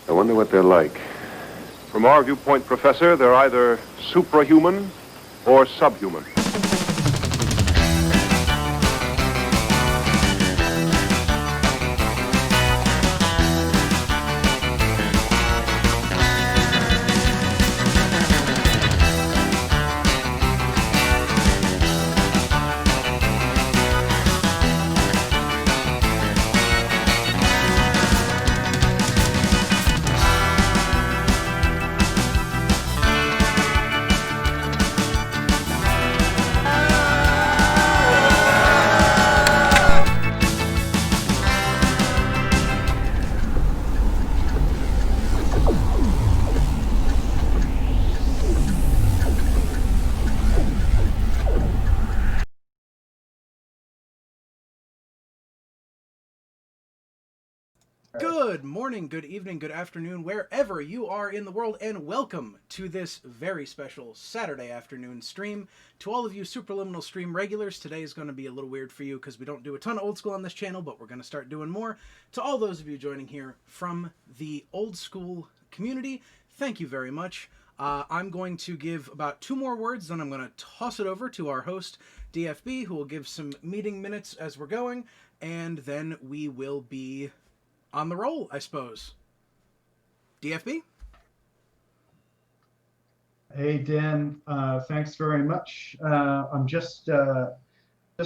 I wonder what they're like. From our viewpoint, Professor, they're either suprahuman or subhuman. Good morning, good evening, good afternoon, wherever you are in the world, and welcome to this very special Saturday afternoon stream. To all of you Superliminal Stream regulars, today is going to be a little weird for you because we don't do a ton of old school on this channel, but we're going to start doing more. To all those of you joining here from the old school community, thank you very much. I'm going to give about 2 more words, then I'm going to toss it over to our host, DFB, who will give some meeting minutes as we're going, and then we will be on the roll, I suppose. DFB? Hey, Dan. Thanks very much. I'm just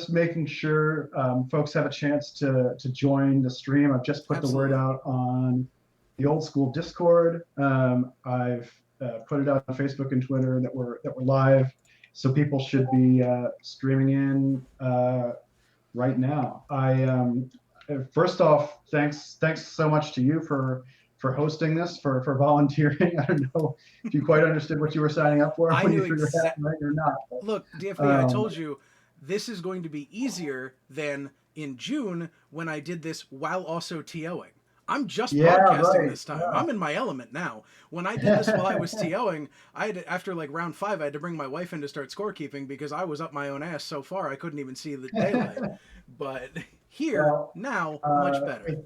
making sure folks have a chance to join the stream. I've just put Absolutely. the word out on the old school Discord. I've put it out on Facebook and Twitter that we're live, so people should be streaming in right now. First off, thanks so much to you for hosting this, for volunteering. I don't know if you quite understood what you were signing up for when you threw your hat right or not. But, look, DFB, I told you this is going to be easier than in June when I did this while also TOing. I'm just broadcasting this time. Yeah. I'm in my element now. When I did this while I was TOing, after like round 5, I had to bring my wife in to start scorekeeping because I was up my own ass so far I couldn't even see the daylight. But here, now, much better.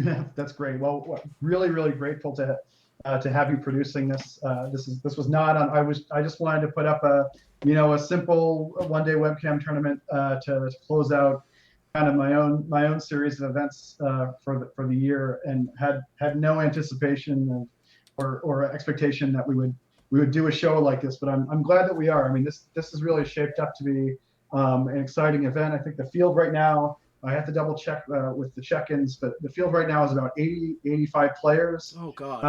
Yeah, that's great. Well, really, really grateful to have you producing this. This was not on. I just wanted to put up a simple one-day webcam tournament to close out kind of my own series of events for the year, and had no anticipation or expectation that we would do a show like this. But I'm glad that we are. I mean, this is really shaped up to be an exciting event. I think the field right now, I have to double check with the check-ins, but the field right now is about 85 players. Oh God.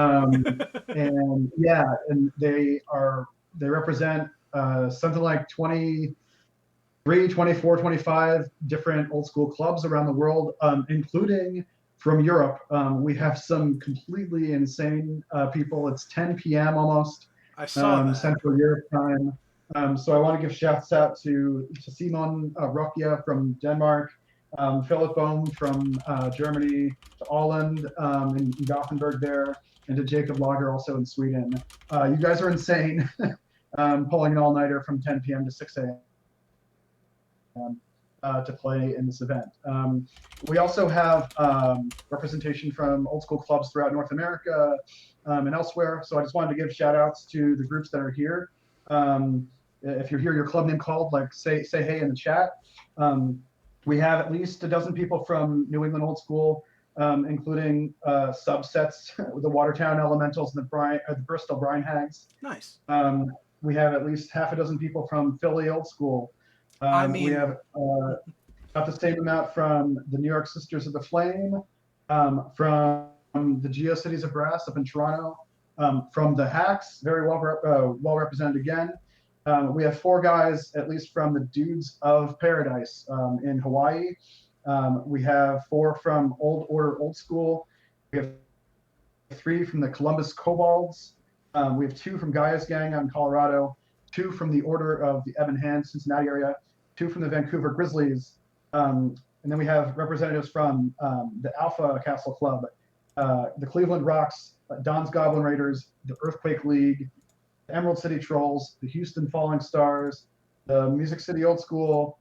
And yeah, and they represent something like 23, 24, 25 different old school clubs around the world, including from Europe. We have some completely insane people. It's 10 p.m. almost. I saw that. Central Europe time. So I want to give shouts out to Simon Rokia from Denmark, Philip Bohm from Germany, to Holland in Gothenburg there, and to Jacob Lager also in Sweden. You guys are insane, pulling an all-nighter from 10 p.m. to 6 a.m. To play in this event. We also have representation from old school clubs throughout North America and elsewhere. So I just wanted to give shout outs to the groups that are here. If you hear your club name called, like say hey in the chat. We have at least a dozen people from New England Old School, including subsets, the Watertown Elementals and the Bristol Brine Hags. Nice. We have at least half a dozen people from Philly Old School. We have about the same amount from the New York Sisters of the Flame, from the GeoCities of Brass up in Toronto, from the Hacks, very well represented again. We have 4 guys, at least from the Dudes of Paradise in Hawaii. We have 4 from Old Order Old School. We have 3 from the Columbus Kobolds. We have 2 from Gaia's Gang out in Colorado, 2 from the Order of the Ebon Hand, Cincinnati area, 2 from the Vancouver Grizzlies. And then we have representatives from the Alpha Castle Club, the Cleveland Rocks, Don's Goblin Raiders, the Earthquake League, the Emerald City Trolls, the Houston Falling Stars, the Music City Old School,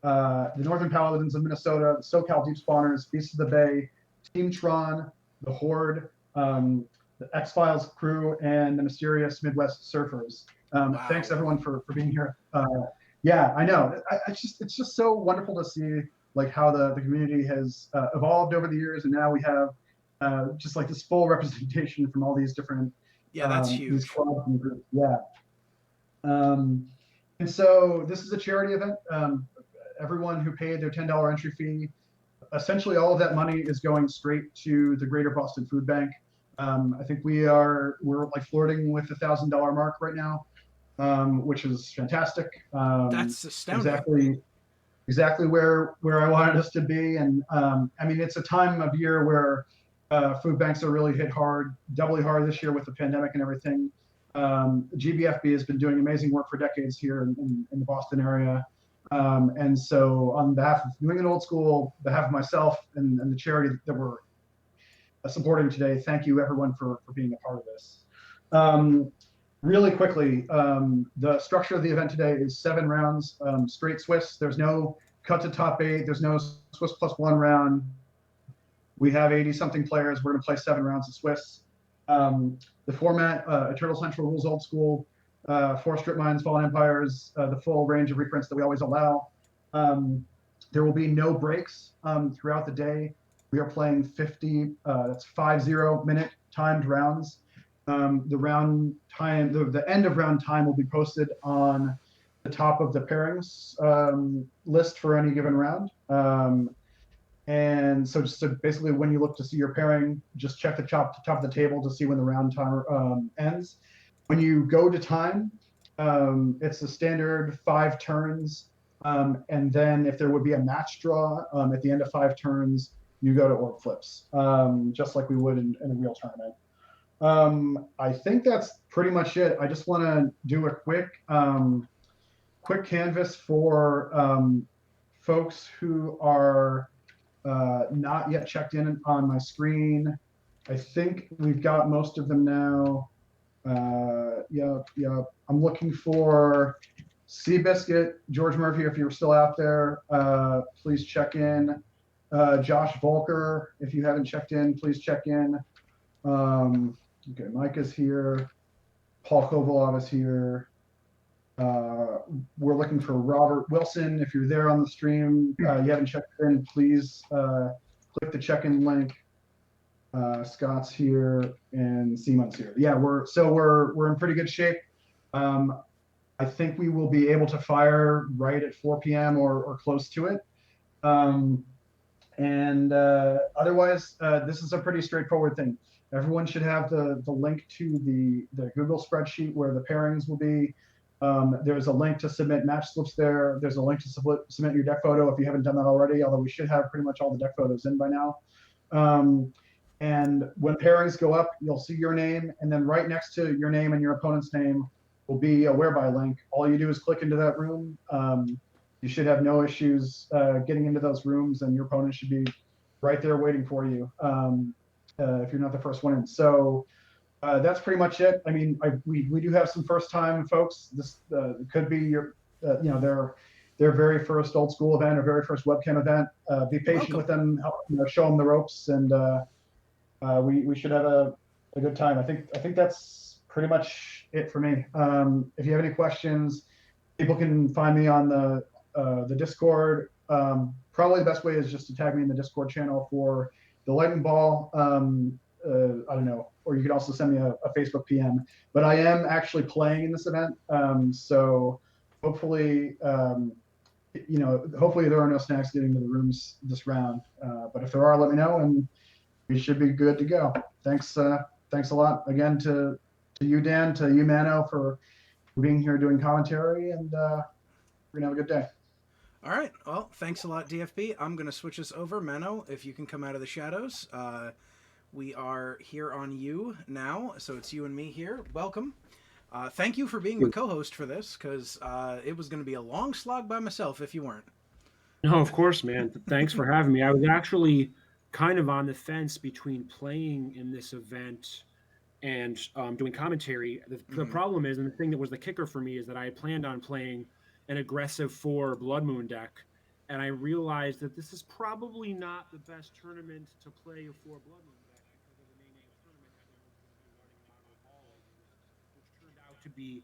the Northern Paladins of Minnesota, the SoCal Deep Spawners, Beasts of the Bay, Team Tron, the Horde, the X-Files crew, and the Mysterious Midwest Surfers. Wow. Thanks everyone for being here. Yeah, I know. It's just so wonderful to see like how the community has evolved over the years, and now we have just like this full representation from all these different that's huge. these clubs and groups. Yeah. And so this is a charity event. Everyone who paid their $10 entry fee, essentially all of that money is going straight to the Greater Boston Food Bank. I think we're like flirting with the $1,000 mark right now, which is fantastic. That's astounding. Exactly where I wanted us to be. And I mean, it's a time of year where food banks are really hit hard, doubly hard this year with the pandemic and everything. GBFB has been doing amazing work for decades here in the Boston area. And so on behalf of New England Old School, behalf of myself and the charity that we're supporting today, thank you everyone for being a part of this. Really quickly, the structure of the event today is 7 rounds, straight Swiss. There's no cut to top 8. There's no Swiss plus 1 round. We have 80-something players. We're going to play 7 rounds of Swiss. The format, Eternal Central rules old school, 4 strip mines, fallen empires, the full range of reprints that we always allow. There will be no breaks throughout the day. We are playing 50, that's 50-minute timed rounds. The round time, the end of round time will be posted on the top of the pairings list for any given round. And so just basically when you look to see your pairing, just check the top of the table to see when the round timer ends. When you go to time, it's a standard 5 turns. And then if there would be a match draw at the end of 5 turns, you go to orb flips, just like we would in a real tournament. I think that's pretty much it. I just want to do a quick canvas for folks who are not yet checked in on my screen. I think we've got most of them now. Yeah. I'm looking for Seabiscuit, George Murphy, if you're still out there, please check in. Josh Volker, if you haven't checked in, please check in. Okay, Mike is here. Paul Kovalov is here. We're looking for Robert Wilson. If you're there on the stream, you haven't checked in, please click the check-in link. Scott's here and Simon's here. Yeah, we're in pretty good shape. I think we will be able to fire right at 4 p.m. or close to it. Otherwise, this is a pretty straightforward thing. Everyone should have the link to the Google spreadsheet where the pairings will be. There's a link to submit match slips there. There's a link to submit your deck photo if you haven't done that already, although we should have pretty much all the deck photos in by now. And when pairings go up, you'll see your name, and then right next to your name and your opponent's name will be a whereby link. All you do is click into that room. You should have no issues getting into those rooms, and your opponent should be right there waiting for you if you're not the first one in. So that's pretty much it. I mean, we do have some first-time folks. This could be your, their very first old school event or very first webcam event. Be patient with them, help, show them the ropes, and we should have a good time. I think that's pretty much it for me. If you have any questions, people can find me on the Discord. Probably the best way is just to tag me in the Discord channel for the Lightning Ball. I don't know, or you can also send me a Facebook PM. But I am actually playing in this event, so hopefully, hopefully there are no snacks getting to the rooms this round. But if there are, let me know, and we should be good to go. Thanks a lot again to you, Dan, to you, Mano, for being here doing commentary, and we're gonna have a good day. All right. Well, thanks a lot, DFB. I'm gonna switch this over, Mano. If you can come out of the shadows. We are here on you now, so it's you and me here. Welcome. Thank you for being the co-host for this, because it was going to be a long slog by myself if you weren't. No, of course, man. Thanks for having me. I was actually kind of on the fence between playing in this event and doing commentary. The problem is, and the thing that was the kicker for me, is that I had planned on playing an aggressive 4 Blood Moon deck, and I realized that this is probably not the best tournament to play a 4 Bloodlines deck because of the Mayhem tournament everyone was going to be running Mono Ball, which turned out to be,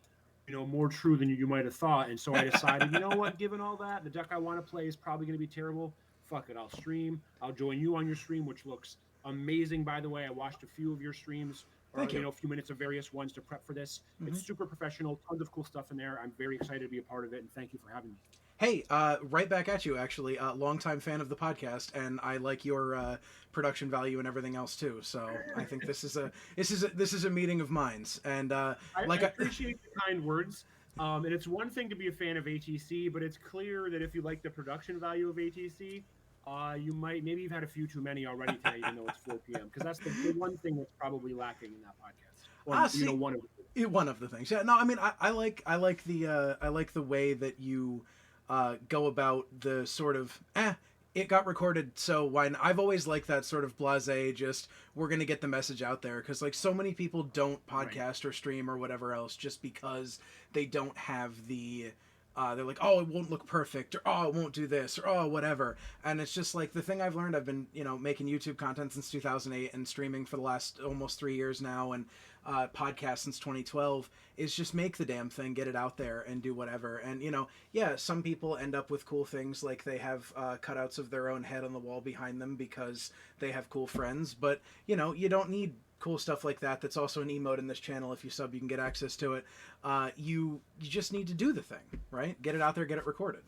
more true than you might have thought. And so I decided, you know what, given all that, the deck I want to play is probably going to be terrible. Fuck it, I'll stream. I'll join you on your stream, which looks amazing, by the way. I watched a few of your streams, or a few minutes of various ones to prep for this. It's super professional, tons of cool stuff in there. I'm very excited to be a part of it, and thank you for having me. Hey, right back at you, actually. Longtime fan of the podcast, and I like your production value and everything else too. So I think this is a meeting of minds. And I appreciate the kind words. And it's one thing to be a fan of ATC, but it's clear that if you like the production value of ATC, maybe you've had a few too many already today, even though it's 4 p.m. Because that's the one thing that's probably lacking in that podcast. One of the things. Yeah, no, I mean, I like the way that you go about the sort of it got recorded, so why not? I've always liked that sort of blasé, just we're gonna get the message out there, because like so many people don't podcast or stream or whatever else just because they don't have the they're like, oh, it won't look perfect, or oh, it won't do this, or oh, whatever. And it's just like the thing I've learned. I've been making YouTube content since 2008 and streaming for the last almost 3 years now, and podcast since 2012, is just make the damn thing, get it out there, and do whatever. And some people end up with cool things, like they have cutouts of their own head on the wall behind them because they have cool friends. But you don't need cool stuff like that. That's also an emote in this channel. If you sub, you can get access to it. You just need to do the thing, right? Get it out there, get it recorded.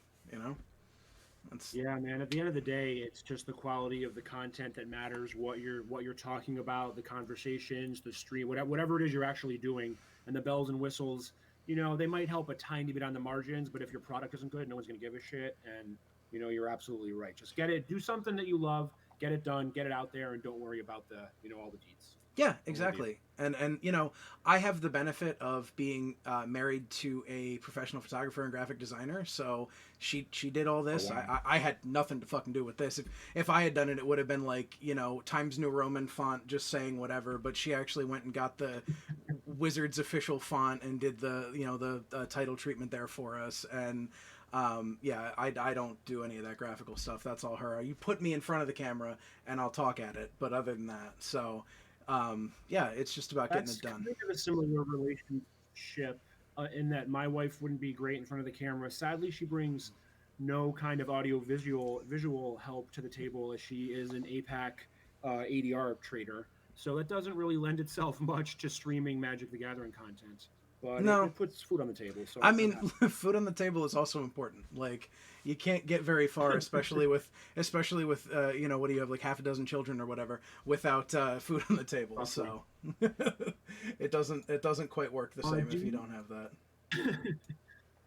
Yeah, man. At the end of the day, it's just the quality of the content that matters. What you're talking about, the conversations, the stream, whatever it is you're actually doing, and the bells and whistles. They might help a tiny bit on the margins, but if your product isn't good, no one's gonna give a shit. And you're absolutely right. Just get it, do something that you love, get it done, get it out there, and don't worry about the all the deeds. Yeah, exactly. And I have the benefit of being married to a professional photographer and graphic designer. So she did all this. Oh, wow. I had nothing to fucking do with this. If I had done it, it would have been like, Times New Roman font just saying whatever. But she actually went and got the Wizards official font and did the title treatment there for us. And I don't do any of that graphical stuff. That's all her. You put me in front of the camera and I'll talk at it. But other than that, so... it's just about getting it done. We have a similar relationship in that my wife wouldn't be great in front of the camera. Sadly, she brings no kind of audio visual help to the table, as she is an APAC ADR trader. So that doesn't really lend itself much to streaming Magic the Gathering content. But it puts food on the table. So I mean, food on the table is also important. Like, you can't get very far, especially with what do you have, like half a dozen children or whatever, without food on the table. Okay. So it doesn't quite work the same if you don't have that.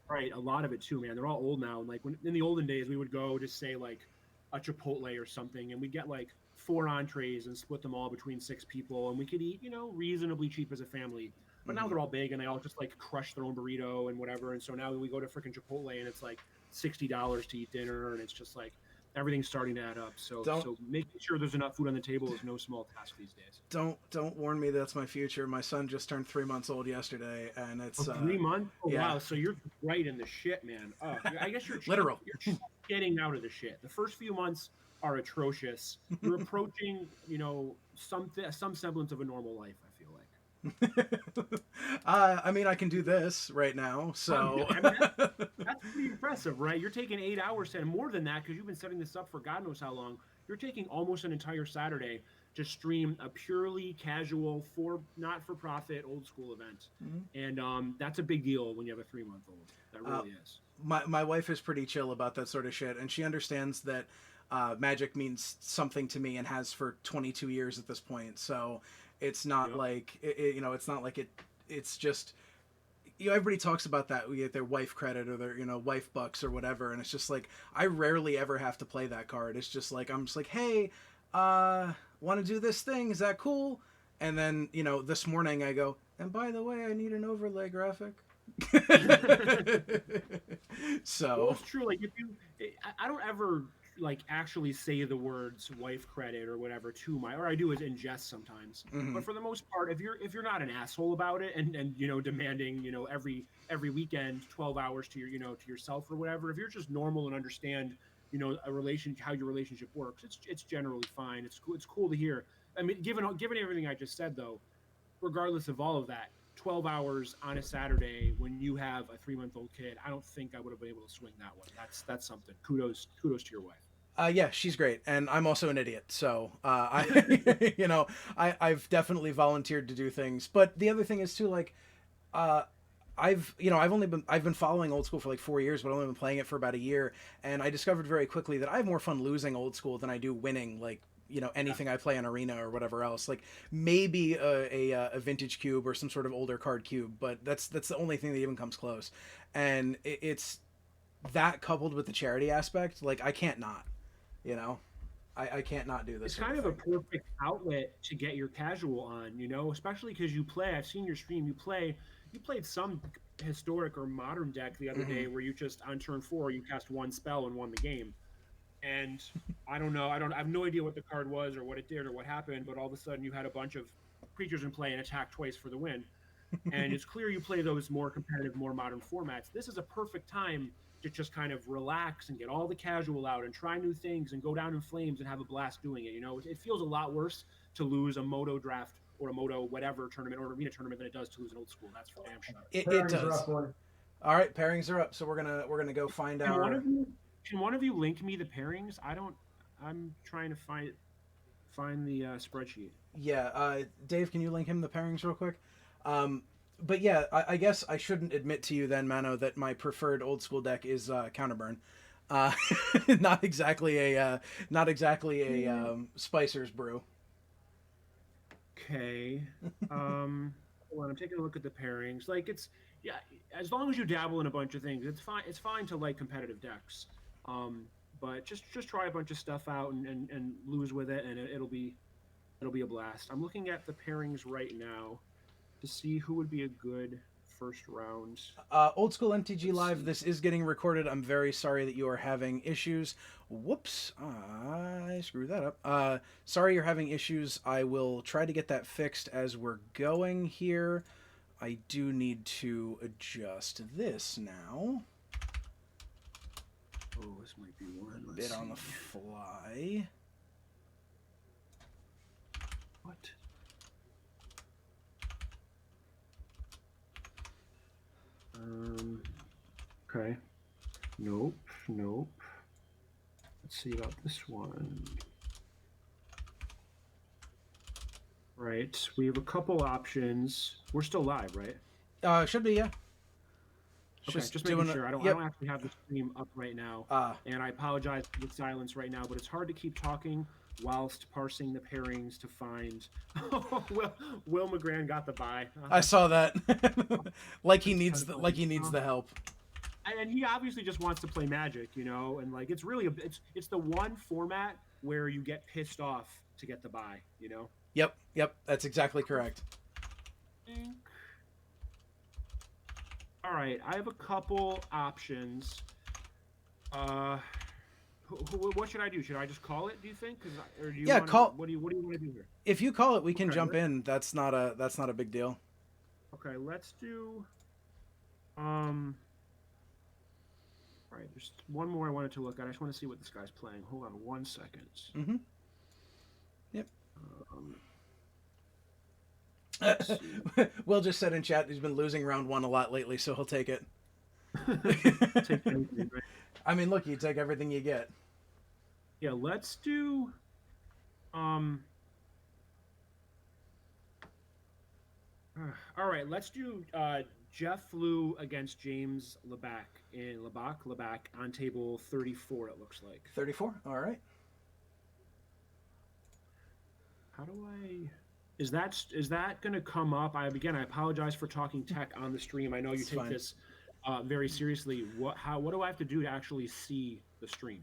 Right, a lot of it too, man. They're all old now. And like in the olden days, we would go to say like a Chipotle or something, and we'd get like 4 entrees and split them all between 6 people, and we could eat, reasonably cheap as a family. But now they're all big and they all just like crush their own burrito and whatever. And so now we go to freaking Chipotle and it's like $60 to eat dinner, and it's just like everything's starting to add up. So making sure there's enough food on the table is no small task these days. Don't warn me that's my future. My son just turned 3 months old yesterday, and it's 3 months. Oh, yeah. Wow, so you're right in the shit, man. I guess you're literal. You're getting out of the shit. The first few months are atrocious. You're approaching, some semblance of a normal life, I feel like. I mean, I can do this right now, so that's pretty impressive, right? You're taking 8 hours and more than that, because you've been setting this up for God knows how long. You're taking almost an entire Saturday to stream a purely casual, not-for-profit, old-school event. And that's a big deal when you have a 3-month-old. That really is. My wife is pretty chill about that sort of shit, and she understands that Magic means something to me and has for 22 years at this point. So it's not like it's not like it's just everybody talks about that, we get their wife credit or their wife bucks or whatever, and it's just like I rarely ever have to play that card. It's just like I'm just like, hey, want to do this thing? Is that cool? And then this morning I go, and by the way, I need an overlay graphic. So well, it's true. Like I don't ever like actually say the words wife credit or whatever to or I do it in jest sometimes. But for the most part, if you're not an asshole about it and demanding every weekend 12 hours to your to yourself or whatever, if you're just normal and understand how your relationship works. It's generally fine. It's cool to hear. I mean, given everything I just said, though, regardless of all of that, 12 hours on a Saturday when you have a 3-month-old kid, I don't think I would have been able to swing that one. That's something. Kudos to your wife. Yeah, she's great, and I'm also an idiot. So I've definitely volunteered to do things. But the other thing is too, like, I've been following Old School for like 4 years, but I've only been playing it for about a year, and I discovered very quickly that I have more fun losing Old School than I do winning. Like, anything I play on Arena or whatever else. Like maybe a vintage cube or some sort of older card cube, but that's the only thing that even comes close. And it's that coupled with the charity aspect, like I can't not. I can't not do this. It's kind of a perfect outlet to get your casual on, especially because you play. I've seen your stream. You played some historic or modern deck the other day where you just on turn 4 you cast one spell and won the game. And I don't know. I have no idea what the card was or what it did or what happened, but all of a sudden you had a bunch of creatures in play and attack twice for the win. And it's clear you play those more competitive, more modern formats. This is a perfect time to just kind of relax and get all the casual out and try new things and go down in flames and have a blast doing it. It feels a lot worse to lose a Moto draft or a Moto whatever tournament or arena tournament than it does to lose an Old School. That's for damn sure. It does. All right, pairings are up, so we're gonna go find our. Can one of you link me the pairings? I'm trying to find the spreadsheet. Yeah, Dave, can you link him the pairings real quick? But yeah, I guess I shouldn't admit to you then, Mano, that my preferred Old School deck is Counterburn. Not exactly a Spicer's brew. Okay. Hold on, I'm taking a look at the pairings. Like as long as you dabble in a bunch of things, it's fine. It's fine to like competitive decks. But just try a bunch of stuff out and lose with it, and it'll be a blast. I'm looking at the pairings right now to see who would be a good first round. Old School MTG Live, this is getting recorded. I'm very sorry that you are having issues. Whoops, I screwed that up. Sorry you're having issues. I will try to get that fixed as we're going here. I do need to adjust this now. Oh, this might be one. A bit on the fly. What? Okay. Nope. Let's see about this one. Right. We have a couple options. We're still live, right? Should be, yeah. Okay, just making sure. I don't actually have the stream up right now. And I apologize for the silence right now, but it's hard to keep talking whilst parsing the pairings to find. Will McGran got the bye. I saw that. like he needs the help. And he obviously just wants to play Magic, and like it's really it's the one format where you get pissed off to get the bye, Yep, that's exactly correct. All right, I have a couple options. What should I do? Should I just call it? Do you think? Call. What do you want to do here? If you call it, we can jump in. That's not a big deal. Okay, let's do. All right, there's one more I wanted to look at. I just want to see what this guy's playing. Hold on 1 second. Mm-hmm. Yep. Will just said in chat he's been losing round 1 a lot lately, so he'll take it. Take anything, right? I mean, look, you take everything you get. Yeah, let's do. All right, let's do Jeff Flew against James Lebac in Lebac on table 34. It looks like 34. All right. How do I? Is that going to come up? I apologize for talking tech on the stream. I know you take this very seriously. What do I have to do to actually see the stream?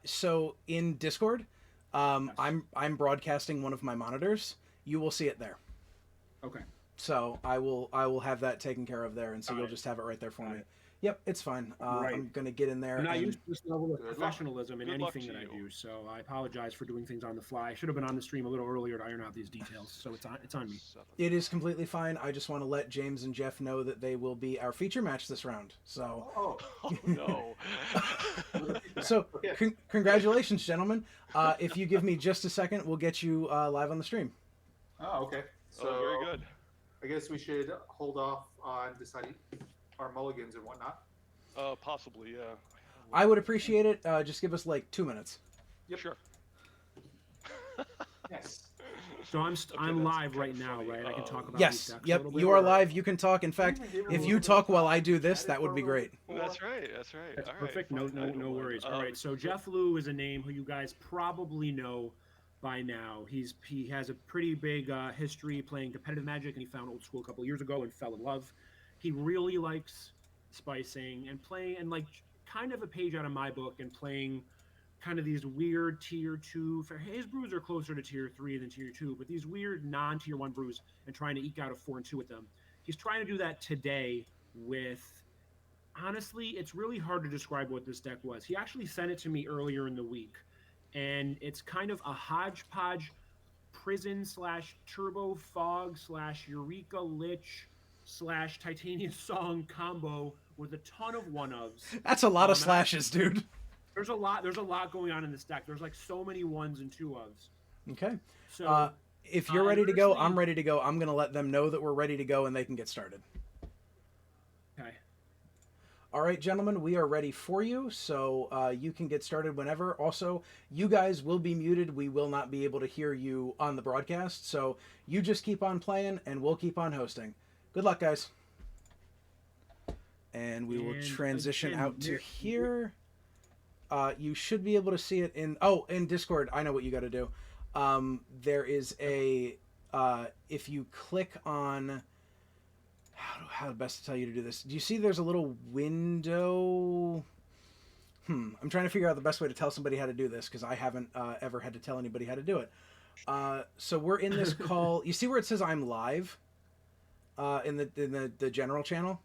So in Discord, yes. I'm broadcasting one of my monitors. You will see it there. Okay. So I will have that taken care of there, and so you'll just have it right there for me. Yep, it's fine. Right. I'm gonna get in there. I'm not used to this level of professionalism in anything that I do, so I apologize for doing things on the fly. I should have been on the stream a little earlier to iron out these details, so it's on me. It is completely fine. I just want to let James and Jeff know that they will be our feature match this round. So. Oh no. So congratulations, gentlemen. If you give me just a second, we'll get you live on the stream. Oh, okay. So very good. I guess we should hold off on deciding our mulligans and whatnot. Possibly, yeah. I would appreciate it. Just give us like 2 minutes. Yep. Sure. Yes. So I'm live right now, right? I can talk about yes. these decks Yep. a little bit. You are live. You can talk. In fact, if you talk while I do this, that would be great. That's right. That's right. That's All perfect. right, No worries. All right. So Jeff Liu is a name who you guys probably know by now. He has a pretty big history playing competitive Magic, and he found Old School a couple years ago and fell in love. He really likes spicing and playing, and like kind of a page out of my book, and playing kind of these weird tier 2. His brews are closer to tier 3 than tier 2, but these weird non-tier 1 brews, and trying to eke out a 4 and 2 with them. He's trying to do that today with, honestly, it's really hard to describe what this deck was. He actually sent it to me earlier in the week, and it's kind of a hodgepodge prison / turbo fog / Eureka Lich / Titania Song combo with a ton of 1-ofs. That's a lot of slashes, dude. There's a lot going on in this deck. There's like so many 1s and 2-ofs. Okay. So if you're ready to go, I'm ready to go. I'm going to let them know that we're ready to go and they can get started. Okay. All right, gentlemen, we are ready for you. So you can get started whenever. Also, you guys will be muted. We will not be able to hear you on the broadcast. So you just keep on playing and we'll keep on hosting. Good luck, guys. And we will transition out to here. You should be able to see it in Discord. I know what you got to do. There is a if you click on how best to tell you to do this. Do you see there's a little window? I'm trying to figure out the best way to tell somebody how to do this because I haven't ever had to tell anybody how to do it. So we're in this call. You see where it says I'm live in the general channel?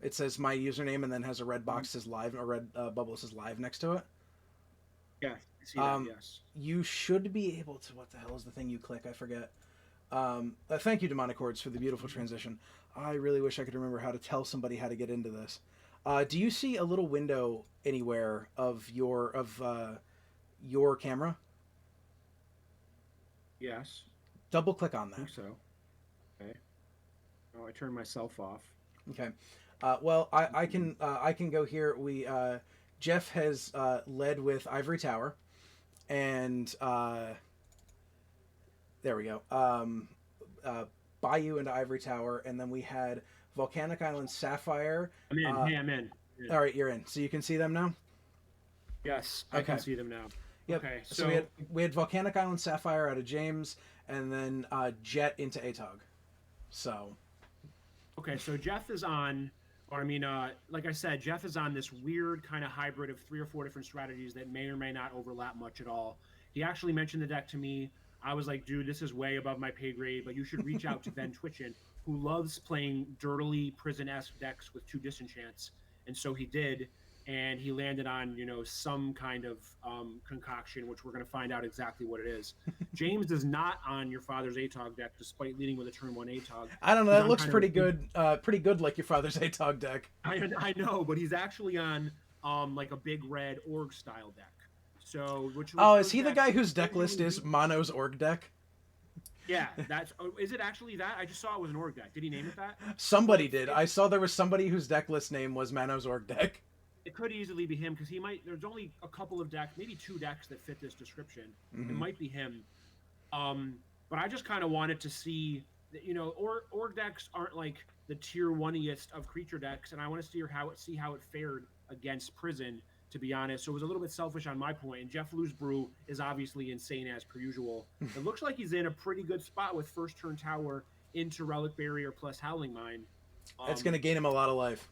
It says my username and then has a red box says live, a red bubble says live next to it. Yeah, I see that, yes. You should be able to, what the hell is the thing you click? I forget. Thank you, Demonic Hordes, for the beautiful transition. I really wish I could remember how to tell somebody how to get into this. Do you see a little window anywhere of your camera? Yes. Double click on that. I think so. Okay. Oh, I turned myself off. Okay. Well, I can go here. Jeff has led with Ivory Tower, and there we go. Bayou into Ivory Tower, and then we had Volcanic Island Sapphire. I'm in. I'm in. All right, you're in. So you can see them now? Yes, I can see them now. Yep. Okay, so we had Volcanic Island Sapphire out of James, and then Jet into Atog. So. Okay, so Jeff is on. Or I mean, like I said, Jeff is on this weird kind of hybrid of 3 or 4 different strategies that may or may not overlap much at all. He actually mentioned the deck to me. I was like, dude, this is way above my pay grade, but you should reach out to Ben Twitchin, who loves playing dirtily prison-esque decks with 2 disenchants. And so he did, and he landed on, some kind of concoction, which we're going to find out exactly what it is. James is not on your father's Atog deck, despite leading with a turn 1 Atog. I don't know. That looks pretty good. Pretty good, like your father's Atog deck. I know, but he's actually on like a big red org style deck. So is he the guy whose deck list is Mono's org deck? Yeah, is it actually that? I just saw it was an org deck. Did he name it that? Somebody did. I saw there was somebody whose deck list name was Mono's org deck. It could easily be him because there's only a couple of decks, maybe 2 decks that fit this description. Mm-hmm. It might be him. But I just kind of wanted to see that, org decks aren't like the tier 1-iest of creature decks, and I want to see how it fared against Prison, to be honest. So it was a little bit selfish on my point. And Jeff Liu's brew is obviously insane as per usual. It looks like he's in a pretty good spot with first turn Tower into Relic Barrier plus Howling Mine. That's going to gain him a lot of life.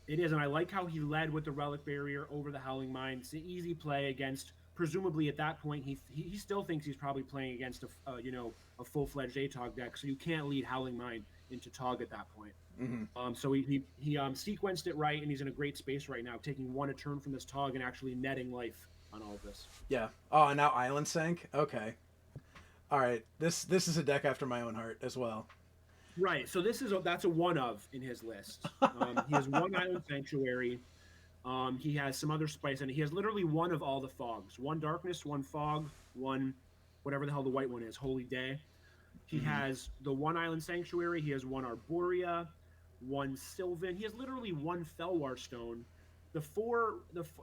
It is, and I like how he led with the Relic Barrier over the Howling Mine. It's an easy play against, presumably at that point, he still thinks he's probably playing against a full-fledged Atog deck, so you can't lead Howling Mine into Tog at that point. Mm-hmm. So he sequenced it right, and he's in a great space right now, taking 1 a turn from this Tog and actually netting life on all of this. Yeah. Oh, and now Island Sank? Okay. All right. This is a deck after my own heart as well. Right, so that's a 1 of in his list. He has 1 Island Sanctuary. He has some other spice, and he has literally one of all the fogs: one darkness, one fog, one whatever the hell the white one is, holy day. He has the one island sanctuary. He has one arborea, one sylvan. He has literally one Felwar stone. The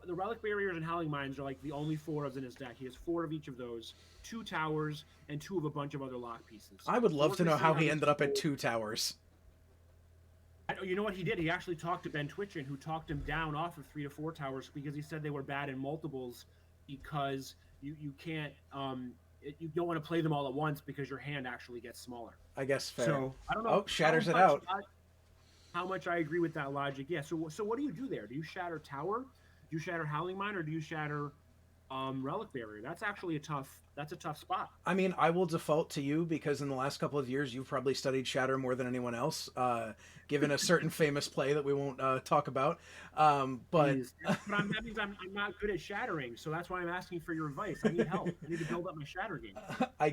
relic barriers and howling mines are like the only 4 of in his deck. He has 4 of each of those, 2 towers, and 2 of a bunch of other lock pieces. I would love to know how he ended up at 2 towers. You know what he did? He actually talked to Ben Twitchin, who talked him down off of 3 to 4 towers because he said they were bad in multiples because you can't you don't want to play them all at once because your hand actually gets smaller. I guess fair. So I don't know. Oh, shatters it out. How much I agree with that logic? Yeah. So what do you do there? Do you shatter tower? Do you shatter howling mine, or do you shatter relic barrier? That's actually a tough spot. I mean, I will default to you because in the last couple of years you've probably studied shatter more than anyone else, given a certain famous play that we won't talk about. But that means I'm not good at shattering, so that's why I'm asking for your advice. I need help. I need to build up my shatter game. I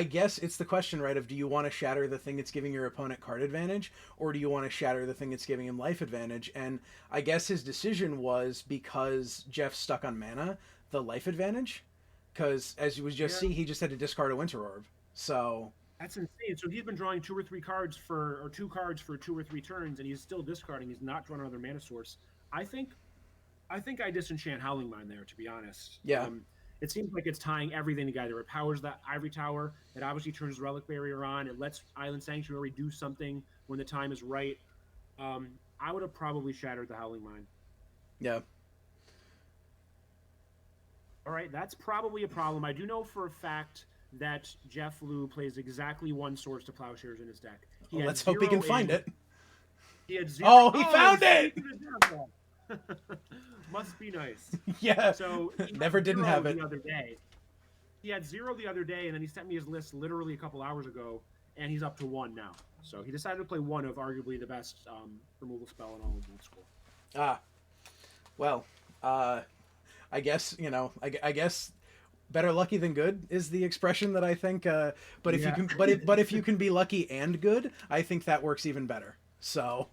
guess it's the question, right, of do you want to shatter the thing that's giving your opponent card advantage, or do you want to shatter the thing that's giving him life advantage? And I guess his decision was, because Jeff stuck on mana, the life advantage, because as you would just see, he just had to discard a Winter Orb. So that's insane. So he's been drawing 2 or 3 cards for 2 cards for 2 or 3 turns, and he's still discarding. He's not drawing another mana source. I think I disenchant Howling Mine there, to be honest. Yeah. It seems like it's tying everything together. It powers that Ivory Tower. It obviously turns Relic Barrier on. It lets Island Sanctuary do something when the time is right. I would have probably shattered the Howling Mine. Yeah. All right, that's probably a problem. I do know for a fact that Jeff Liu plays exactly 1 Swords to Plowshares in his deck. Let's hope he can find it. He had 0. Oh, he found it! Must be nice. Yeah. So never didn't have it the other day. He had 0 the other day, and then he sent me his list literally a couple hours ago, and he's up to 1 now. So he decided to play 1 of arguably the best removal spell in all of old school. Well, I guess, I guess better lucky than good is the expression that I think. But if you can, but if you can be lucky and good, I think that works even better. So.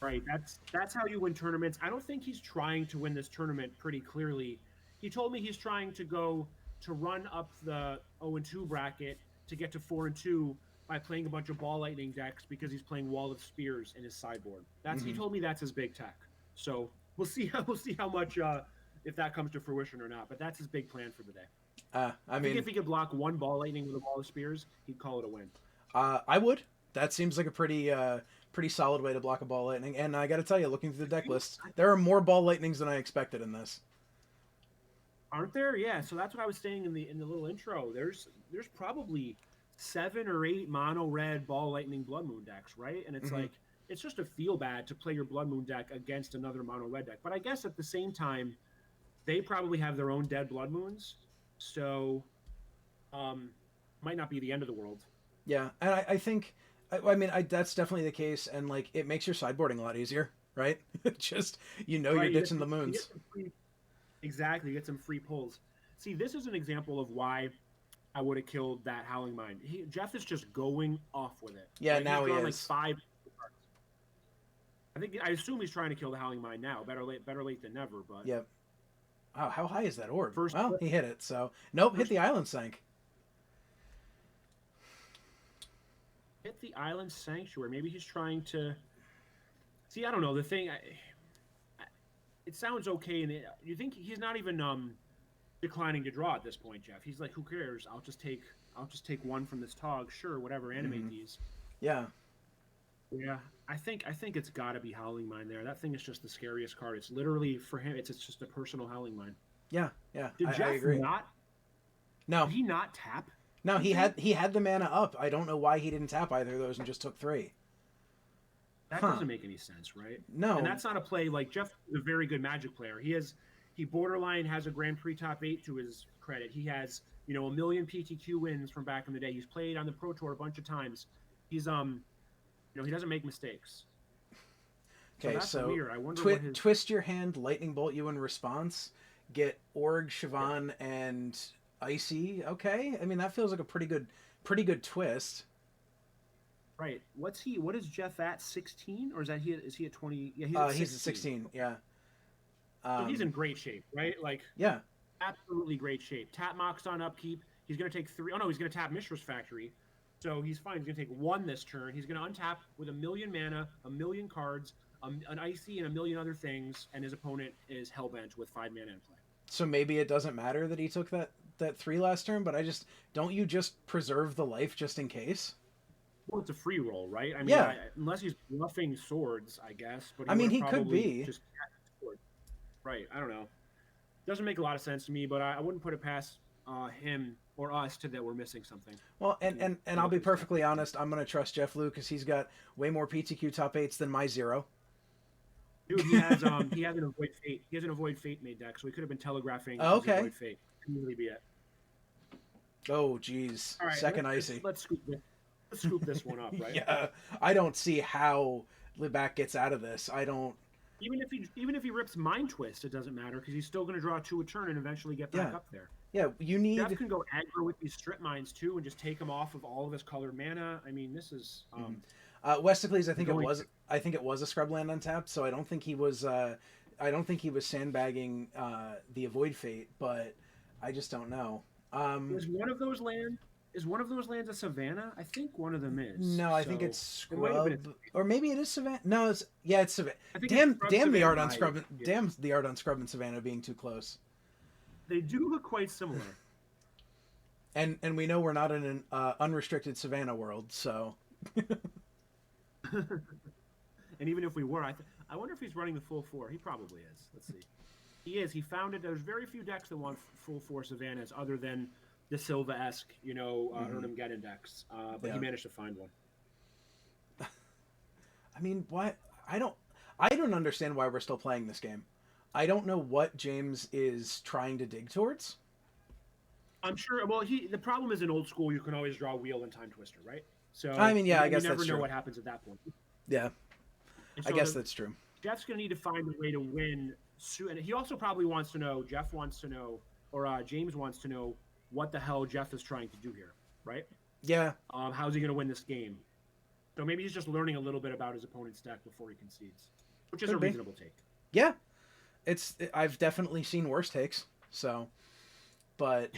Right. That's how you win tournaments. I don't think he's trying to win this tournament pretty clearly. He told me he's trying to run up the 0-2 bracket to get to 4-2 by playing a bunch of Ball Lightning decks because he's playing Wall of Spears in his sideboard. He told me that's his big tech. So we'll see how much if that comes to fruition or not. But that's his big plan for the day. I think if he could block 1 Ball Lightning with a Wall of Spears, he'd call it a win. I would. That seems like a pretty solid way to block a Ball Lightning. And I got to tell you, looking through the deck list, there are more Ball Lightnings than I expected in this. Aren't there? Yeah. So that's what I was saying in the little intro. There's probably 7 or 8 mono red Ball Lightning Blood Moon decks, right? And it's like it's just a feel bad to play your Blood Moon deck against another mono red deck. But I guess at the same time, they probably have their own dead Blood Moons, so might not be the end of the world. Yeah, and I think. I mean, that's definitely the case, and like it makes your sideboarding a lot easier, right? Just you're ditching the moons. Exactly, you get some free pulls. See, this is an example of why I would have killed that Howling Mine. Jeff is just going off with it. Yeah, like, now he is. Like 5 cards. I assume he's trying to kill the Howling Mine now. Better late than never. But yeah. Wow, how high is that orb? Well, he hit it. So nope, hit the Island Sank. Hit the Island Sanctuary. Maybe he's trying to. See, I don't know. The thing, it sounds okay, and you think he's not even declining to draw at this point, Jeff. He's like, who cares? I'll just take 1 from this Tog. Sure, whatever. Animate these. Yeah. Yeah, I think it's got to be Howling Mine there. That thing is just the scariest card. It's literally for him. It's just a personal Howling Mine. Yeah, yeah. Did Jeff agree. No. Did he not tap? No, he had the mana up. I don't know why he didn't tap either of those and just took 3. That doesn't make any sense, right? No. And that's not a play. Like, Jeff is a very good Magic player. He borderline has a Grand Prix top 8 to his credit. He has, a million PTQ wins from back in the day. He's played on the Pro Tour a bunch of times. He's he doesn't make mistakes. Okay, so weird. I wonder twist your hand, Lightning Bolt you in response, get Org, Siobhan, and Icy. Okay, I mean that feels like a pretty good twist. Right. What is Jeff at? 16, or is he at 20? Yeah, he's at 16. He's at 16. Yeah. So he's in great shape, right? Like, yeah. absolutely great shape. Tap Mox on upkeep. He's going to take 3. Oh no, he's going to tap Mishra's Factory. So he's fine. He's going to take 1 this turn. He's going to untap with 1,000,000 mana, 1,000,000 cards, an Icy, and 1,000,000 other things, and his opponent is Hellbent with 5 mana in play. So maybe it doesn't matter that he took that 3 last turn, but don't you just preserve the life just in case? Well, it's a free roll, right? I mean, yeah. Unless he's bluffing swords, I guess. But he could be. Just right. I don't know. Doesn't make a lot of sense to me, but I wouldn't put it past him or us that we're missing something. Well, and I'll be perfectly honest. I'm going to trust Jeff Lu because he's got way more PTQ top 8s than my 0. Dude, he has an Avoid Fate. He has an Avoid Fate made deck, so he could have been telegraphing. Okay. Avoid Fate. Couldn't really be it. Oh, geez. All right, second Icy. Let's scoop this one up, right? Yeah, I don't see how Libak gets out of this. I don't. Even if he rips Mind Twist, it doesn't matter because he's still going to draw 2 a turn and eventually get back up there. Yeah, you need. Jeff can go aggro with these Strip Mines too and just take him off of all of his colored mana. I mean, this is. Westicles, I think it was a Scrubland untapped, so I don't think he was. I don't think he was sandbagging the Avoid Fate, but I just don't know. Is one of those lands a Savannah? I think one of them is. No, I think it's Scrub, or maybe it is Savannah. No, it's Savannah. Damn the art on Scrub. Yeah. Damn the art on Scrub and Savannah being too close. They do look quite similar. And we know we're not in an unrestricted Savannah world, so. And even if we were, I wonder if he's running the full 4. He probably is. Let's see. He is. He found it. There's very few decks that want full 4 Savannahs other than the Silva-esque, Urnum Geddon decks. But he managed to find one. I mean, why? I don't understand why we're still playing this game. I don't know what James is trying to dig towards. I'm sure. Well, the problem is in old school, you can always draw Wheel and Time Twister, right? So I mean, yeah, I guess that's true. You never know what happens at that point. Yeah, so I guess that's true. Jeff's going to need to find a way to win. And he also probably wants to know, Jeff wants to know, or James wants to know what the hell Jeff is trying to do here, right? Yeah. How's he going to win this game? So maybe he's just learning a little bit about his opponent's deck before he concedes, which is a reasonable take. Yeah. I've definitely seen worse takes, so, but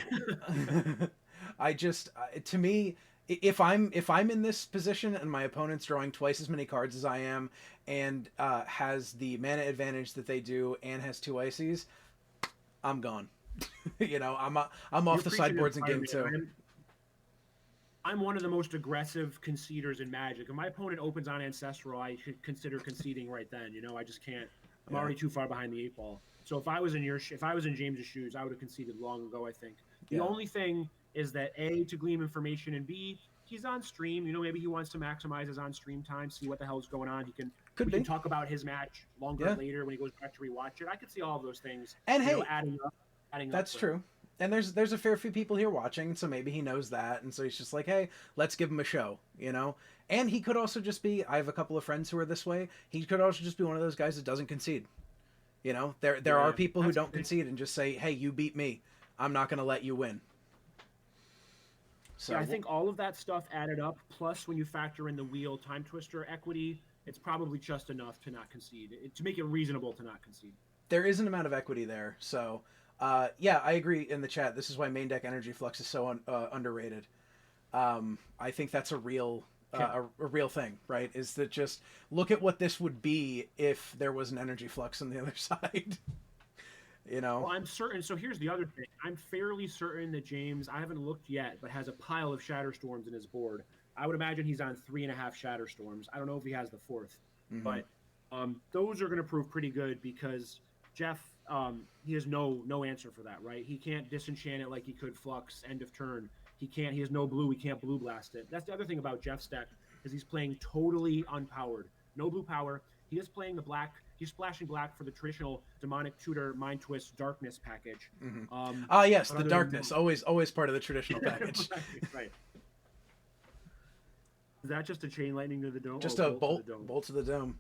to me, if I'm in this position and my opponent's drawing twice as many cards as I am and has the mana advantage that they do and has 2 Ices, I'm gone. I'm off the sideboards in game 2. I'm one of the most aggressive conceders in Magic. If my opponent opens on Ancestral, I should consider conceding right then. I just can't. I'm already too far behind the 8 ball. So if I was in James's shoes, I would have conceded long ago, I think. The only thing is that A, to glean information, and B, he's on stream. Maybe he wants to maximize his on-stream time, see what the hell's going on. We can talk about his match longer later when he goes back to rewatch it. I could see all of those things. And hey, adding up. That's true. And there's a fair few people here watching, so maybe he knows that, and so he's just like, hey, let's give him a show, And he could also just be, I have a couple of friends who are this way, he could also just be one of those guys that doesn't concede. There are people who don't concede and just say, hey, you beat me. I'm not going to let you win. So I think all of that stuff added up, plus when you factor in the Wheel Time Twister equity, it's probably just enough to not concede, to make it reasonable to not concede. There is an amount of equity there, so... yeah, I agree in the chat. This is why main deck Energy Flux is so underrated. I think that's a real thing, right? Is that just look at what this would be if there was an Energy Flux on the other side. Well, I'm certain. So here's the other thing. I'm fairly certain that James, I haven't looked yet, but has a pile of Shatterstorms in his board. I would imagine he's on 3.5 Shatterstorms. I don't know if he has the 4th, but those are going to prove pretty good because Jeff. He has no answer for that, right? He can't disenchant it like he could Flux end of turn. He has no blue. He can't blue blast it. That's the other thing about Jeff's deck is he's playing totally unpowered. No blue power. He is playing the black. He's splashing black for the traditional Demonic Tutor Mind Twist Darkness package. Yes, the Darkness. Always part of the traditional package. right. Is that just a Chain Lightning to the dome? Just a bolt to the dome.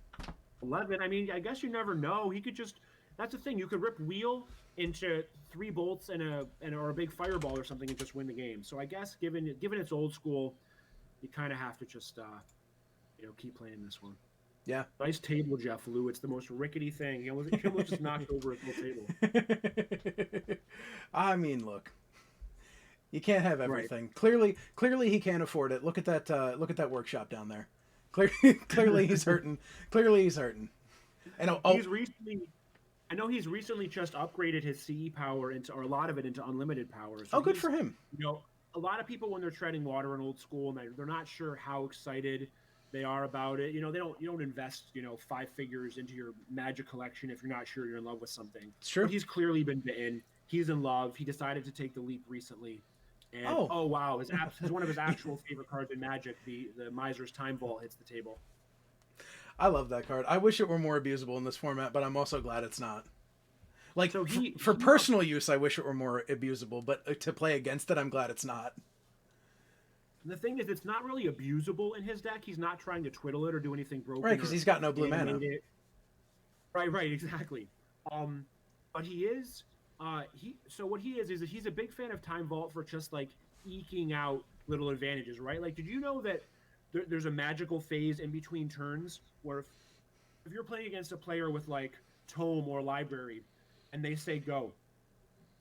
11. I mean, I guess you never know. He could just... That's the thing. You could rip Wheel into 3 bolts or a big fireball or something and just win the game. So I guess given it's old school, you kind of have to just keep playing this one. Yeah. Nice table, Jeff Lou. It's the most rickety thing. He almost just knocked over his whole table. I mean, look, you can't have everything. Right. Clearly, he can't afford it. Look at that. Look at that workshop down there. Clearly, he's hurting. Clearly, he's hurting. And I know he's recently just upgraded his CE power or a lot of it into unlimited power. So good for him. A lot of people when they're treading water in old school and they're not sure how excited they are about it. You don't invest 5 figures into your Magic collection if you're not sure you're in love with something. It's true. But he's clearly been bitten. He's in love. He decided to take the leap recently. And wow, his one of his actual favorite cards in Magic, the Miser's Time Vault, hits the table. I love that card. I wish it were more abusable in this format, but I'm also glad it's not. Like, so for personal use, I wish it were more abusable, but to play against it, I'm glad it's not. The thing is, it's not really abusable in his deck. He's not trying to twiddle it or do anything broken. Right, because he's got no blue mana. Right, exactly. But he is, so what he is that he's a big fan of Time Vault for just, like, eking out little advantages, right? Like, did you know that there's a magical phase in between turns where if you're playing against a player with, like, Tome or Library, and they say go,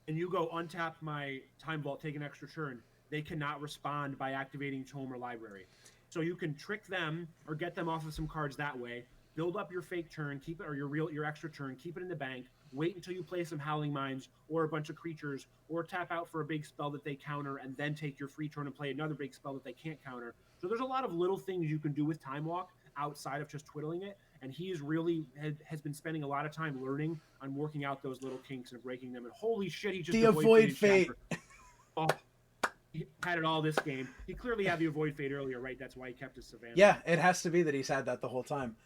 and you go untap my Time Vault, take an extra turn, they cannot respond by activating Tome or Library. So you can trick them or get them off of some cards that way, build up your fake turn, keep it, or your extra turn, keep it in the bank, wait until you play some Howling Mines or a bunch of creatures, or tap out for a big spell that they counter, and then take your free turn and play another big spell that they can't counter. So there's a lot of little things you can do with Time Walk outside of just twiddling it, and he's really has been spending a lot of time learning on working out those little kinks and breaking them. And holy shit, he just the avoid fate. Oh, he had it all this game. He clearly had the avoid fate earlier, right? That's why he kept his Savannah. Yeah, it has to be that he's had that the whole time.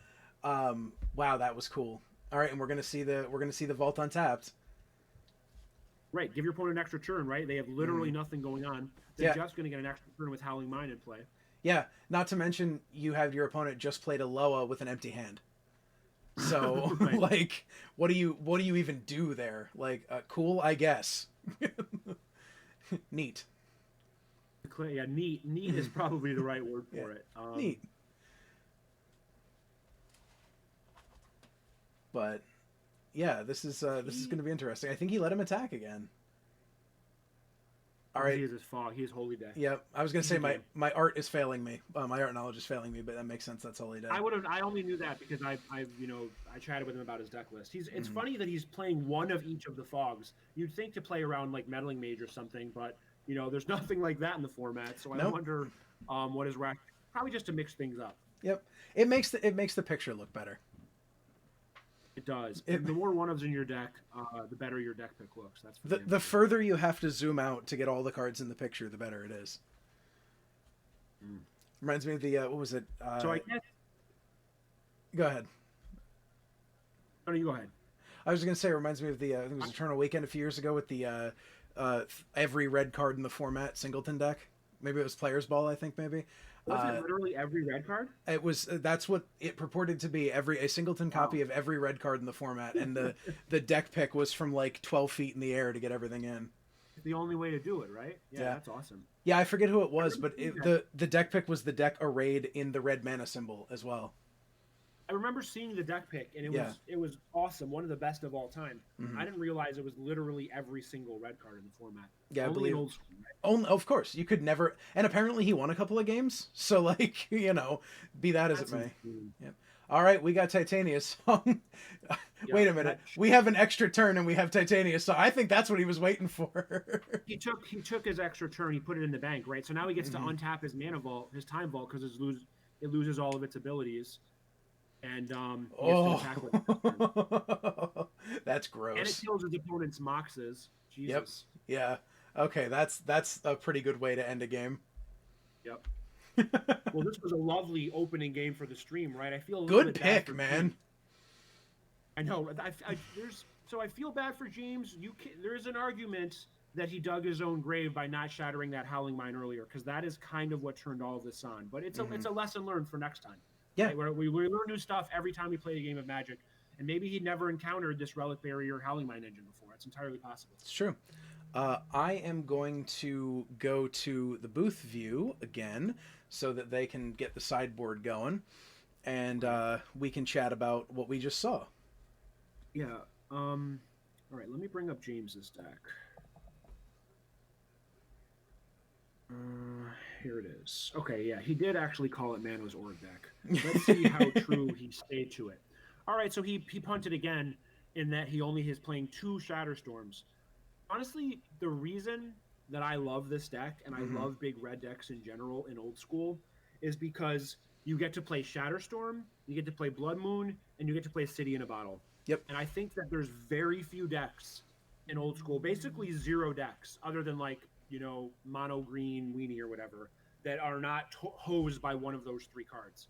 Wow, that was cool. All right, and we're gonna see the vault untapped. Right, give your opponent an extra turn. Right, they have literally nothing going on. They're just gonna get an extra turn with Howling Mine in play. Yeah, not to mention you have your opponent just played a Loa with an empty hand. So right. Like, what do you even do there? Like, cool, I guess. Neat. Yeah, neat. Neat is probably the right word for it. Neat. But yeah, this is going to be interesting. I think he let him attack again. All right. He is his fog. He is Holy Day. Yep. I was going to say my art is failing me. My art knowledge is failing me, but that makes sense. That's Holy Day. I only knew that because I chatted with him about his deck list. It's funny that he's playing one of each of the fogs. You'd think to play around like Meddling Mage or something, but there's nothing like that in the format. So I wonder what his rack. Probably just to mix things up. Yep. It makes the picture look better. It does. The more one-ofs in your deck, the better your deck pick looks. That's the further you have to zoom out to get all the cards in the picture, the better it is. Reminds me of the what was it? So I guess. Go ahead. No, you go ahead. I was going to say it reminds me of the I think it was Eternal Weekend a few years ago with the every red card in the format singleton deck. Maybe it was Players Ball. I think maybe. Was it literally every red card? It was. That's what it purported to be. A singleton copy of every red card in the format, and the deck pick was from like 12 feet in the air to get everything in. It's the only way to do it, right? Yeah, that's awesome. Yeah, I forget who it was, but the deck pick was the deck arrayed in the red mana symbol as well. I remember seeing the deck pick, and it was awesome. One of the best of all time. I didn't realize it was literally every single red card in the format. Yeah, only I believe. Old school, right? Only, of course, you could never. And apparently, he won a couple of games. So, like, be that as it may. Yep. All right, we got Titania's song. Wait a minute, we have an extra turn, and we have Titania's song. I think that's what he was waiting for. He took his extra turn. He put it in the bank, right? So now he gets to untap his mana vault, his time vault, because it loses all of its abilities. And that's gross. And it kills his opponent's Moxes. Jesus. Yep. Yeah. Okay, that's a pretty good way to end a game. Yep. Well, this was a lovely opening game for the stream, right? I feel a good pick, man. I know. I feel bad for James. There is an argument that he dug his own grave by not shattering that Howling Mine earlier, because that is kind of what turned all of this on. But it's a lesson learned for next time. Yeah, right? We learn new stuff every time we play a game of Magic, and maybe he'd never encountered this Relic Barrier Howling Mine engine before. It's entirely possible. It's true. I am going to go to the booth view again so that they can get the sideboard going, and we can chat about what we just saw. Yeah. All right. Let me bring up James's deck. Here it is. Okay, yeah, he did actually call it Mano's Org deck. Let's see how true he stayed to it. All right, so he punted again in that he only is playing 2 Shatterstorms. Honestly, the reason that I love this deck, and I love big red decks in general in old school, is because you get to play Shatterstorm, you get to play Blood Moon, and you get to play City in a Bottle. Yep. And I think that there's very few decks in old school, basically 0 decks, other than like, you know, mono green weenie or whatever, that are not hosed by one of those 3 cards.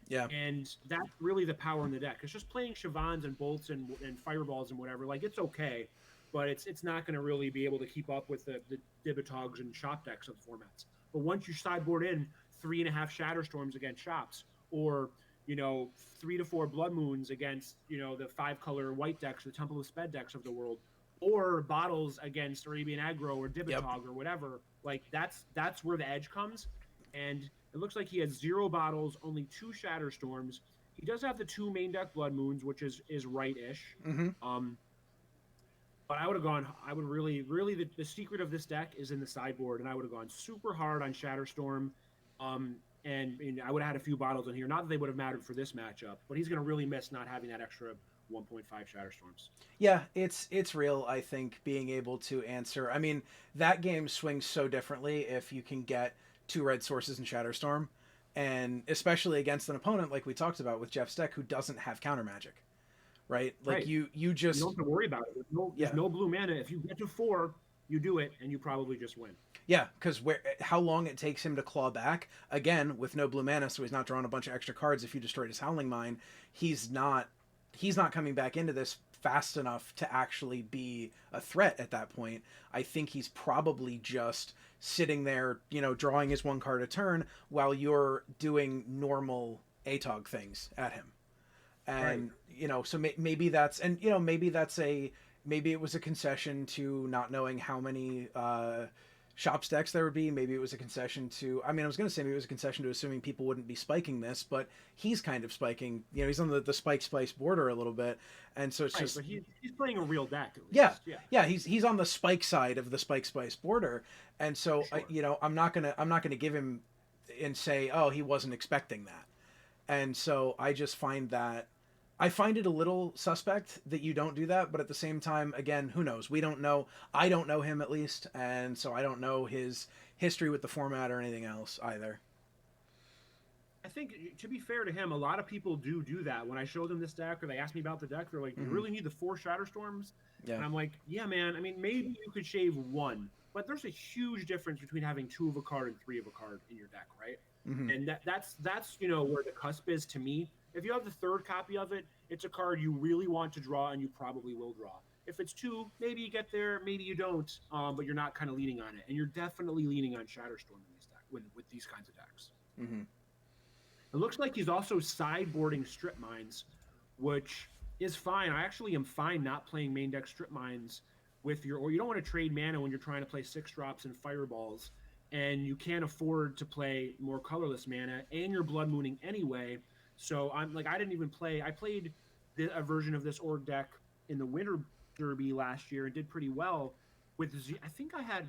Yeah. And that's really the power in the deck. It's just playing Shavans and Bolts and Fireballs and whatever. Like, it's okay, but it's not going to really be able to keep up with the Dibatogs and Shop decks of the formats. But once you sideboard in 3.5 Shatterstorms against Shops, or, you know, 3 to 4 Blood Moons against, you know, the 5-color white decks, the Temple of Sped decks of the world, or bottles against Arabian Aggro or Dibbatog or whatever, like that's where the edge comes. And it looks like he has 0 bottles, only 2 Shatterstorms. He does have the 2 main deck Blood Moons, which is right-ish. But I would really the secret of this deck is in the sideboard, and I would have gone super hard on Shatterstorm. And I would have had a few bottles in here. Not that they would have mattered for this matchup, but he's going to really miss not having that extra 1.5 Shatterstorms. Yeah, it's real, I think, being able to answer. I mean, that game swings so differently if you can get 2 red sources in Shatterstorm, and especially against an opponent like we talked about with Jeff's deck who doesn't have counter magic, right? Like, you just... You don't have to worry about it. There's no blue mana. If you get to 4, you do it, and you probably just win. Yeah, because how long it takes him to claw back, again, with no blue mana, so he's not drawing a bunch of extra cards. If you destroyed his Howling Mine, he's not coming back into this fast enough to actually be a threat at that point. I think he's probably just sitting there, you know, drawing his 1 card a turn while you're doing normal ATOG things at him. And, you know, so maybe that's, and, you know, maybe it was a concession to not knowing how many Shops decks there would be. Maybe it was a concession to, I mean, I was going to say maybe it was a concession to assuming people wouldn't be spiking this, but he's kind of spiking, you know, he's on the spike spice border a little bit. And so it's just, but he's playing a real deck. At least. Yeah. He's on the spike side of the spike spice border. And so, Sure. you know, I'm not going to give him and say, oh, he wasn't expecting that. And so I just find it a little suspect that you don't do that, but at the same time, again, who knows? We don't know. I don't know him, at least, and so I don't know his history with the format or anything else either. I think, to be fair to him, a lot of people do that. When I show them this deck or they ask me about the deck, they're like, you really need the 4 Shatterstorms? Yeah. And I'm like, yeah, man. I mean, maybe you could shave 1, but there's a huge difference between having 2 of a card and 3 of a card in your deck, right? And that's you know, where the cusp is to me. If you have the 3rd copy of it, it's a card you really want to draw, and you probably will draw. If it's 2, maybe you get there, maybe you don't, but you're not kind of leaning on it. And you're definitely leaning on Shatterstorm in these decks, with these kinds of decks. It looks like he's also sideboarding Strip Mines, which is fine. I actually am fine not playing main deck Strip Mines with or you don't want to trade mana when you're trying to play 6 drops and Fireballs, and you can't afford to play more colorless mana, and you're Blood Mooning anyway. So I didn't even play. I played a version of this Org deck in the Winter Derby last year and did pretty well with. I think it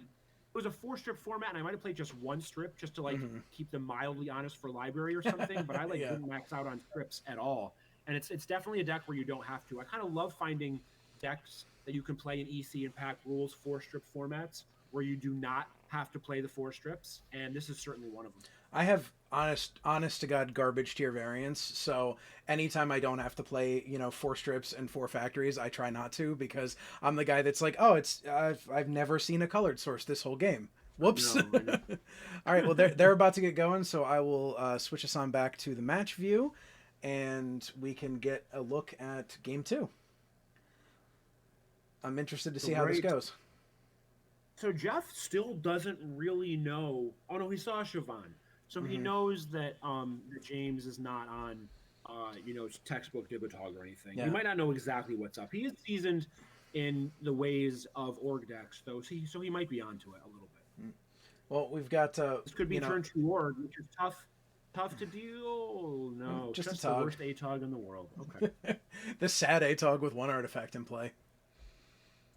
was a 4-strip format, and I might have played just 1 strip just to keep them mildly honest for library or something. But I didn't max out on strips at all, and it's definitely a deck where you don't have to. I kind of love finding decks that you can play in EC and Pack Rules 4-strip formats where you do not have to play the 4 strips, and this is certainly one of them. I have honest to God garbage tier variants, so anytime I don't have to play, you know, 4 strips and 4 factories, I try not to, because I'm the guy that's like, oh, I've never seen a colored source this whole game. Whoops. No, I know. All right, well, they're about to get going, so I will switch us on back to the match view, and we can get a look at game 2. I'm interested to see how this goes. So Jeff still doesn't really know. Oh no, he saw Siobhan, so he knows that that James is not on, you know, textbook Dibbatog or anything. Yeah. He might not know exactly what's up. He is seasoned in the ways of Org decks, though. So he might be onto it a little bit. Well, we've got This could be turn 2 Org, which is tough to deal. No, just the a Tog. worst ATOG in the world. Okay. the sad ATOG with 1 artifact in play.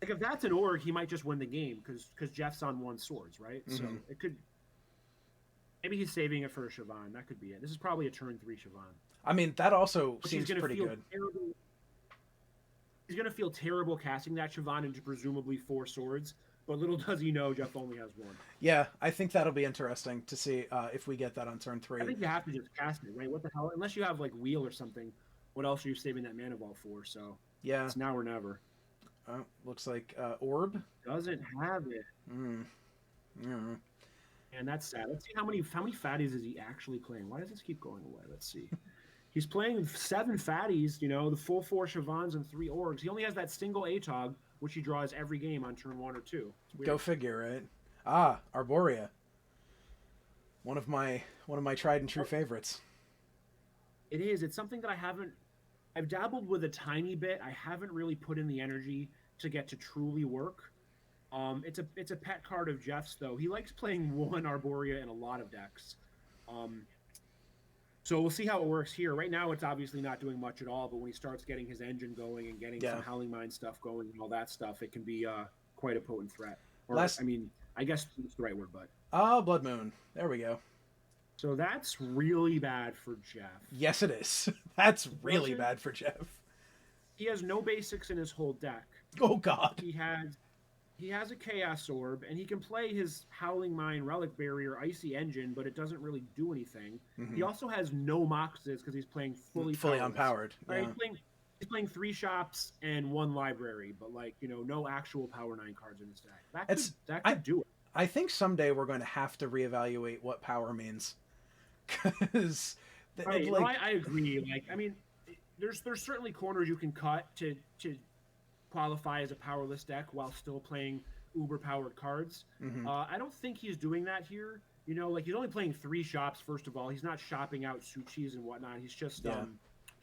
Like if that's an Org, he might just win the game because Jeff's on 1 swords, right? So it could. Maybe he's saving it for a Siobhan. That could be it. This is probably a turn 3 Siobhan. I mean, that also seems pretty good. He's going to feel terrible casting that Siobhan into presumably 4 swords, but little does he know Jeff only has 1. Yeah, I think that'll be interesting to see if we get that on turn 3. I think you have to just cast it, right? What the hell? Unless you have like Wheel or something, what else are you saving that mana ball for? So yeah, it's now or never. Looks like Orb Doesn't have it. Mm. And that's sad. Let's see how many fatties is he actually playing. Why does this keep going away? Let's see. He's playing 7 fatties, the full 4 Siobhans and 3 Orgs. He only has that single ATOG, which he draws every game on turn 1 or 2. Go figure, right? Arborea. One of my tried and true favorites. It is. It's something that I've dabbled with a tiny bit. I haven't really put in the energy to get to truly work. It's a pet card of Jeff's, though. He likes playing 1 Arborea in a lot of decks. So we'll see how it works here. Right now, it's obviously not doing much at all, but when he starts getting his engine going and getting some Howling Mine stuff going and all that stuff, it can be quite a potent threat. I guess it's the right word, but... Blood Moon. There we go. So that's really bad for Jeff. Yes, it is. That's really bad for Jeff. He has no basics in his whole deck. Oh, God. He has a Chaos Orb, and he can play his Howling Mine, Relic Barrier, Icy Engine, but it doesn't really do anything. Mm-hmm. He also has no Moxes because he's playing fully unpowered. Right? Yeah. He's playing 3 shops and 1 library, but no actual Power 9 cards in his deck. That could do it. I think someday we're going to have to reevaluate what power means. Because I agree. There's certainly corners you can cut to qualify as a powerless deck while still playing uber powered cards. Mm-hmm. I don't think he's doing that here. He's only playing 3 shops. First of all, he's not shopping out Suchis and whatnot. He's just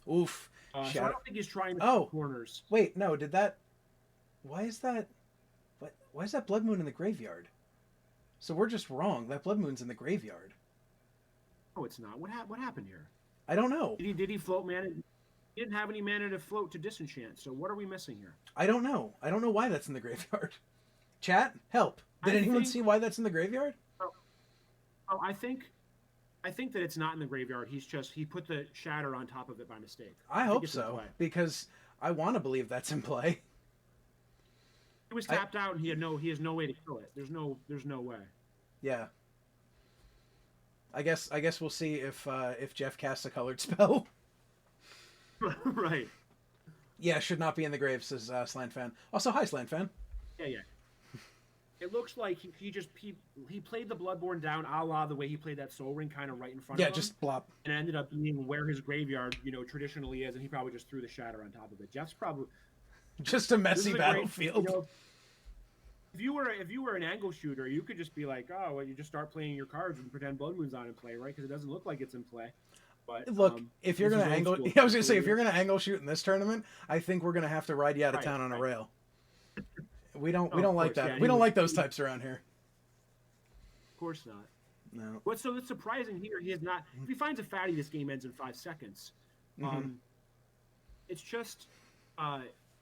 oof. So I don't think he's trying to cut corners. Wait, no. Did that? Why is that? Why is that Blood Moon in the graveyard? So we're just wrong. That Blood Moon's in the graveyard. Oh, it's not. What happened here? I don't know. Did he float mana? He didn't have any mana to float to disenchant. So what are we missing here? I don't know. I don't know why that's in the graveyard. Chat, help. Did anyone see why that's in the graveyard? Oh, I think that it's not in the graveyard. He put the Shatter on top of it by mistake. I hope so, because I want to believe that's in play. He was tapped out, and he has no way to kill it. There's no way. Yeah. I guess we'll see if Jeff casts a colored spell. Right. Yeah, should not be in the grave, says Slant Fan. Also, hi, Slant Fan. Yeah. It looks like he played the Bloodborne down a la the way he played that Soul Ring kind of right in front of him. Yeah, just blop. And ended up being where his graveyard, traditionally is, and he probably just threw the Shatter on top of it. Jeff's probably... Just a messy battlefield. If you were an angle shooter, you could just be like, you just start playing your cards and pretend Blood Moon's on in play, right? Because it doesn't look like it's in play. But look, if you're gonna angle, I was gonna say if you're gonna angle shoot in this tournament, I think we're gonna have to ride you out of town on a rail. We don't like that. Yeah, we don't like those types around here. Of course not. No. What's surprising here? He has not. If he finds a fatty, this game ends in 5 seconds. Mm-hmm. It's just,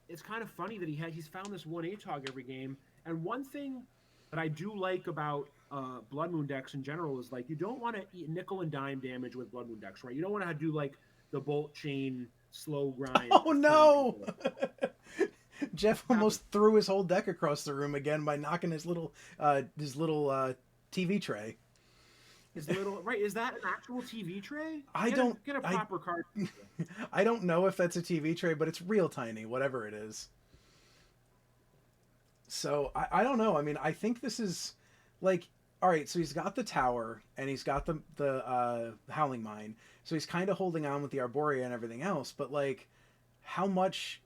it's kind of funny that he's found this 1 ATOG every game. And one thing that I do like about Blood Moon decks in general is you don't want to eat nickel and dime damage with Blood Moon decks, right? You don't want to do the bolt chain slow grind. Oh no! Jeff almost threw his whole deck across the room again by knocking his little TV tray. His little is that an actual TV tray? Get a proper card. I don't know if that's a TV tray, but it's real tiny, whatever it is. So I don't know. I mean, I think this is all right. So he's got the tower and he's got the Howling Mine. So he's kind of holding on with the Arborea and everything else. But how much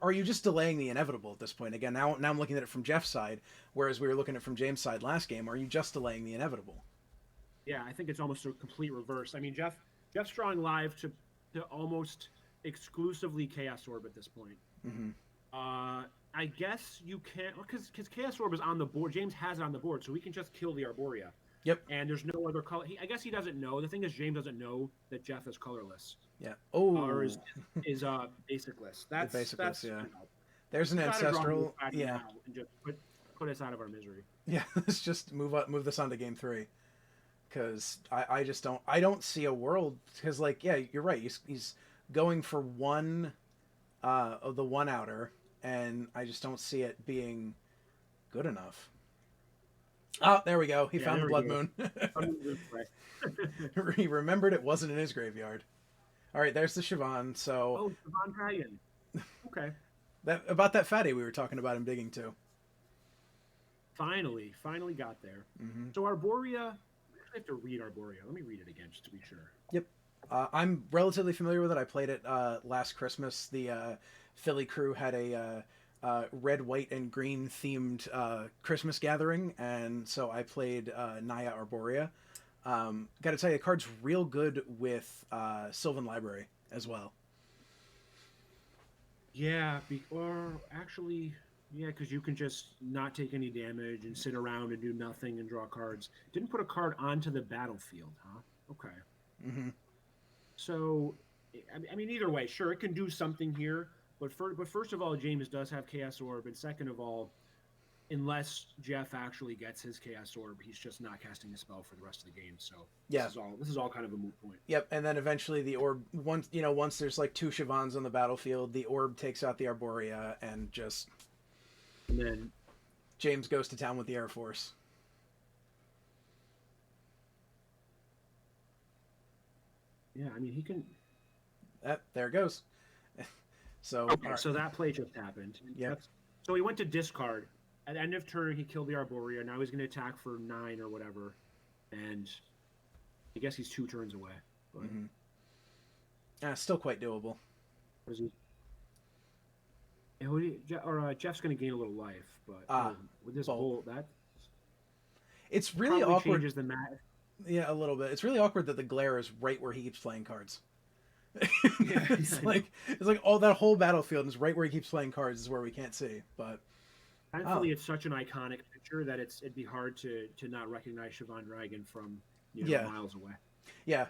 are you just delaying the inevitable at this point? Again, now I'm looking at it from Jeff's side, whereas we were looking at it from James' side last game. Are you just delaying the inevitable? Yeah, I think it's almost a complete reverse. I mean, Jeff's drawing live to almost exclusively Chaos Orb at this point. Mm-hmm. I guess you can't because Chaos Orb is on the board. James has it on the board, so we can just kill the Arborea. Yep. And there's no other color. I guess he doesn't know. The thing is, James doesn't know that Jeff is colorless. Yeah. Oh. Or is basicless. That's basicless, yeah. You know, There's an ancestral. Yeah. And just put us out of our misery. Yeah. Let's just move this on to game 3. Because I just don't see a world. Because like, yeah, you're right. He's going for one of the one outer, and I just don't see it being good enough. Oh, there we go. He found the Blood Moon. He remembered it wasn't in his graveyard. All right, there's the Siobhan. So, oh, Siobhan Dragon. Okay. About that fatty we were talking about him digging to. Finally got there. Mm-hmm. So Arborea, I have to read Arborea. Let me read it again just to be sure. Yep. I'm relatively familiar with it. I played it last Christmas. The Philly crew had a red, white, and green themed Christmas gathering, and so I played Naya Arborea. Got to tell you, the card's real good with Sylvan Library as well. Yeah, because you can just not take any damage and sit around and do nothing and draw cards. Didn't put a card onto the battlefield, huh? Okay. Mm-hmm. So, I mean, either way, sure, it can do something here. But first of all, James does have Chaos Orb, and second of all, unless Jeff actually gets his Chaos Orb, he's just not casting a spell for the rest of the game. So yeah, this is all kind of a moot point. Yep, and then eventually the orb once there's like 2 Siobhans on the battlefield, the orb takes out the Arborea, and then James goes to town with the Air Force. Yeah, I mean he can. There it goes. So okay, right. So that play just happened. Yeah. So he went to discard. At the end of turn, he killed the Arborea. Now he's going to attack for 9 or whatever, and I guess he's 2 turns away. But still quite doable. What is he? Jeff's going to gain a little life, but with this bolt, that it's really awkward. Changes the mat. Yeah, a little bit. It's really awkward that the glare is right where he keeps playing cards. It's like all that whole battlefield is right where he keeps playing cards is where we can't see. But thankfully, it's such an iconic picture that it'd be hard to not recognize Siobhan Dragon from miles away. Yeah,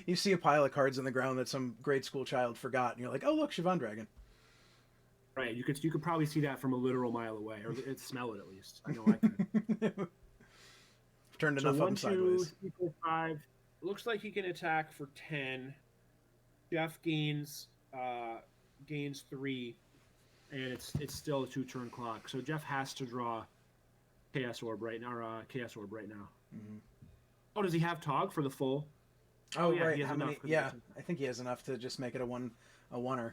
you see a pile of cards on the ground that some grade school child forgot, and you're like, oh look, Siobhan Dragon. Right, you could probably see that from a literal mile away, or smell it at least. I know I can. Turned enough up and sideways. 1, 2, 3, 4, 5. Looks like he can attack for 10. Jeff gains 3, and it's still a 2-turn clock. So Jeff has to draw Chaos Orb right now. Mm-hmm. Oh, does he have Tog for the full? Oh yeah, right. How many? Yeah, I think he has enough to just make it a oneer.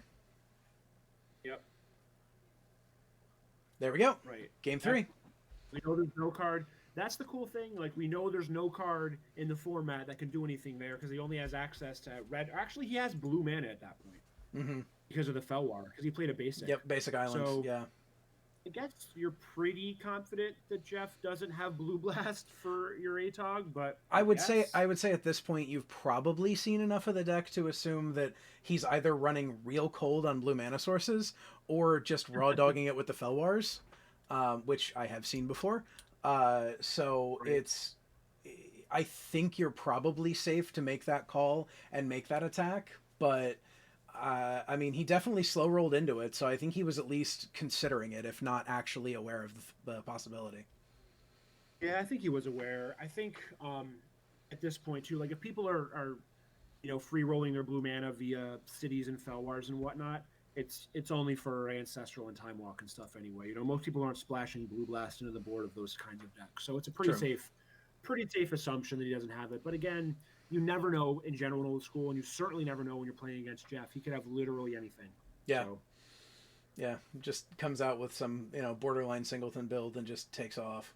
Yep. There we go. Right. Game 3. We know there's no card. That's the cool thing. Like, we know there's no card in the format that can do anything there because he only has access to red. Actually, he has blue mana at that point because of the Felwar, because he played a basic. Yep, basic islands. So, yeah. I guess you're pretty confident that Jeff doesn't have Blue Blast for your ATOG, but I would say at this point you've probably seen enough of the deck to assume that he's either running real cold on blue mana sources or just raw dogging it with the Felwars, which I have seen before. So it's, I think you're probably safe to make that call and make that attack, but I mean, he definitely slow rolled into it, so I think he was at least considering it, if not actually aware of the possibility. Yeah, I think he was aware. I think at this point too, like if people are free rolling their blue mana via cities and Felwars and whatnot, it's only for Ancestral and Time Walk and stuff anyway. Most people aren't splashing Blue Blast into the board of those kinds of decks, so it's a pretty safe assumption that he doesn't have it. But again, you never know in general in old school, and you certainly never know when you're playing against Jeff. He could have literally anything. Yeah. So. Yeah, just comes out with some borderline singleton build and just takes off.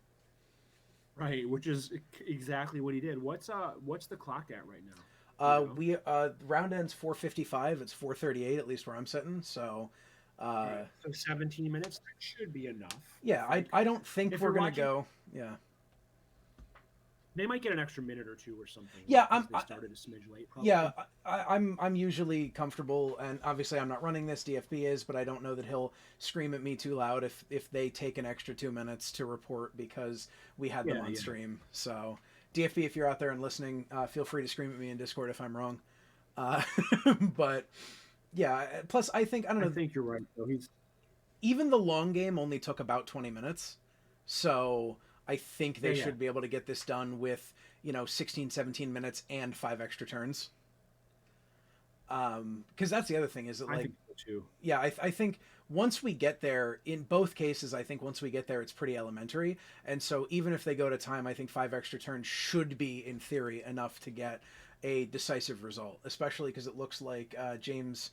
Right, which is exactly what he did. What's the clock at right now? We round ends 4:55. It's 4:38 at least where I'm sitting. So, so 17 minutes. That should be enough. Yeah, I don't think we're gonna go. Yeah. They might get an extra minute or two or something. Yeah, they started a smidge late. Probably. Yeah, I'm usually comfortable, and obviously I'm not running this. DFB is, but I don't know that he'll scream at me too loud if they take an extra 2 minutes to report because we had them on stream. So DFB, if you're out there and listening, feel free to scream at me in Discord if I'm wrong. But yeah, plus I think I think you're right. Though even the long game only took about 20 minutes, so I think they should be able to get this done with 16, 17 minutes and 5 extra turns. Because that's the other thing is that, like, I think so too. Yeah, I think once we get there, in both cases, I think once we get there, it's pretty elementary. And so even if they go to time, I think 5 extra turns should be, in theory, enough to get a decisive result, especially because it looks like James,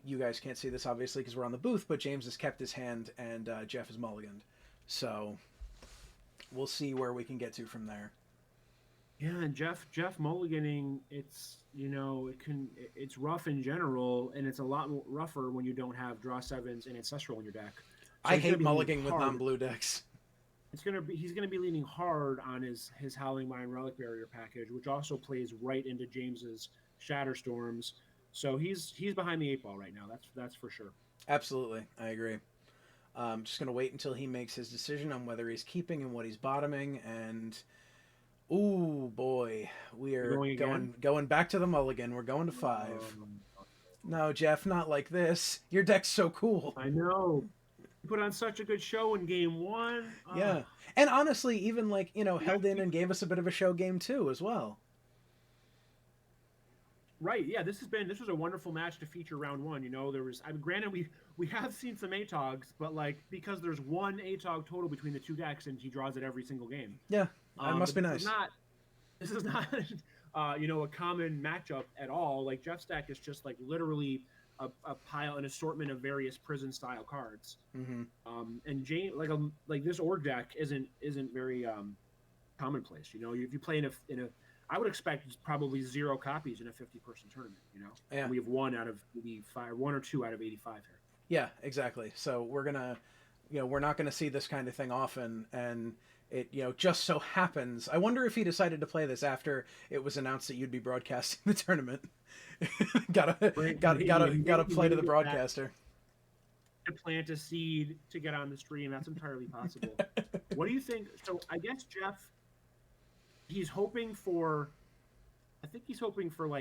you guys can't see this obviously because we're on the booth, but James has kept his hand and Jeff is mulliganed. So we'll see where we can get to from there. Yeah, and Jeff mulliganing, it's it's rough in general, and it's a lot rougher when you don't have draw 7s and ancestral in your deck. So I hate mulliganing with non-blue decks. He's gonna be leaning hard on his Howling Mine Relic Barrier package, which also plays right into James's Shatterstorms. So he's behind the 8 ball right now. That's for sure. Absolutely, I agree. Just gonna wait until he makes his decision on whether he's keeping and what he's bottoming. And ooh boy, we are going back to the mulligan. We're going to 5. No, Jeff, not like this. Your deck's so cool. I know. Put on such a good show in game 1. Yeah, and honestly, even held in and gave us a bit of a show game 2 as well. Right. Yeah. This was a wonderful match to feature round 1. There was. Granted, we have seen some ATOGs, but because there's one ATOG total between the two decks, and he draws it every single game. Yeah, that must be nice. This is not a common matchup at all. Jeff's deck is just literally a pile, an assortment of various prison style cards. Mm-hmm. And Jane, this org deck isn't very commonplace. If you play in a I would expect probably 0 copies in a 50-person tournament. Yeah. We have 1 out of 85, 1 or 2 out of 85 here. Yeah, exactly. So we're not gonna see this kind of thing often, and it just so happens. I wonder if he decided to play this after it was announced that you'd be broadcasting the tournament. gotta play to the broadcaster. To plant a seed to get on the stream, that's entirely possible. What do you think? So I guess Jeff, he's hoping for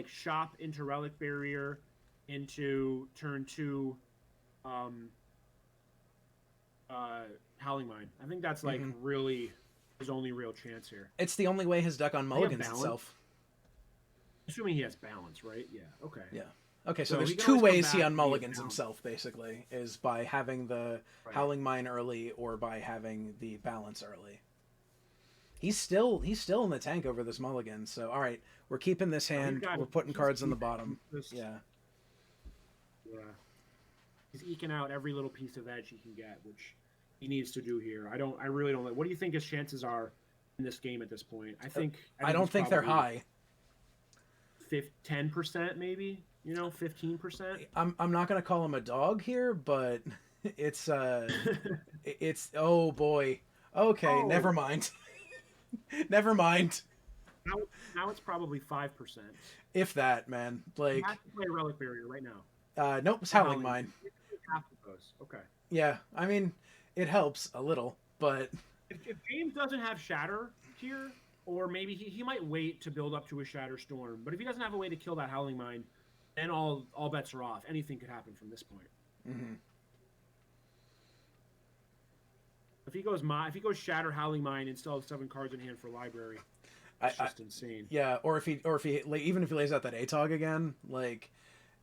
shop into Relic Barrier into turn 2, Howling Mine. I think that's really his only real chance here. It's the only way his deck on mulligans itself. Assuming he has balance, right? Yeah. Okay. Yeah. Okay, so there's 2 ways he unmulligans himself, basically, is by having the Howling Mine early or by having the balance early. He's still in the tank over this mulligan, so all right, we're keeping this hand. We're putting cards on the bottom. Yeah. He's eking out every little piece of edge he can get, which he needs to do here. I really don't. What do you think his chances are in this game at this point? I don't think they're high. 10% maybe. 15%. I'm not gonna call him a dog here, but it's it's oh boy. Okay, never mind. Never mind. Now it's probably 5%. If that, man. You have to play Relic Barrier right now. Nope, it's Howling Mine. Half of those. Okay. Yeah, I mean, it helps a little, but if James doesn't have Shatter here, or maybe he might wait to build up to a Shatter Storm, but if he doesn't have a way to kill that Howling Mine, then all bets are off. Anything could happen from this point. Mm-hmm. If he goes Shatter Howling Mine and still has 7 cards in hand for Library, it's just insane. Yeah, or if he even if he lays out that ATOG again,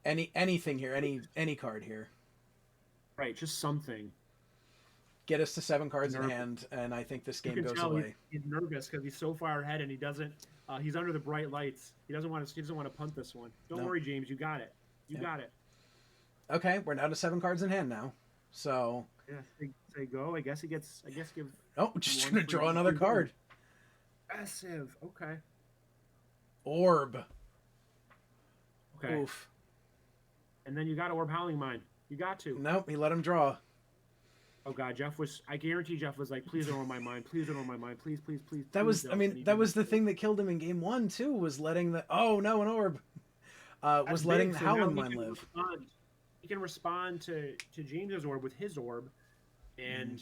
anything here, any card here. Right, just something. Get us to 7 cards in hand, and I think this game goes away. He's nervous because he's so far ahead, and he doesn't. He's under the bright lights. He doesn't want to punt this one. Don't worry, James. You got it. You got it. Okay, we're down to 7 cards in hand now. So yeah, say go. I guess give. Oh, just gonna draw another card. Massive. Okay. Orb. Okay. Oof. And then you got Orb Howling Mine. You got to. Nope, he let him draw. Oh God, I guarantee Jeff was like, please don't on my mind. Please don't on my mind. Please, please, please. That please was, don't. I mean, that was the thing that killed him in game 1 too, was letting the, oh no, an orb, was letting the Howling Mine live. He can respond to James's orb with his orb, and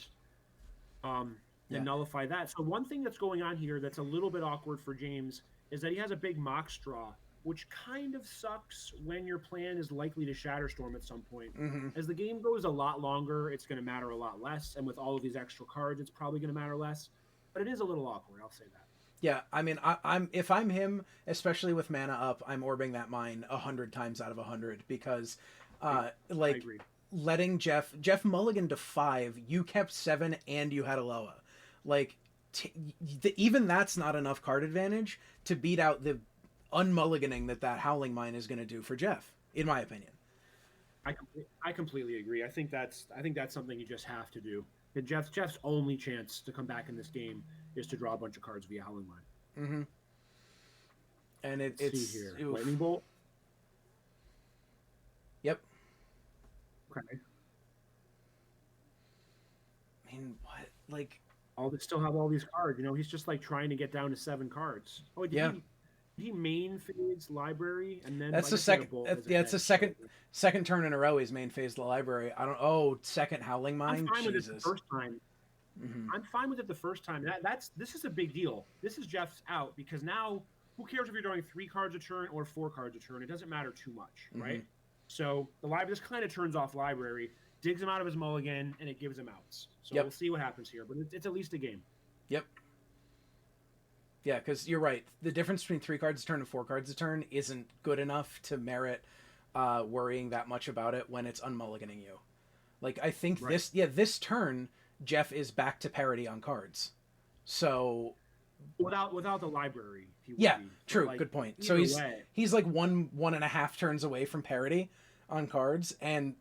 nullify that. So one thing that's going on here that's a little bit awkward for James is that he has a big Mox Draw, which kind of sucks when your plan is likely to Shatterstorm at some point. As the game goes a lot longer, it's going to matter a lot less, and with all of these extra cards, it's probably going to matter less. But it is a little awkward, I'll say that. Yeah, I mean, if I'm him, especially with mana up, I'm orbing that mine 100 times out of 100 because, I agree. letting Jeff mulligan to 5, you kept 7 and you had a Loa. Like, even that's not enough card advantage to beat out the unmulliganing that Howling Mine is going to do for Jeff, in my opinion. I completely agree. I think that's something you just have to do. And Jeff's only chance to come back in this game is to draw a bunch of cards via Howling Mine. And Let's it's see here. Lightning Bolt. Yep. Okay. I mean, what? Like, Still have all these cards. You know, he's just like trying to get down to 7 cards. Oh, did he main phase library and then that's the second. It's the second turn in a row he's main phase the library. I don't. Oh, second Howling Mine. I'm fine Jesus. with it the first time. I'm fine with it the first time. This is a big deal. This is Jeff's out because now who cares if you're drawing 3 cards a turn or 4 cards a turn? It doesn't matter too much, right? So the library, this kind of turns off library, digs him out of his mulligan, and it gives him outs. So we'll see what happens here, but it's at least a game. Yep. Yeah, because you're right. The difference between 3 cards a turn and 4 cards a turn isn't good enough to merit worrying that much about it when it's unmulliganing you. Like, I think this turn, Jeff is back to parity on cards. So without the library, he would be. True, like, good point. So he's like 1.5 turns away from parity on cards, and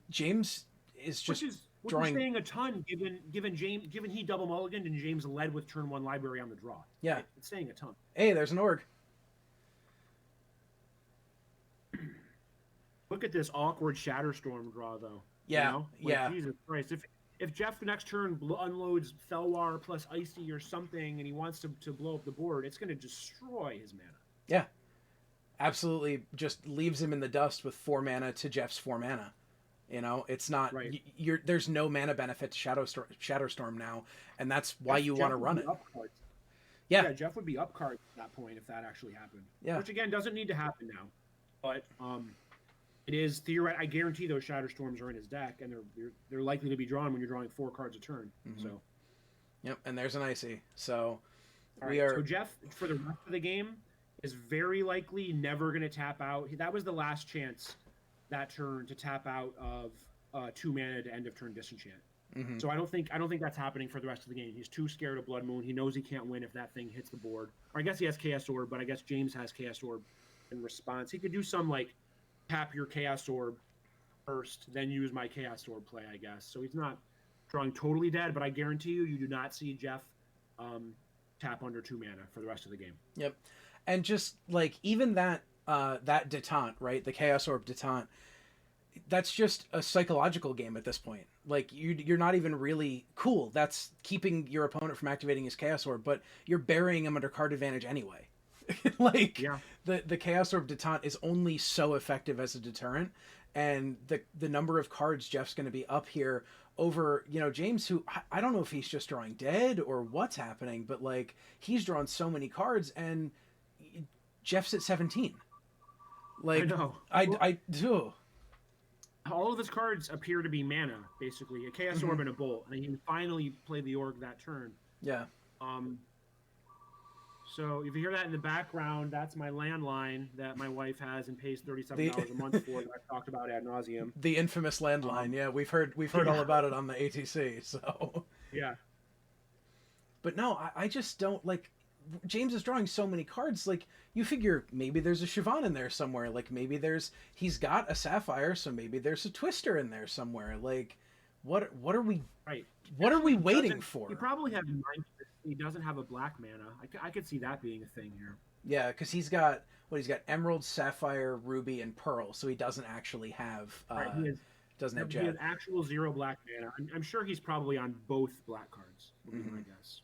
James is just which is saying a ton given he double mulliganed and James led with turn 1 library on the draw. Yeah, right? It's saying a ton. Hey, there's an org. Look at this awkward Shatterstorm draw, though. Yeah, you know? Jesus Christ! If Jeff the next turn unloads Felwar plus Icy or something, and he wants to blow up the board, it's going to destroy his mana. Yeah, absolutely. Just leaves him in the dust with 4 mana to Jeff's 4 mana. You know, it's not. Right. There's no mana benefit to Shatterstorm now, and that's why you want to run it. Yeah, Jeff would be up cards at that point if that actually happened. Yeah, which again doesn't need to happen now, but it is theoretical. I guarantee those Shatterstorms are in his deck, and they're likely to be drawn when you're drawing 4 cards a turn. So, yep, and there's an Icy. So So Jeff for the rest of the game is very likely never going to tap out. That was the last chance that turn to tap out of 2 mana to end of turn disenchant. So I don't think that's happening for the rest of the game. He's too scared of Blood Moon. He knows he can't win if that thing hits the board. Or I guess he has Chaos Orb, but I guess James has Chaos Orb in response. He could do some like tap your Chaos Orb first, then use my Chaos Orb play, I guess. So he's not drawing totally dead, but I guarantee you do not see Jeff tap under 2 mana for the rest of the game. Yep. And just like even that detente, right? The Chaos Orb detente, that's just a psychological game at this point. Like you're not even really cool. That's keeping your opponent from activating his Chaos Orb, but you're burying him under card advantage anyway. The Chaos Orb detente is only so effective as a deterrent, and the number of cards Jeff's going to be up here over, James, who I don't know if he's just drawing dead or what's happening, but like he's drawn so many cards and Jeff's at 17. Like, I know. I do. All of his cards appear to be mana, basically. A Chaos Orb and a Bolt. And he can finally play the Org that turn. Yeah. So if you hear that in the background, that's my landline that my wife has and pays $37 a month for that I've talked about ad nauseum. The infamous landline. Yeah, we've heard all about it on the ATC. So yeah. But no, I just don't like. James is drawing so many cards. Like you figure maybe there's a Siobhan in there somewhere. Like maybe he's got a Sapphire, so maybe there's a Twister in there somewhere. Like what are we? Right. What are we waiting for? He probably has in mind he doesn't have a black mana. I could see that being a thing here. Yeah, because he's got Emerald, Sapphire, Ruby, and Pearl, so he doesn't actually have Doesn't have He has Jad. actual 0 black mana. I'm sure he's probably on both black cards, would be my guess.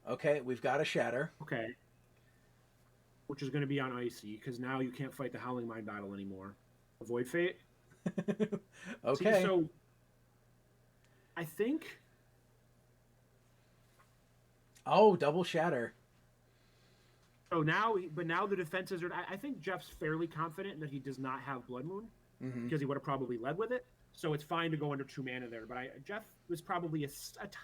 Okay, we've got a Shatter. Okay. Which is going to be on Icy, because now you can't fight the Howling Mind battle anymore. Avoid Fate. Okay. See, so I think. Oh, double Shatter. So now, but now the defenses are. I think Jeff's fairly confident that he does not have Blood Moon, because he would have probably led with it. So it's fine to go under 2 mana there. But Jeff was probably a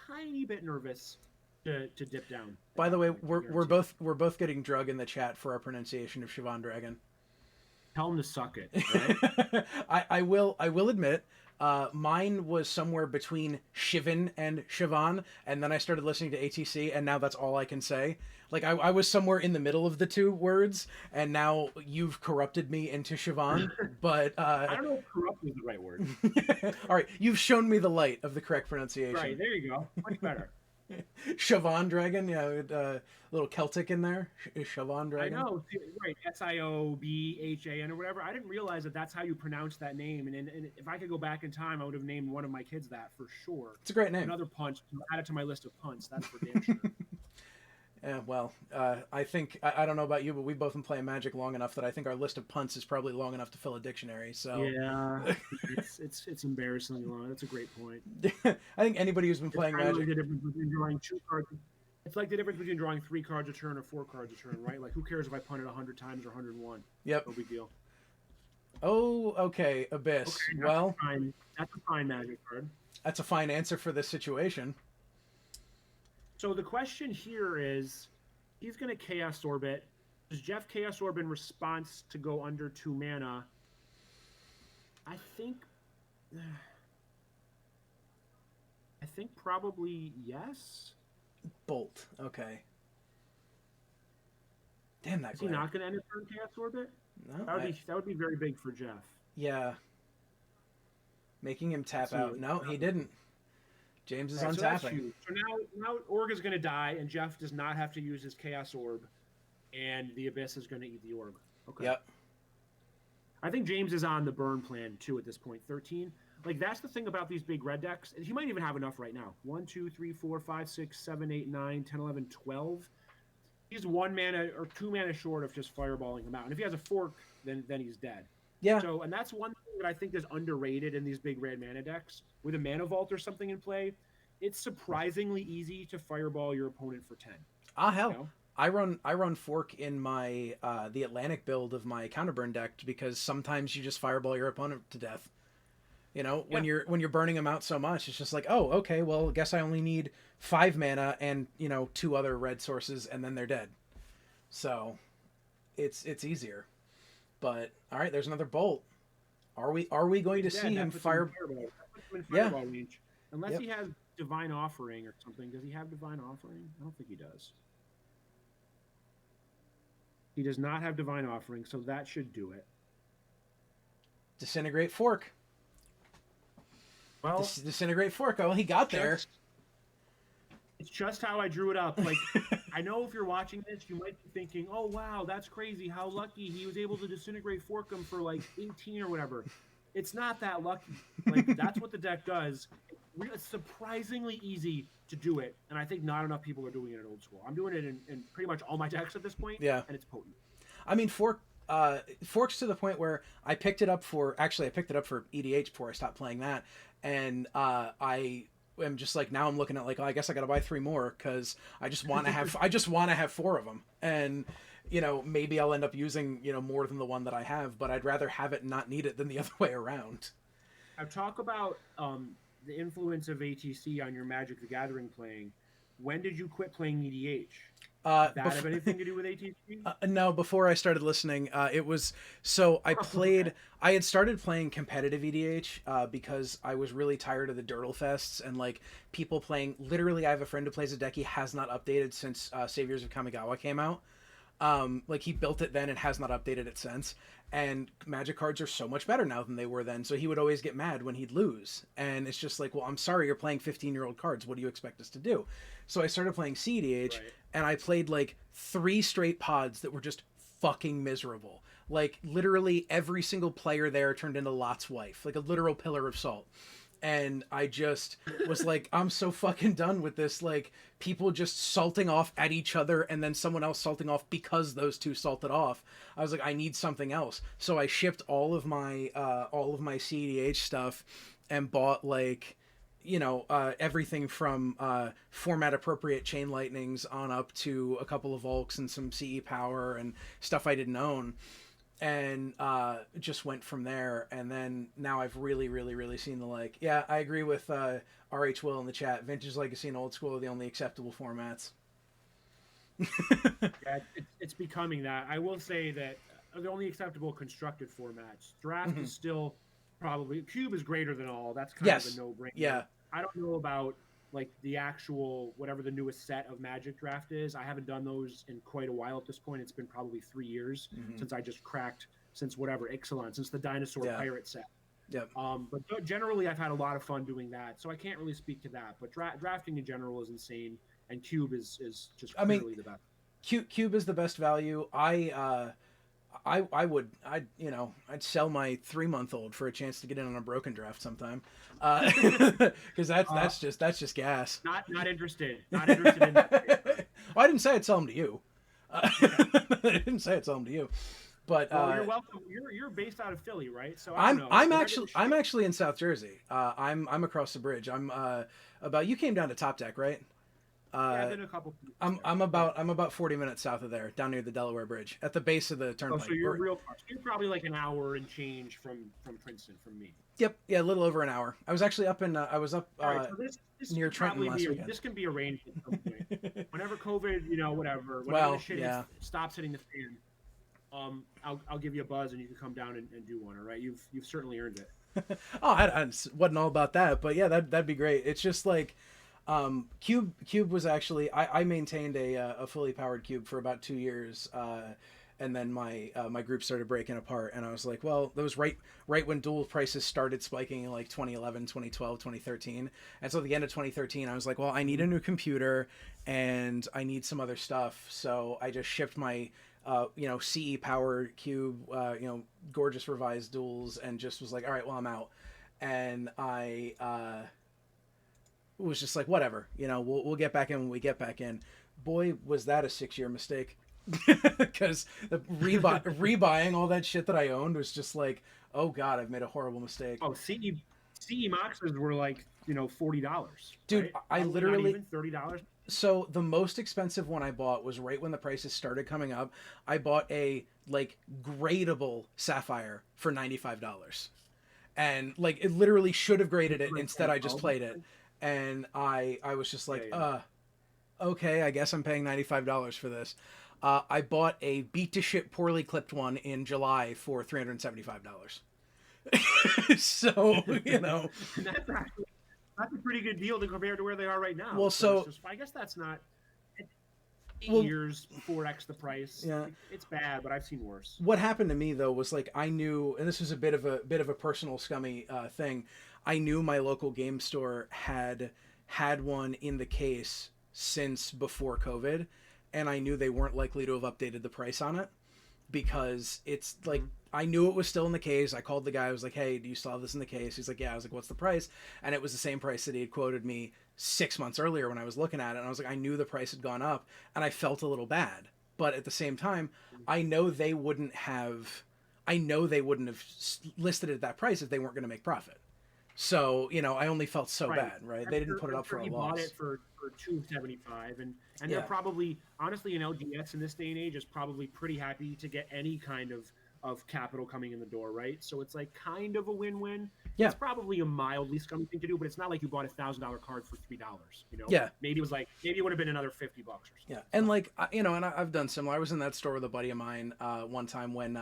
tiny bit nervous to dip down. By the way, we're both getting drug in the chat for our pronunciation of Siobhan Dragon. Tell him to suck it. Right? I will admit, mine was somewhere between Shivan and Siobhan, and then I started listening to ATC, and now that's all I can say. Like I was somewhere in the middle of the two words, and now you've corrupted me into Siobhan. But I don't know if corrupt is the right word. all right, you've shown me the light of the correct pronunciation. Right, there you go. Much better. Siobhan Dragon, yeah, a little Celtic in there. Siobhan Dragon. I know, right? Siobhan or whatever. I didn't realize that that's how you pronounce that name. And if I could go back in time, I would have named one of my kids that for sure. It's a great name. Another punch. Add it to my list of punts. That's for damn sure. Yeah, well, I think I don't know about you, but we've both been playing Magic long enough that I think our list of punts is probably long enough to fill a dictionary. So yeah, it's embarrassingly long. That's a great point. I think anybody who's been playing Magic. Like the difference between drawing 2 cards. It's like the difference between drawing 3 cards a turn or 4 cards a turn, right? Like who cares if I punt it 100 times or 101? Yep. No big deal. Oh, okay, Abyss. Okay, well, that's a fine Magic card. That's a fine answer for this situation. So the question here is, he's going to Chaos Orbit. Does Jeff Chaos Orb in response to go under 2 mana? I think probably yes. Bolt. Okay. Damn that. Is he not going to end a turn Chaos Orbit? No. That would be very big for Jeff. Yeah. Making him tap out. No, he didn't. James is right, untapping. So now Org is going to die, and Jeff does not have to use his Chaos Orb, and the Abyss is going to eat the Orb. Okay. Yep. I think James is on the burn plan, too, at this point. 13. Like, that's the thing about these big red decks. He might even have enough right now. 1, 2, 3, 4, 5, 6, 7, 8, 9, 10, 11, 12. He's 1 mana or 2 mana short of just fireballing him out. And if he has a fork, then he's dead. Yeah. So, and that's one thing that I think is underrated in these big red mana decks. With a Mana Vault or something in play, it's surprisingly easy to fireball your opponent for 10. Hell. You know? I run fork in my the Atlantic build of my counterburn deck because sometimes you just fireball your opponent to death. You know, when you're burning them out so much, it's just like, oh, okay, well, I guess I only need 5 mana and 2 other red sources, and then they're dead. So, it's easier. But all right, there's another bolt. Are we going to see him fire? Fireball range. Unless he has Divine Offering or something. Does he have Divine Offering? I don't think he does. He does not have Divine Offering, so that should do it. Disintegrate Fork. Well, Disintegrate Fork. Oh, he got there. It's just how I drew it up. Like, I know if you're watching this, you might be thinking, oh, wow, that's crazy. How lucky he was able to Disintegrate Fork him for like 18 or whatever. It's not that lucky. Like, that's what the deck does. It's surprisingly easy to do it, and I think not enough people are doing it in Old School. I'm doing it in pretty much all my decks at this point, and it's potent. I mean, Fork's to the point where I picked it up for EDH before I stopped playing that, and I am just like, now I'm looking at like, oh, I guess I got to buy 3 more because I just want to have 4 of them, and maybe I'll end up using more than the one that I have, but I'd rather have it and not need it than the other way around. I talk about the influence of ATC on your Magic the Gathering playing. When did you quit playing EDH? Did that have anything to do with ATC? No, before I started listening, it was I had started playing competitive EDH because I was really tired of the Dirtle Fests and like people playing. Literally, I have a friend who plays a deck he has not updated since Saviors of Kamigawa came out. Like he built it then and has not updated it since. And Magic cards are so much better now than they were then. So he would always get mad when he'd lose. And it's just like, well, I'm sorry, you're playing 15-year-old cards. What do you expect us to do? So I started playing CEDH, and I played like 3 straight pods that were just fucking miserable. Like literally every single player there turned into Lot's wife, like a literal pillar of salt. And I just was like, I'm so fucking done with this. Like people just salting off at each other and then someone else salting off because those two salted off. I was like, I need something else. So I shipped all of my CEDH stuff and bought like, everything from format appropriate chain lightnings on up to a couple of Volks and some CE power and stuff I didn't own. And just went from there. And then now I've really, really, really seen the like. Yeah, I agree with RH Will in the chat. Vintage, Legacy, and Old School are the only acceptable formats. Yeah, it's becoming that. I will say that the only acceptable constructed formats. Draft is still probably Cube is greater than all. That's kind of a no-brainer. Yeah. I don't know about like the actual whatever the newest set of Magic Draft is. I haven't done those in quite a while at this point. It's been probably 3 years since I just cracked since Ixalan, since the Dinosaur Pirate set. Yep. But generally, I've had a lot of fun doing that, so I can't really speak to that. But drafting in general is insane, and Cube is just clearly the best. Cube is the best value. I'd sell my 3-month-old for a chance to get in on a broken draft sometime, because that's just gas. Not interested. Not interested in that. Well, I didn't say I'd sell them to you. I didn't say I'd sell them to you. But you're welcome. You're based out of Philly, right? So I'm actually in South Jersey. I'm across the bridge. I'm you came down to Top Deck, right? Yeah, I've been a couple. I'm about 40 minutes south of there, down near the Delaware Bridge, at the base of the turnpike. Oh, so you're real close. You're probably like an hour and change from Princeton from me. Yep, yeah, a little over an hour. I was actually up in right, so this near Trenton last weekend. This can be arranged at some point. Whenever COVID, whatever the shit stops hitting the fan, I'll give you a buzz and you can come down and do one. All right, you've certainly earned it. I wasn't all about that, but yeah, that'd be great. It's just like. Cube was actually I maintained a fully powered Cube for about 2 years, and then my group started breaking apart, and I was like, well, that was right when dual prices started spiking in like 2011, 2012, 2013, and so at the end of 2013 I was like, well, I need a new computer and I need some other stuff, so I just shipped my CE powered Cube, gorgeous revised duals, and just was like, all right, well, I'm out, and I was just like, whatever, we'll get back in when we get back in. Boy, was that a 6-year mistake. Because the rebuying all that shit that I owned was just like, oh god, I've made a horrible mistake. Oh, CE Moxes were like, $40. Dude, right? I literally even $30. So the most expensive one I bought was right when the prices started coming up. I bought a like gradable Sapphire for $95. And like it literally should have graded it, instead I just played it. And I was just like, okay, I guess I'm paying $95 for this. I bought a beat to shit poorly clipped one in July for $375. So, that's a pretty good deal to compare to where they are right now. Well, so I guess that's not 8 years, 4x the price. Yeah, it's bad, but I've seen worse. What happened to me though was like I knew, and this was a bit of a personal scummy thing. I knew my local game store had one in the case since before COVID, and I knew they weren't likely to have updated the price on it because it's like I knew it was still in the case. I called the guy. I was like, "Hey, do you still have this in the case?" He's like, "Yeah." I was like, "What's the price?" And it was the same price that he had quoted me 6 months earlier when I was looking at it. And I was like, I knew the price had gone up, and I felt a little bad. But at the same time, I know they wouldn't have listed it at that price if they weren't going to make profit. So, I only felt so bad, right? They didn't put it up for a loss. Bought it for $275, and they're probably, honestly, an LGS in this day and age is probably pretty happy to get any kind of capital coming in the door, right? So it's like kind of a win-win. Yeah. It's probably a mildly scummy thing to do, but it's not like you bought $1,000 card for $3, Yeah. Maybe it would have been another $50 or something. Yeah, and like, and I've done similar. I was in that store with a buddy of mine one time when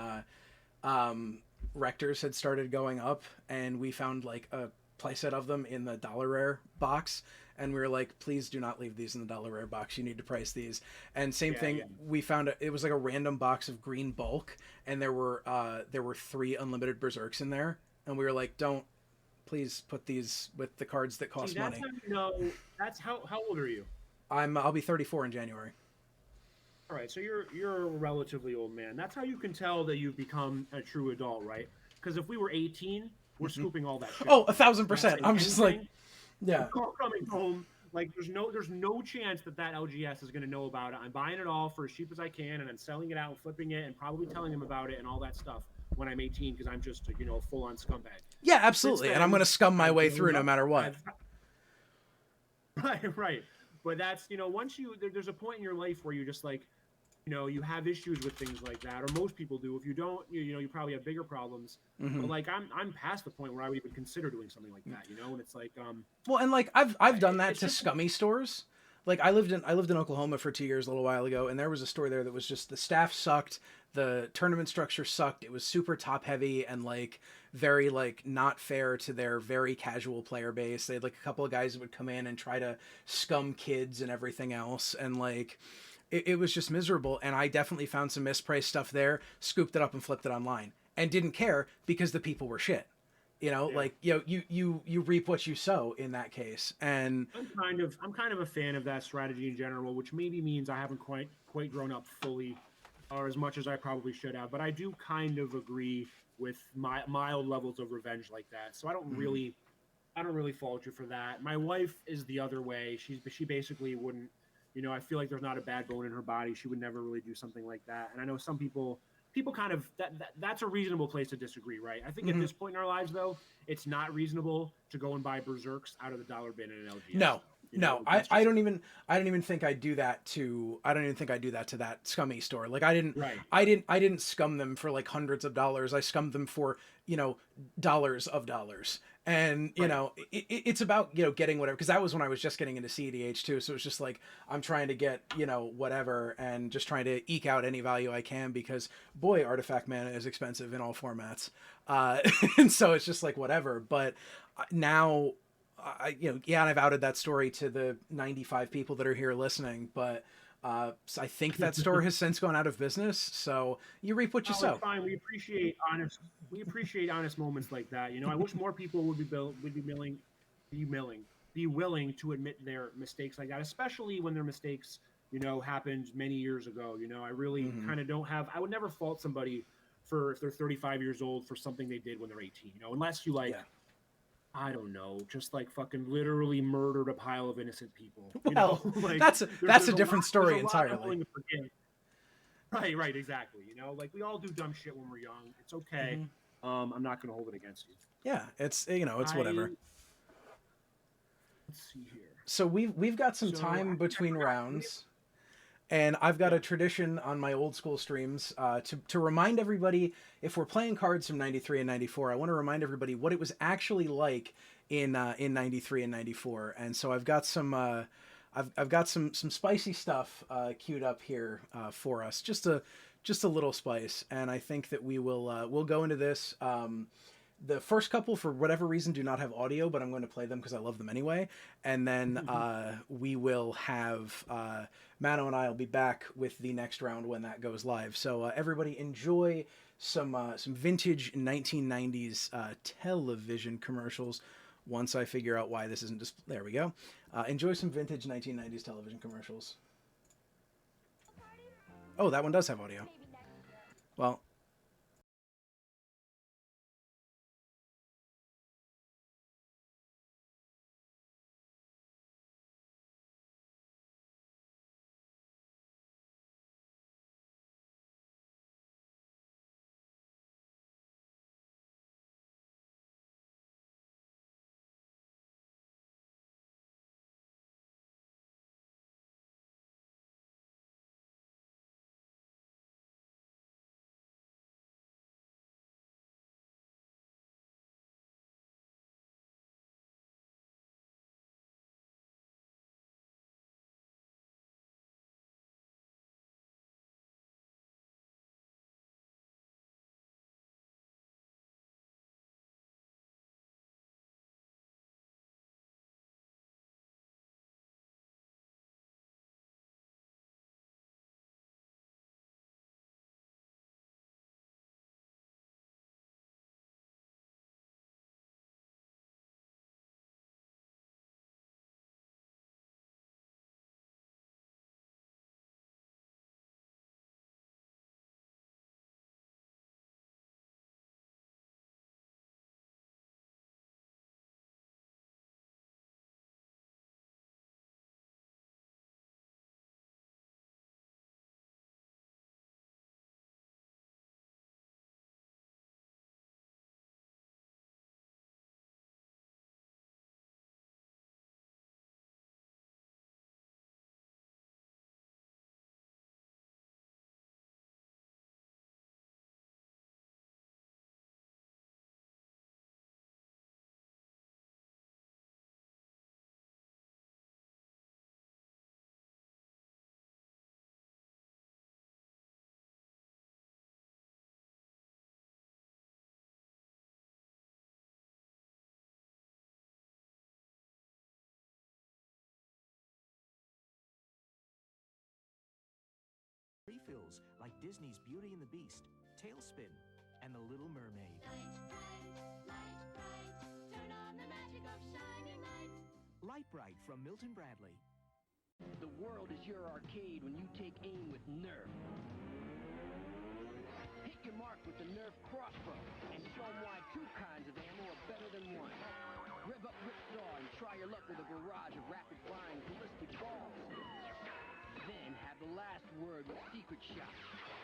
Rectors had started going up, and we found like a playset of them in the Dollar Rare box, and we were like, please do not leave these in the Dollar Rare box, you need to price these. And same thing, we found it was like a random box of green bulk, and there were 3 unlimited Berserks in there, and we were like, don't, please put these with the cards that cost money. That's how old are you? I'll be 34 in January. All right, so you're a relatively old man. That's how you can tell that you've become a true adult, right? Because if we were 18, we're scooping all that shit. Oh, up. 1,000%. I'm just like, yeah. Coming home, like there's no chance that LGS is going to know about it. I'm buying it all for as cheap as I can, and I'm selling it out and flipping it, and probably telling them about it and all that stuff when I'm 18, because I'm just a full on scumbag. Yeah, absolutely. Then, and I'm going to scum my way through no matter what. Right. But that's once there's a point in your life where you just like, you have issues with things like that, or most people do. If you don't, you probably have bigger problems. Mm-hmm. But like I'm past the point where I would even consider doing something like that, and it's like well, and like I've done that to scummy stores. Like I lived in Oklahoma for 2 years a little while ago, and there was a store there that was just the staff sucked, the tournament structure sucked. It was super top heavy and like very like not fair to their very casual player base. They had like a couple of guys that would come in and try to scum kids and everything else, and like it was just miserable. And I definitely found some mispriced stuff there, scooped it up and flipped it online, and didn't care because the people were shit. Like you reap what you sow in that case. And I'm kind of a fan of that strategy in general, which maybe means I haven't quite grown up fully, or as much as I probably should have. But I do kind of agree with my mild levels of revenge like that. So I don't really fault you for that. My wife is the other way. She basically wouldn't. I feel like there's not a bad bone in her body. She would never really do something like that. And I know some people kind of that's a reasonable place to disagree, right? I think at this point in our lives, though, it's not reasonable to go and buy berserks out of the dollar bin in an LGS. No, I don't even think I do that to that scummy store. Like I didn't scum them for like hundreds of dollars. I scummed them for dollars of dollars. And it's about getting whatever, because that was when I was just getting into CEDH too, so it's just like I'm trying to get whatever and just trying to eke out any value I can, because boy, artifact mana is expensive in all formats, and so it's just like whatever. But now and I've outed that story to the 95 people that are here listening, but so I think that store has since gone out of business. So you reap what you sow. It's fine. We appreciate honest moments like that. I wish more people would be willing to admit their mistakes like that, especially when their mistakes happened many years ago. I really kind of don't have. I would never fault somebody for if they're 35 years old for something they did when they're 18. Unless you like. Yeah. I don't know, just like fucking literally murdered a pile of innocent people. Well, like, that's a different story entirely. Right, exactly. Like we all do dumb shit when we're young. It's okay. I'm not going to hold it against you. Yeah, it's it's whatever. Let's see here. So we've got some time between rounds. And I've got a tradition on my old school streams to remind everybody, if we're playing cards from 93 and 94, I want to remind everybody what it was actually like in 93 and 94. And so I've got some I've got some spicy stuff queued up here for us, just a little spice. And I think that we'll go into this. The first couple, for whatever reason, do not have audio, but I'm going to play them because I love them anyway. And then we will have Mano and I will be back with the next round when that goes live. So everybody enjoy some vintage 1990s television commercials. Once I figure out why this isn't just there, we go. Enjoy some vintage 1990s television commercials. Oh, that one does have audio. Well. refills like Disney's Beauty and the Beast, Tailspin, and The Little Mermaid. Light bright, turn on the magic of shining lights. Light Bright from Milton Bradley. The world is your arcade when you take aim with Nerf. Hit your mark with the Nerf crossbow and show them why two kinds of ammo are better than one. Rev up Ripsaw and try your luck with a barrage of rapid-firing ballistic balls. Then have the last word with Secret Shot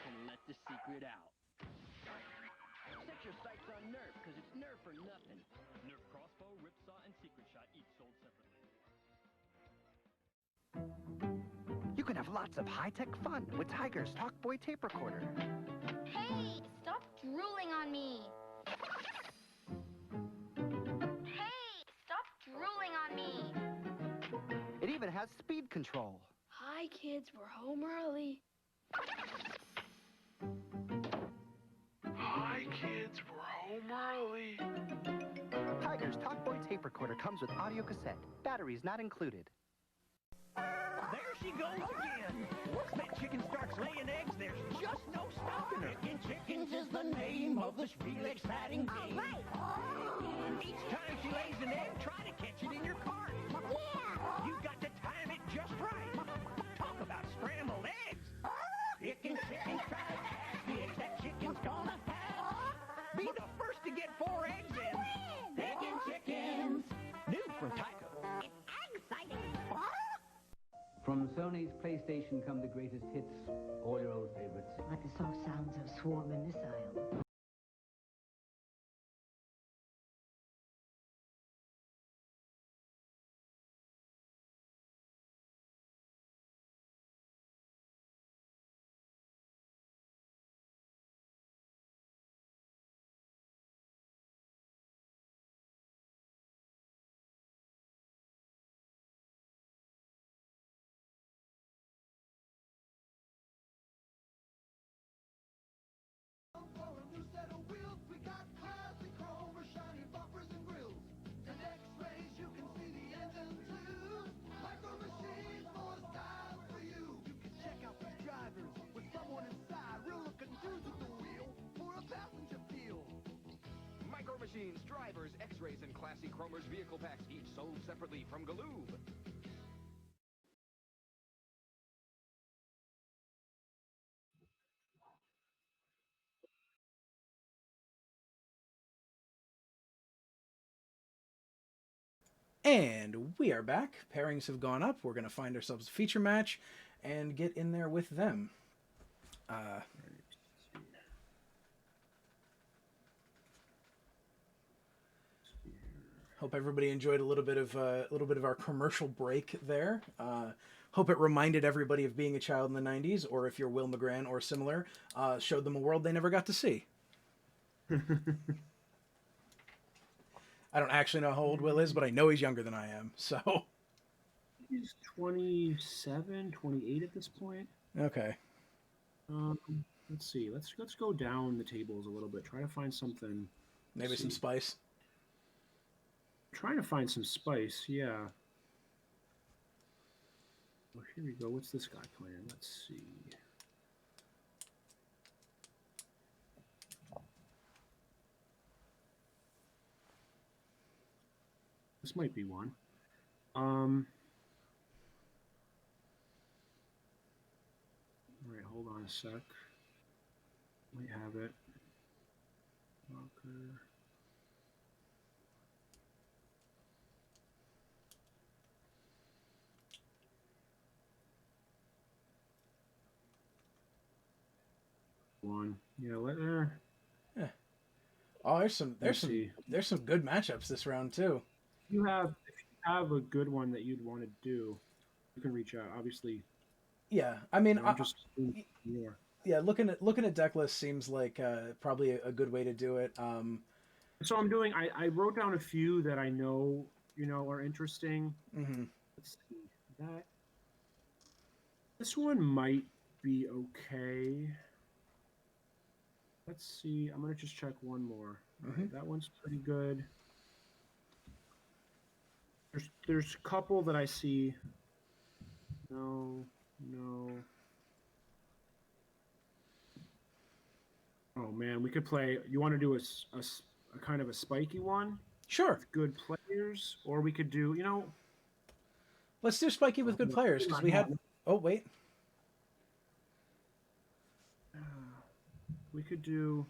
and let the secret out. Set your sights on Nerf, because it's Nerf or nothing. Nerf Crossbow, Ripsaw, and Secret Shot each sold separately. You can have lots of high-tech fun with Tiger's Talkboy tape recorder. Hey, stop drooling on me. Hey, stop drooling on me. It even has speed control. Hi, kids, we're home early. Hi, kids, we're home early. Tiger's Talkboy tape recorder comes with audio cassette. Batteries not included. There she goes again. Once that chicken starts laying eggs, there's just no stopping her. Picking chickens is the name of this really exciting game. Right. Each time she lays an egg, try to catch it in your cart. Yeah. You've got to time it just right. Talk about scrambled eggs. Picking chickens, try to catch the eggs that chicken's gonna hatch. Be the first to get 4 eggs in. Picking chickens. New from Tyco. It's exciting. From Sony's PlayStation come the greatest hits, all your old favorites. Like the soft sounds of swarm and missile. We got classic chrome or shiny bumpers and grills. And X-rays, you can see the engine too. Micro machines, more style for you. You can check out these drivers with someone inside. Real looking dudes at the wheel for a passenger feel. Micro Machines, drivers, X-rays, and classy chromers vehicle packs, each sold separately from Galoob. And we are back. Pairings have gone up. We're going to find ourselves a feature match and get in there with them. Hope everybody enjoyed a little bit of our commercial break there. Hope it reminded everybody of being a child in the 90s, or if you're Will McGran or similar, showed them a world they never got to see. I don't actually know how old Will is, but I know he's younger than I am, so... He's 27, 28 at this point. Okay. Let's see. Let's go down the tables a little bit. Try to find something. Maybe some spice. Trying to find some spice, yeah. Well, here we go. What's this guy playing? Let's see. This might be one. All right, hold on a sec. Might have it. Walker. One. Yeah, let her. Yeah. Oh, there's some good matchups this round too. If you have a good one that you'd want to do, you can reach out. Obviously. Yeah, I mean, yeah, looking at deck lists seems like probably a good way to do it. So I'm doing. I wrote down a few that I know are interesting. Mm-hmm. Let's see that. This one might be okay. Let's see. I'm gonna just check one more. Mm-hmm. Right, that one's pretty good. There's a couple that I see. No. Oh man, we could play. You want to do a kind of a spiky one? Sure. With good players, or we could do. Let's do spiky with good players because we had. Oh wait. We could do.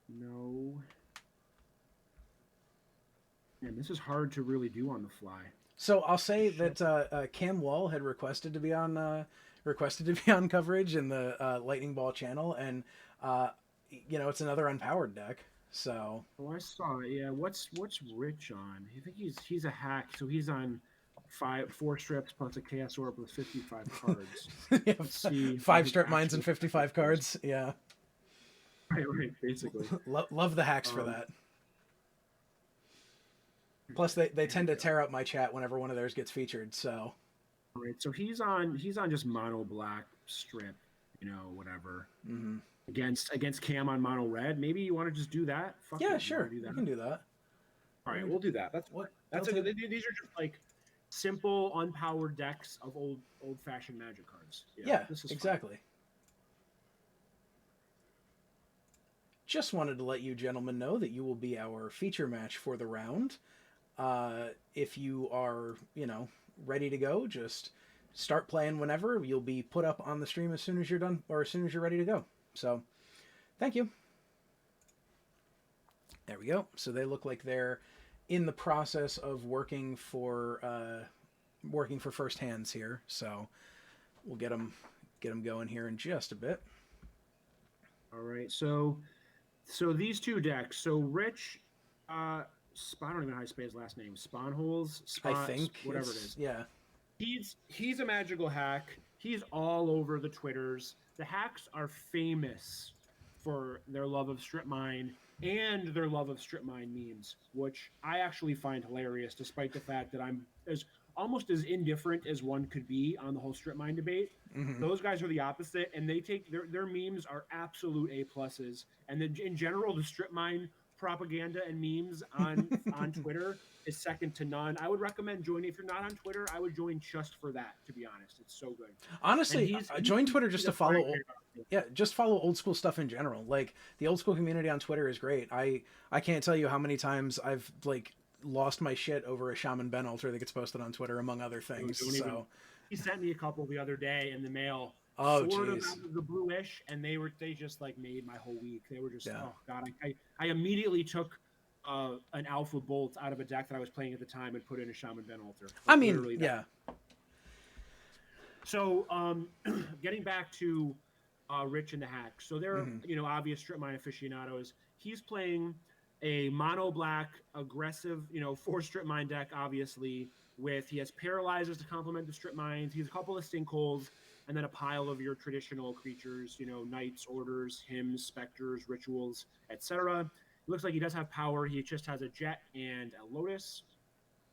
No. Man, this is hard to really do on the fly. So I'll say that Cam Wall had requested to be on coverage in the Lightning Ball channel, and it's another unpowered deck. So. Oh, I saw it. Yeah. What's Rich on? I think he's a hack, so he's on 4 strips plus a Chaos Orb with 55 cards. Yeah, let's see 5 strip mines and 55 cards. Yeah. Right, basically. Love the hacks for that. Plus, they tend to tear up my chat whenever one of theirs gets featured. So, all right. So he's on just mono black strip, whatever. Mm-hmm. Against Cam on mono red. Maybe you want to just do that. Yeah, sure. You can do that. All right, we'll do that. These are just like simple unpowered decks of old fashioned Magic cards. Yeah, this is exactly. Fun. Just wanted to let you gentlemen know that you will be our feature match for the round. If you are, ready to go, just start playing whenever. You'll be put up on the stream as soon as you're done or as soon as you're ready to go. So, thank you. There we go. So they look like they're in the process of working for first hands here. So we'll get them going here in just a bit. All right. So these two decks. So Rich, I don't even know how to spell his last name. Spawnholes. I think whatever it is. Yeah. He's a magical hack. He's all over the Twitters. The hacks are famous for their love of strip mine and their love of strip mine memes, which I actually find hilarious, despite the fact that I'm almost as indifferent as one could be on the whole strip mine debate. Mm-hmm. Those guys are the opposite, and they take their memes are absolute A+. And then in general, the strip mine propaganda and memes on Twitter is second to none. I would recommend joining. If you're not on Twitter, I would join just for that, to be honest. It's so good. Honestly, join Twitter just to follow. Yeah, just follow old school stuff in general. Like, the old school community on Twitter is great. I can't tell you how many times I've lost my shit over a Shaman Ben altar that gets posted on Twitter, among other things. He sent me a couple the other day in the mail. Oh, sort geez. of the bluish, and they just made my whole week. They were just oh god. I immediately took an Alpha Bolt out of a deck that I was playing at the time and put in a Shaman Ben altar. I mean, yeah. So getting back to Rich and the hack. So they're obvious strip mine aficionados. He's playing a mono black aggressive 4 strip mine deck, obviously. He has paralyzers to complement the strip mines. He has a couple of sinkholes, and then a pile of your traditional creatures, knights, orders, hymns, specters, rituals, etc. It looks like he does have power. He just has a jet and a lotus.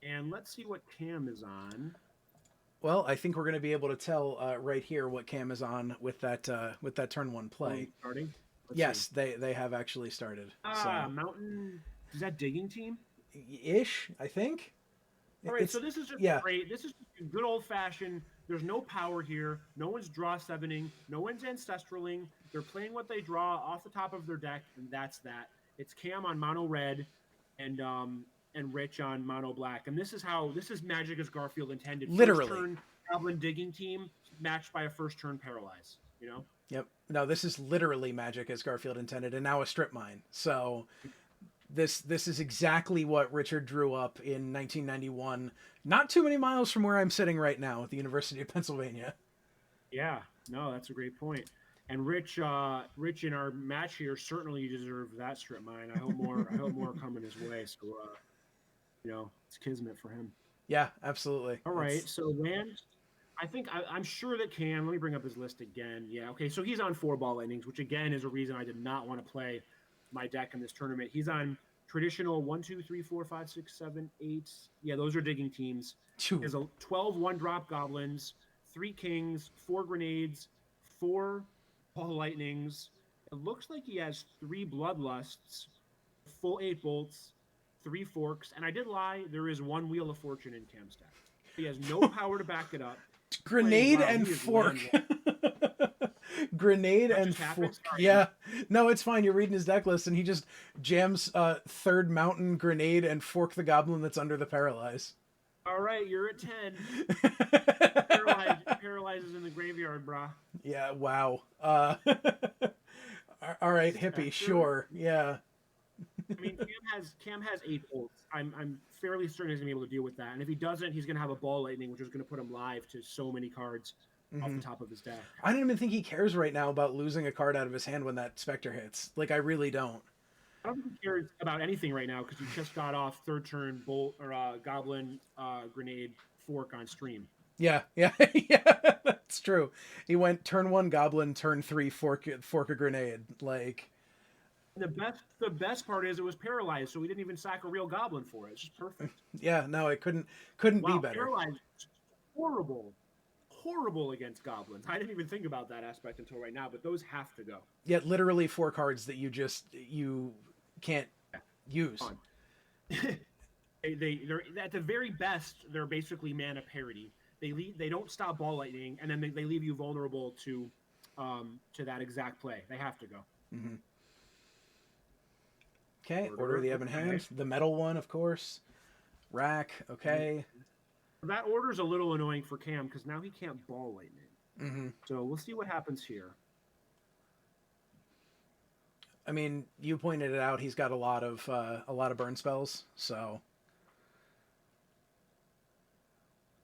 And let's see what Cam is on. Well, I think we're going to be able to tell right here what Cam is on with that turn 1 play. Starting? Yes, they have actually started. Mountain. Is that digging team? Ish, I think. All right, so this is just great. This is just good old fashioned. There's no power here. No one's draw 7ing. No one's ancestraling. They're playing what they draw off the top of their deck, and that's that. It's Cam on mono red, and Rich on mono black. And this is Magic as Garfield intended. Literally. First turn Goblin digging team matched by a first turn paralyze. Yep. No, this is literally Magic as Garfield intended, and now a strip mine. So this is exactly what Richard drew up in 1991. Not too many miles from where I'm sitting right now at the University of Pennsylvania. Yeah. No, that's a great point. And Rich in our match here certainly deserved that strip mine. I hope more coming his way. So it's kismet for him. Yeah, absolutely. All right. So land. I'm sure that Cam. Let me bring up his list again. Yeah. Okay. So he's on 4 ball lightnings, which again is a reason I did not want to play my deck in this tournament. He's on traditional 1, 2, 3, 4, 5, 6, 7, 8. Yeah, those are digging teams. He has a 12 1-drop goblins, 3 kings, 4 grenades, 4 ball lightnings. It looks like he has 3 bloodlusts, full 8 bolts, 3 forks, and I did lie. There is 1 wheel of fortune in Cam's deck. He has no power to back it up. Grenade and fork. Grenade That and just happened? fork. Sorry. Yeah. No, it's fine. You're reading his deck list, and he just jams Third Mountain, Grenade, and Fork the Goblin that's under the Paralyze. All right, you're at 10. Paralyzes in the graveyard, brah. Yeah, wow. All right, hippie, sure. Yeah. I mean, Cam has 8 bolts. I'm fairly certain he's gonna be able to deal with that. And if he doesn't, he's gonna have a Ball Lightning, which is gonna put him live to so many cards off the top of his deck. I don't even think he cares right now about losing a card out of his hand when that Spectre hits. Like, I really don't. I don't think he cares about anything right now because he just got off third turn bolt or Goblin Grenade Fork on stream. Yeah, yeah, that's true. He went turn 1 Goblin, turn 3 Fork a Grenade. Like, the best part is it was paralyzed, so we didn't even sack a real Goblin for it. It's just perfect. Yeah, no, it couldn't be better. Paralyzed, horrible against Goblins. I didn't even think about that aspect until right now, but those have to go. Yeah, literally 4 cards that you can't use. They're at the very best. They're basically mana parity. They don't stop Ball Lightning, and then they leave you vulnerable to that exact play. They have to go. Mm-hmm. Okay, Order of the Ebon Hand, the metal one, of course. Rack, okay. That order's a little annoying for Cam because now he can't Ball Lightning. Mm-hmm. So we'll see what happens here. I mean, you pointed it out. He's got a lot of burn spells, so.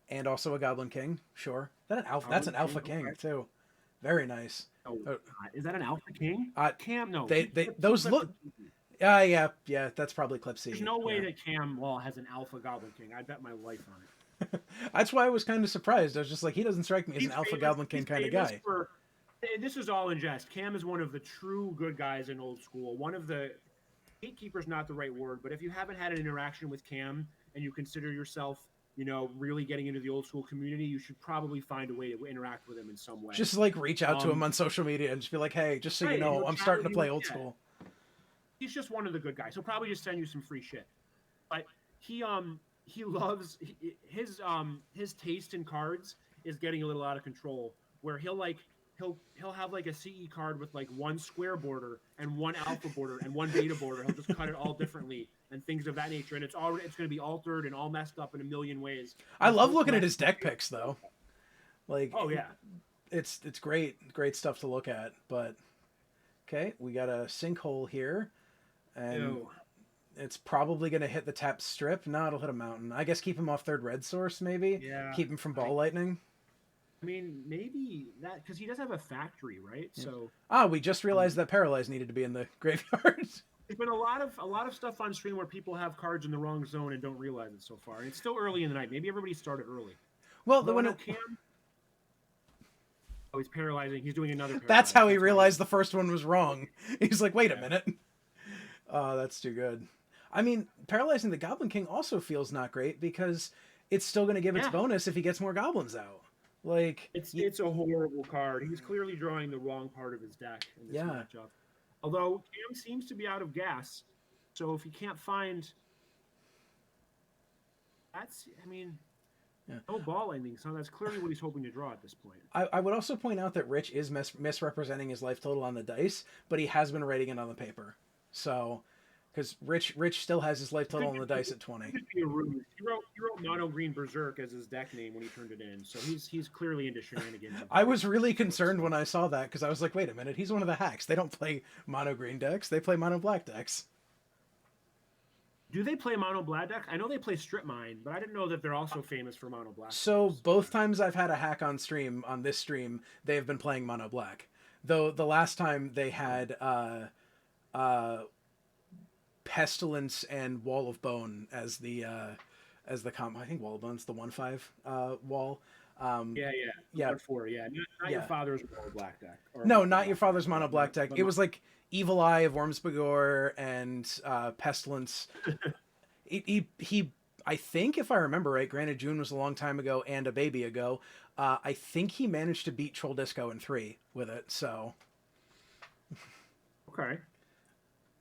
And also a Goblin King, sure. That's an Alpha King too. Very nice. Oh, is that an Alpha King? Cam, no. Those look. Yeah, that's probably Clip C. There's no way that Cam Wall has an Alpha Goblin King. I bet my life on it. That's why I was kind of surprised. I was just like, he doesn't strike me as an Alpha Goblin King kind of guy. This is all in jest. Cam is one of the true good guys in old school. One of the gatekeepers, not the right word, but if you haven't had an interaction with Cam and you consider yourself, really getting into the old school community, you should probably find a way to interact with him in some way. Just like reach out to him on social media and just be like, hey, just so you know, I'm starting to play old school. He's just one of the good guys. He'll probably just send you some free shit. But he loves his taste in cards is getting a little out of control. Where he'll have like a CE card with like 1 square border and 1 alpha border and 1 beta border. He'll just cut it all differently and things of that nature. And it's going to be altered and all messed up in a million ways. I love looking at his deck picks though. Like, oh yeah, it's great stuff to look at. But okay, we got a Sinkhole here. And it's probably going to hit the tap strip. No, it'll hit a mountain. I guess keep him off 3rd red source, maybe? Yeah. Keep him from Ball Lightning? I mean, maybe that, because he does have a factory, right? Yeah. So. We just realized that Paralyze needed to be in the graveyard. There's been a lot of stuff on stream where people have cards in the wrong zone and don't realize it so far. And it's still early in the night. Maybe everybody started early. Well, Cam... Oh, he's paralyzing. He's doing another paralyze. That's how he realized the first one was wrong. He's like, wait a minute. Oh, that's too good. I mean, paralyzing the Goblin King also feels not great because it's still going to give its bonus if he gets more goblins out. Like, it's a horrible card. He's clearly drawing the wrong part of his deck in this matchup. Although Cam seems to be out of gas, so if he can't find, no Ball Lightning. So that's clearly what he's hoping to draw at this point. I would also point out that Rich is misrepresenting his life total on the dice, but he has been writing it on the paper. So, because Rich still has his life total on the dice at 20. He wrote Mono Green Berserk as his deck name when he turned it in, so he's clearly into shenanigans. I was really concerned when I saw that because I was like, wait a minute, he's one of the hacks. They don't play Mono Green decks; they play Mono Black decks. Do they play Mono Black decks? I know they play Strip Mine, but I didn't know that they're also famous for Mono Black. So both times I've had a hack on this stream, they have been playing Mono Black. Though the last time they had Pestilence and Wall of Bone as the combo. I think Wall of Bone's the 1/5 wall. Yeah. 4, yeah. Not your father's Mono Black deck. No, not your father's Mono Black deck. It was like Evil Eye of Wormsbagor and Pestilence. he I think, if I remember right, granted June was a long time ago and a baby ago, I think he managed to beat Troll Disco in 3 with it, so. Okay.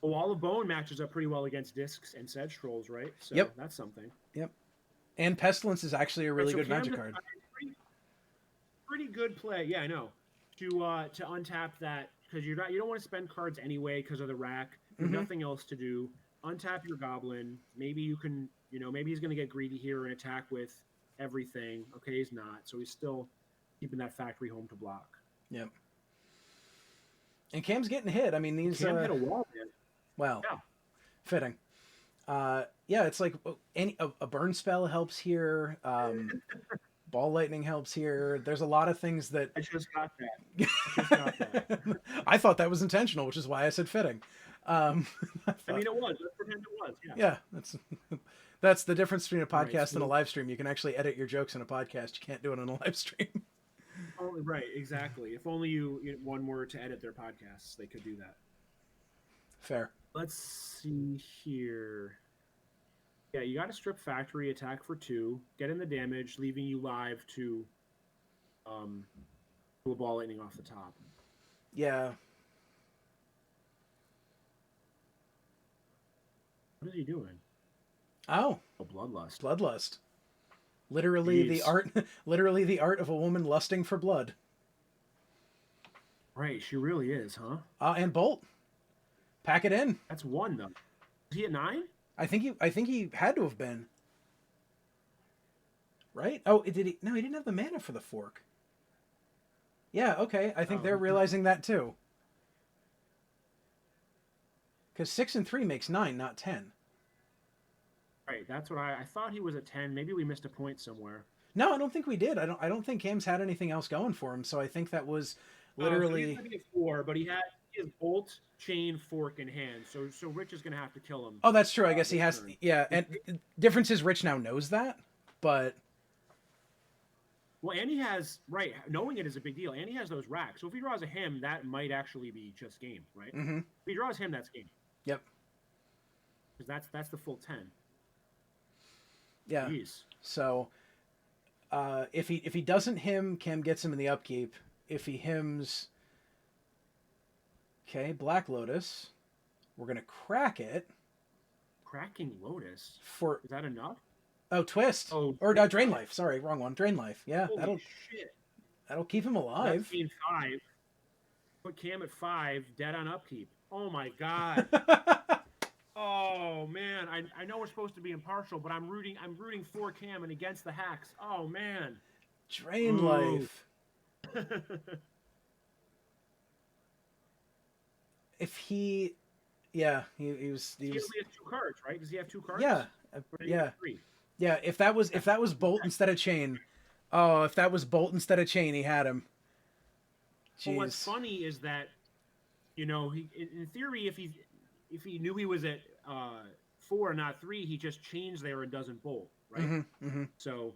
Well, Wall of Bone matches up pretty well against Discs and Sedge Trolls, right? So that's something. Yep. And Pestilence is actually a really good Magic card. Pretty good play. Yeah, I know. to untap that because you don't want to spend cards anyway because of the rack. There's nothing else to do. Untap your goblin. Maybe you can, maybe he's going to get greedy here and attack with everything. Okay, he's not. So he's still keeping that factory home to block. Yep. And Cam's getting hit. I mean, these... Cam hit a wall, man. Well, yeah. Fitting. Yeah, it's like a burn spell helps here. Ball lightning helps here. There's a lot of things that... I just got that. I thought that was intentional, which is why I said fitting. I mean, it was. Let's pretend it was. Yeah, that's the difference between a podcast and a live stream. You can actually edit your jokes in a podcast. You can't do it on a live stream. Oh, right, exactly. If only one were to edit their podcasts, they could do that. Fair. Let's see here. Yeah, you got to strip factory, attack for 2, get in the damage, leaving you live to a ball lightning off the top. Yeah. What is he doing? Oh, bloodlust. Bloodlust. Literally the art of a woman lusting for blood. Right, she really is, huh? And Bolt. Pack it in. That's 1 though. Is he at 9? I think he had to have been. Right? Oh, did he? No, he didn't have the mana for the fork. Yeah, okay. I think they're realizing that too. Because 6 and 3 makes 9, not 10. Right, that's what I thought he was at 10. Maybe we missed a point somewhere. No, I don't think we did. I don't think Cam's had anything else going for him. So I think that was literally so he's 4, but he had his bolt, chain, fork in hand. So Rich is gonna have to kill him. Oh, that's true. I guess he has. Yeah, and difference is Rich now knows that, but. Well, Andy has knowing it is a big deal. Andy has those racks. So if he draws a him, that might actually be just game, right? Mm-hmm. If he draws him, that's game. Yep. Because that's the full 10. Yeah. Jeez. So, if he doesn't him, Cam gets him in the upkeep. If he hims, okay, Black Lotus. We're gonna crack it. Cracking Lotus. Is that enough? Oh, twist. Oh, or Drain Life. Sorry, wrong one. Drain Life. Yeah, holy shit. That'll keep him alive. 5. Put Cam at 5, dead on upkeep. Oh my god. Oh man, I know we're supposed to be impartial, but I'm rooting for Cam and against the hacks. Oh man. Drain Life. If he, yeah, he was. He only has 2 cards, right? Does he have 2 cards? Yeah, yeah, 3? Yeah. If that was Bolt instead of Chain, oh, if that was Bolt instead of Chain, he had him. Jeez. Well, what's funny is that, he in theory, if he knew he was at 4, not 3, he just chains there and doesn't bolt, right? Mm-hmm, mm-hmm. So,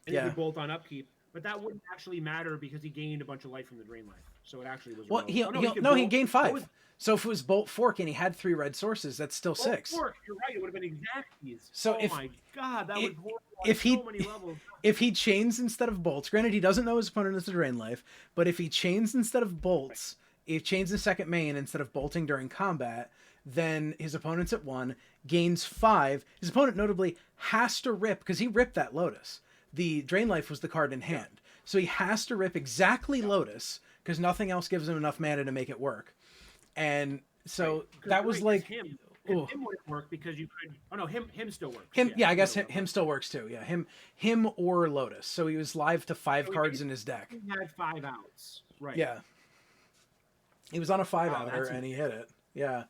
and he would bolt on upkeep, but that wouldn't actually matter because he gained a bunch of life from the Drain Life. So it actually was. Well, he gained 5. So if it was Bolt Fork and he had 3 red sources, that's still 6. Fork, you're right. It would have been exacties. So my god, that would horrible if on so many levels. If he chains instead of bolts, granted he doesn't know his opponent is a Drain Life, but if he chains instead of bolts, if he chains the second main instead of bolting during combat, then his opponent's at 1, gains 5. His opponent notably has to rip, because he ripped that Lotus. The Drain Life was the card in hand. So he has to rip exactly Lotus, because nothing else gives him enough mana to make it work. And so that was like... Him wouldn't work because you could... Oh no, him still works. I guess him still works too. Yeah, him or Lotus. So he was live to 5 cards in his deck. He had 5 outs. Right. Yeah. He was on a 5-outer and he hit it. Yeah.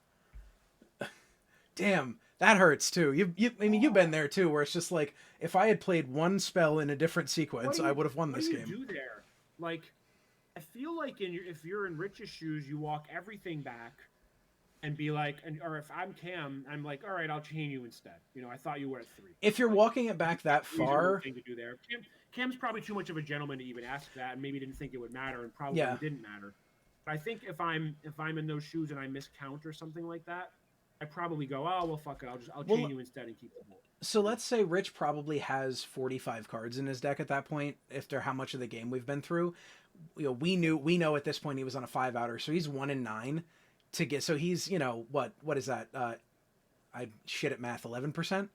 Damn, that hurts too. You've been there too, where it's just like, if I had played one spell in a different sequence, I would have won this game. What do you do there? Like, I feel like if you're in Rich's shoes, you walk everything back and be like, or if I'm Cam, I'm like, all right, I'll chain you instead. I thought you were at 3. If you're walking it back that far, thing to do there. Cam's probably too much of a gentleman to even ask that, and maybe didn't think it would matter, and probably didn't matter. But I think if I'm in those shoes and I miscount or something like that, I probably go, oh well, fuck it, I'll chain you instead and keep the bolt. So let's say Rich probably has 45 cards in his deck at that point, after how much of the game we've been through. We know at this point he was on a 5-outer, so he's 1 in 9 to get. So he's what is that? I shit at math, 11%.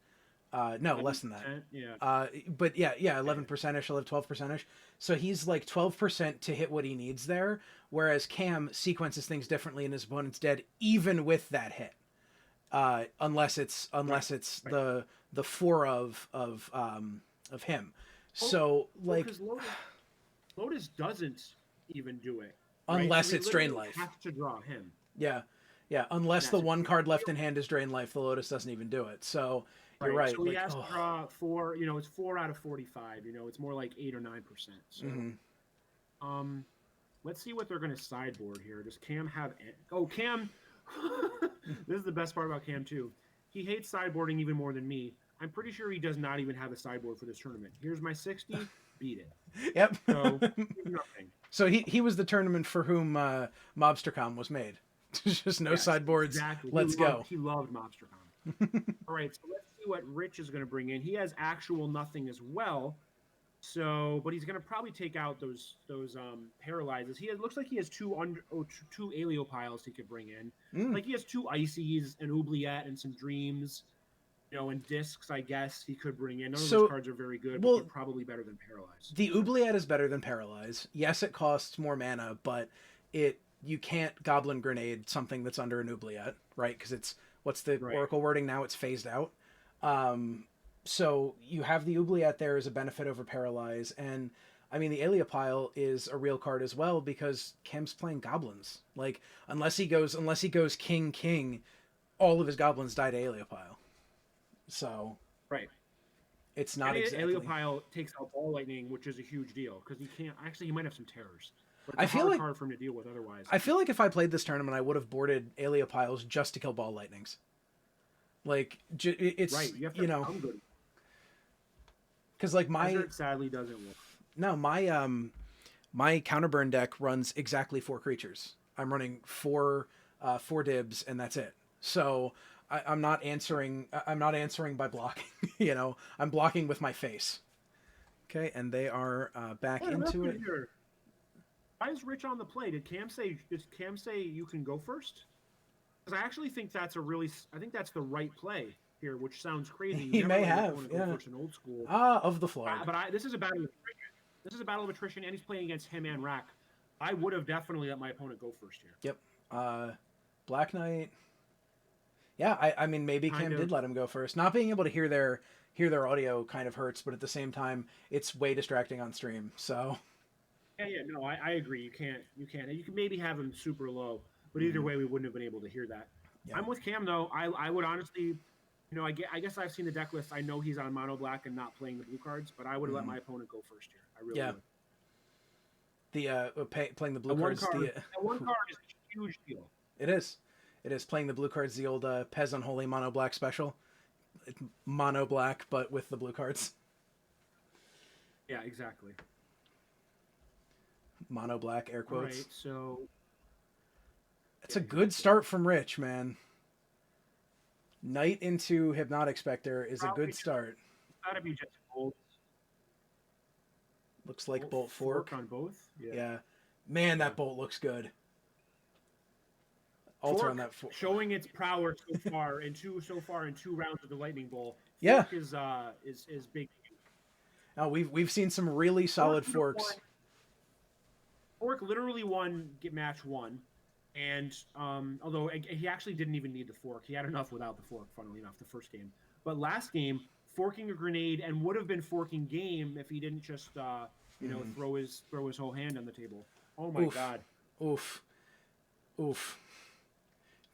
No, less than that. Yeah. But yeah, 11%ish. He'll have 12%ish. So he's like 12% to hit what he needs there. Whereas Cam sequences things differently and his opponent's dead even with that hit. Unless it's the 4 of him. So like Lotus doesn't even do it. Unless it's Drain Life. Have to draw him. Yeah. Unless the one card left in hand is Drain Life, the Lotus doesn't even do it. So you're right. So he has to draw 4. It's 4 out of 45. It's more like 8 or 9%. So, let's see what they're going to sideboard here. Does Cam have? Cam. This is the best part about Cam too. He hates sideboarding even more than me. I'm pretty sure he does not even have a sideboard for this tournament. Here's my 60. Beat it. Yep. So nothing. So he was the tournament for whom MobsterCom was made. Just no sideboards. Exactly. Let's go. He loved MobsterCom. All right, so let's see what Rich is going to bring in. He has actual nothing as well. So, but he's going to probably take out those paralyzes. It looks like he has two Aeliopiles he could bring in. Like he has 2 Ices, an Oubliette, and some Dreams. And discs, I guess he could bring in. None of those cards are very good, but they're probably better than Paralyze. The Oubliette is better than Paralyze. Yes, it costs more mana, but you can't Goblin Grenade something that's under an Oubliette, right? Because it's what's the Oracle wording now? It's phased out. So you have the Oubliette there as a benefit over Paralyze, and I mean the Aeliopile is a real card as well because Cam's playing goblins. Like unless he goes King, all of his goblins die to Aeliopile. So it's not exactly. Aeliopile takes out Ball Lightning, which is a huge deal because he can't. Actually, he might have some terrors. But I feel like hard for him to deal with otherwise. I feel like if I played this tournament, I would have boarded Aeliopiles just to kill Ball Lightnings. Like it's right. You have to good. Because like Desert sadly doesn't work. No, my counterburn deck runs exactly 4 creatures. I'm running 4 dibs, and that's it. So I'm not answering. I'm not answering by blocking. I'm blocking with my face. Okay, and they are back into it. Here. Why is Rich on the play? Did Cam say you can go first? Because I actually think that's the right play here, which sounds crazy. He may have, first in old school. Of the flag. But this is a battle of attrition. This is a battle of attrition, and he's playing against him and Rack. I would have definitely let my opponent go first here. Yep. Black Knight. Yeah, I mean maybe Cam did let him go first. Not being able to hear their audio kind of hurts, but at the same time, it's way distracting on stream. So. Yeah, no, I agree. You can't. You can maybe have him super low, but either way, we wouldn't have been able to hear that. Yeah. I'm with Cam though. I would honestly, I guess I've seen the deck list. I know he's on mono black and not playing the blue cards, but I would let my opponent go first here. I really would. Playing the blue cards. That one card is a huge deal. It is. Playing the blue cards. The old Pez Unholy mono black special. Mono black, but with the blue cards. Yeah, exactly. Mono black, air quotes. Right, so it's a good start from Rich, man. Knight into Hypnotic Spectre is a good start. Gotta be just bolt. Looks like Bolt Fork on both. Yeah. Man, that bolt looks good. Alter on that fork. Showing its prowess so far in 2 rounds of the Lightning Bolt. Yeah. Fork is big. Now we've seen some really solid forks. Fork literally won match 1, and although he actually didn't even need the fork, he had enough without the fork. Funnily enough, the first game, but last game forking a grenade and would have been forking game if he didn't just throw his whole hand on the table. Oh my god! Oof!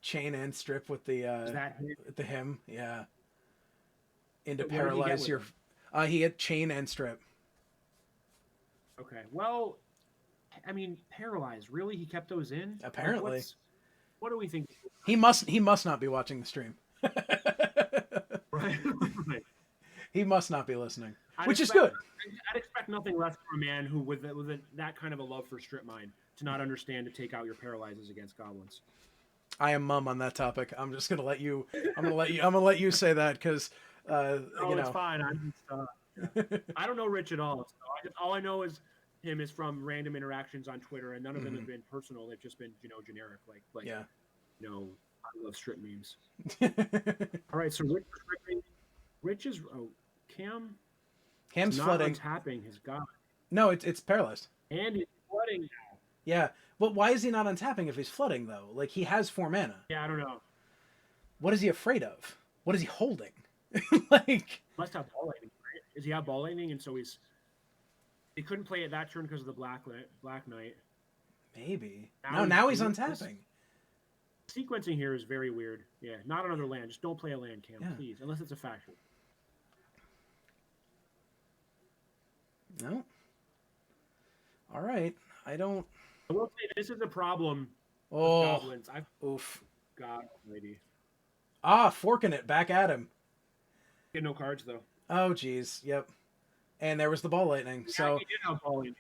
Chain and strip with the him, yeah. Into paralyze your. He had chain and strip. Okay, well. I mean, paralyzed. Really, he kept those in. Apparently. What do we think? He must not be watching the stream. Right. He must not be listening, which is good. I'd expect nothing less from a man who, with that kind of a love for strip mine, to not understand to take out your paralyzes against goblins. I am mum on that topic. I'm just gonna let you. I'm gonna let you say that because. It's fine. I don't know Rich at all. So all I know is. Him is from random interactions on Twitter, and none of them have been personal. They've just been, generic. Like I love strip memes. All right, so Rich Rich is Cam. Cam's not flooding. Tapping his guy. No, it's paralyzed. And he's flooding now. Yeah, but why is he not untapping if he's flooding though? Like he has 4 mana. Yeah, I don't know. What is he afraid of? What is he holding? Like Must have ball lightning, right? Is he have ball lightning, and so he couldn't play it that turn because of the Black Knight. Maybe. Now he's untapping. Sequencing here is very weird. Yeah, not another land. Just don't play a land, Cam, Yeah. please, unless it's a faction. No. All right. I don't. I will say this is a problem. Oh. With goblins. Oof. God, lady. Forking it back at him. Get no cards though. Oh, geez. Yep. And there was the ball lightning. So he did have ball lightning.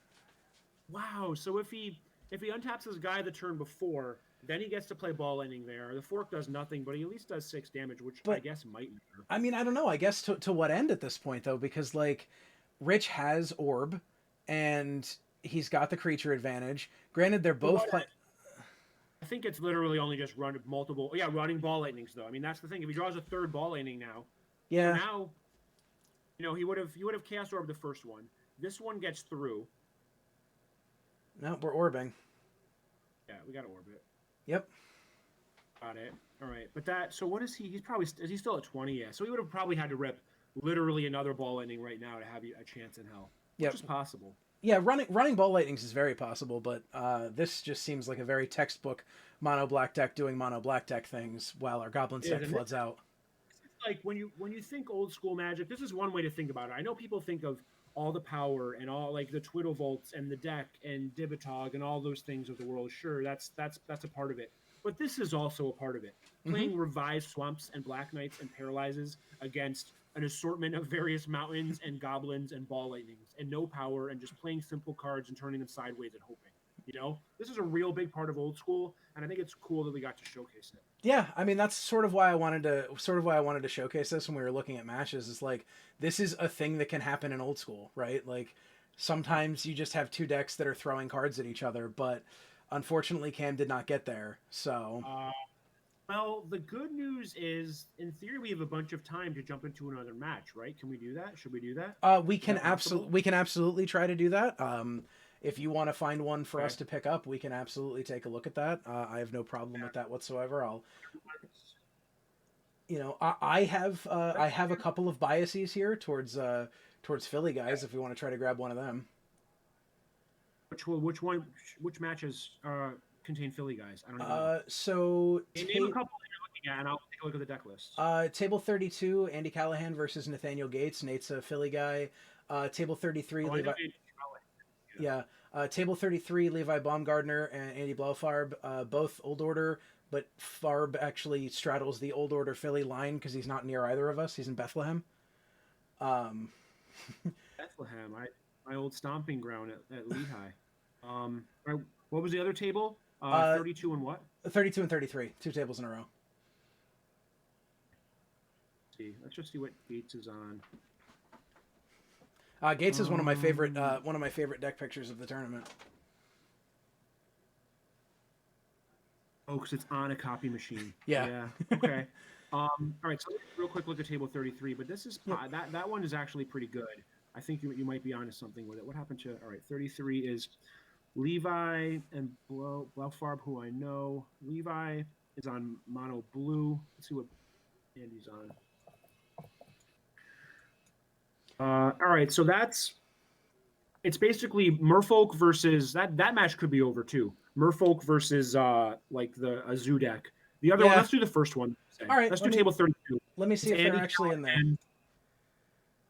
Wow. So if he untaps his guy the turn before, then he gets to play ball lightning there. The fork does nothing, but he at least does 6 damage, which I guess might matter. I mean, I don't know. I guess to what end at this point though, because like Rich has orb, and he's got the creature advantage. Granted, they're both playing. I think it's literally only just running ball lightnings though. I mean, that's the thing. If he draws a 3rd ball lightning now, yeah. Now, he would have Chaos Orb the first one. This one gets through. No, we're orbing. Yeah, we got to orb it. Yep. Got it. All right, but so what is he? Is he still at 20? Yeah. So he would have probably had to rip literally another ball lightning right now to have a chance in hell. Yep. Which is possible. Yeah, running ball lightnings is very possible, but this just seems like a very textbook mono black deck doing mono black deck things while our goblin set floods out. Like when you think old school Magic, this is one way to think about it. I know people think of all the power and all like the Twiddle Volts and the deck and Dibitog and all those things of the world. Sure, that's a part of it. But this is also a part of it. Playing Revised Swamps and Black Knights and Paralyzes against an assortment of various mountains and goblins and ball lightnings and no power and just playing simple cards and turning them sideways and hoping. This is a real big part of old school, and I think it's cool that we got to showcase it. Yeah, I mean that's sort of why I wanted to showcase this when we were looking at matches. Is like this is a thing that can happen in old school, right? Like sometimes you just have 2 decks that are throwing cards at each other, but unfortunately Cam did not get there. So well, the good news is, in theory, we have a bunch of time to jump into another match, right? Can we do that? Should we do that? We can absolutely try to do that. If you want to find one for us to pick up, we can absolutely take a look at that. I have no problem with that whatsoever. I have a couple of biases here towards Philly guys. If we want to try to grab one of them. Which matches contain Philly guys? I don't know. So name a couple that you're looking at, and I'll take a look at the deck list. Table 32, Andy Callahan versus Nathaniel Gates. Nate's a Philly guy. Table 33, Levi. Yeah. Table 33, Levi Baumgardner and Andy Blaufarb, both Old Order, but Farb actually straddles the Old Order Philly line because he's not near either of us. He's in Bethlehem. Bethlehem, my old stomping ground at Lehigh. What was the other table? 32 and what? 32 and 33, 2 tables in a row. Let's just see what Gates is on. Gates is one of my favorite deck pictures of the tournament. Oh, because it's on a copy machine. Yeah. Okay. All right. So real quick look at table 33, but this is that one is actually pretty good. I think you might be onto something with it. What happened to? All right, 33 is Levi and Blaufarb, who I know. Levi is on mono blue. Let's see what Andy's on. All right, so it's basically Merfolk versus that match could be over too. Merfolk versus like a zoo deck. The other one, let's do the first one. All right, let's do table 32. Let me see if they're actually in there.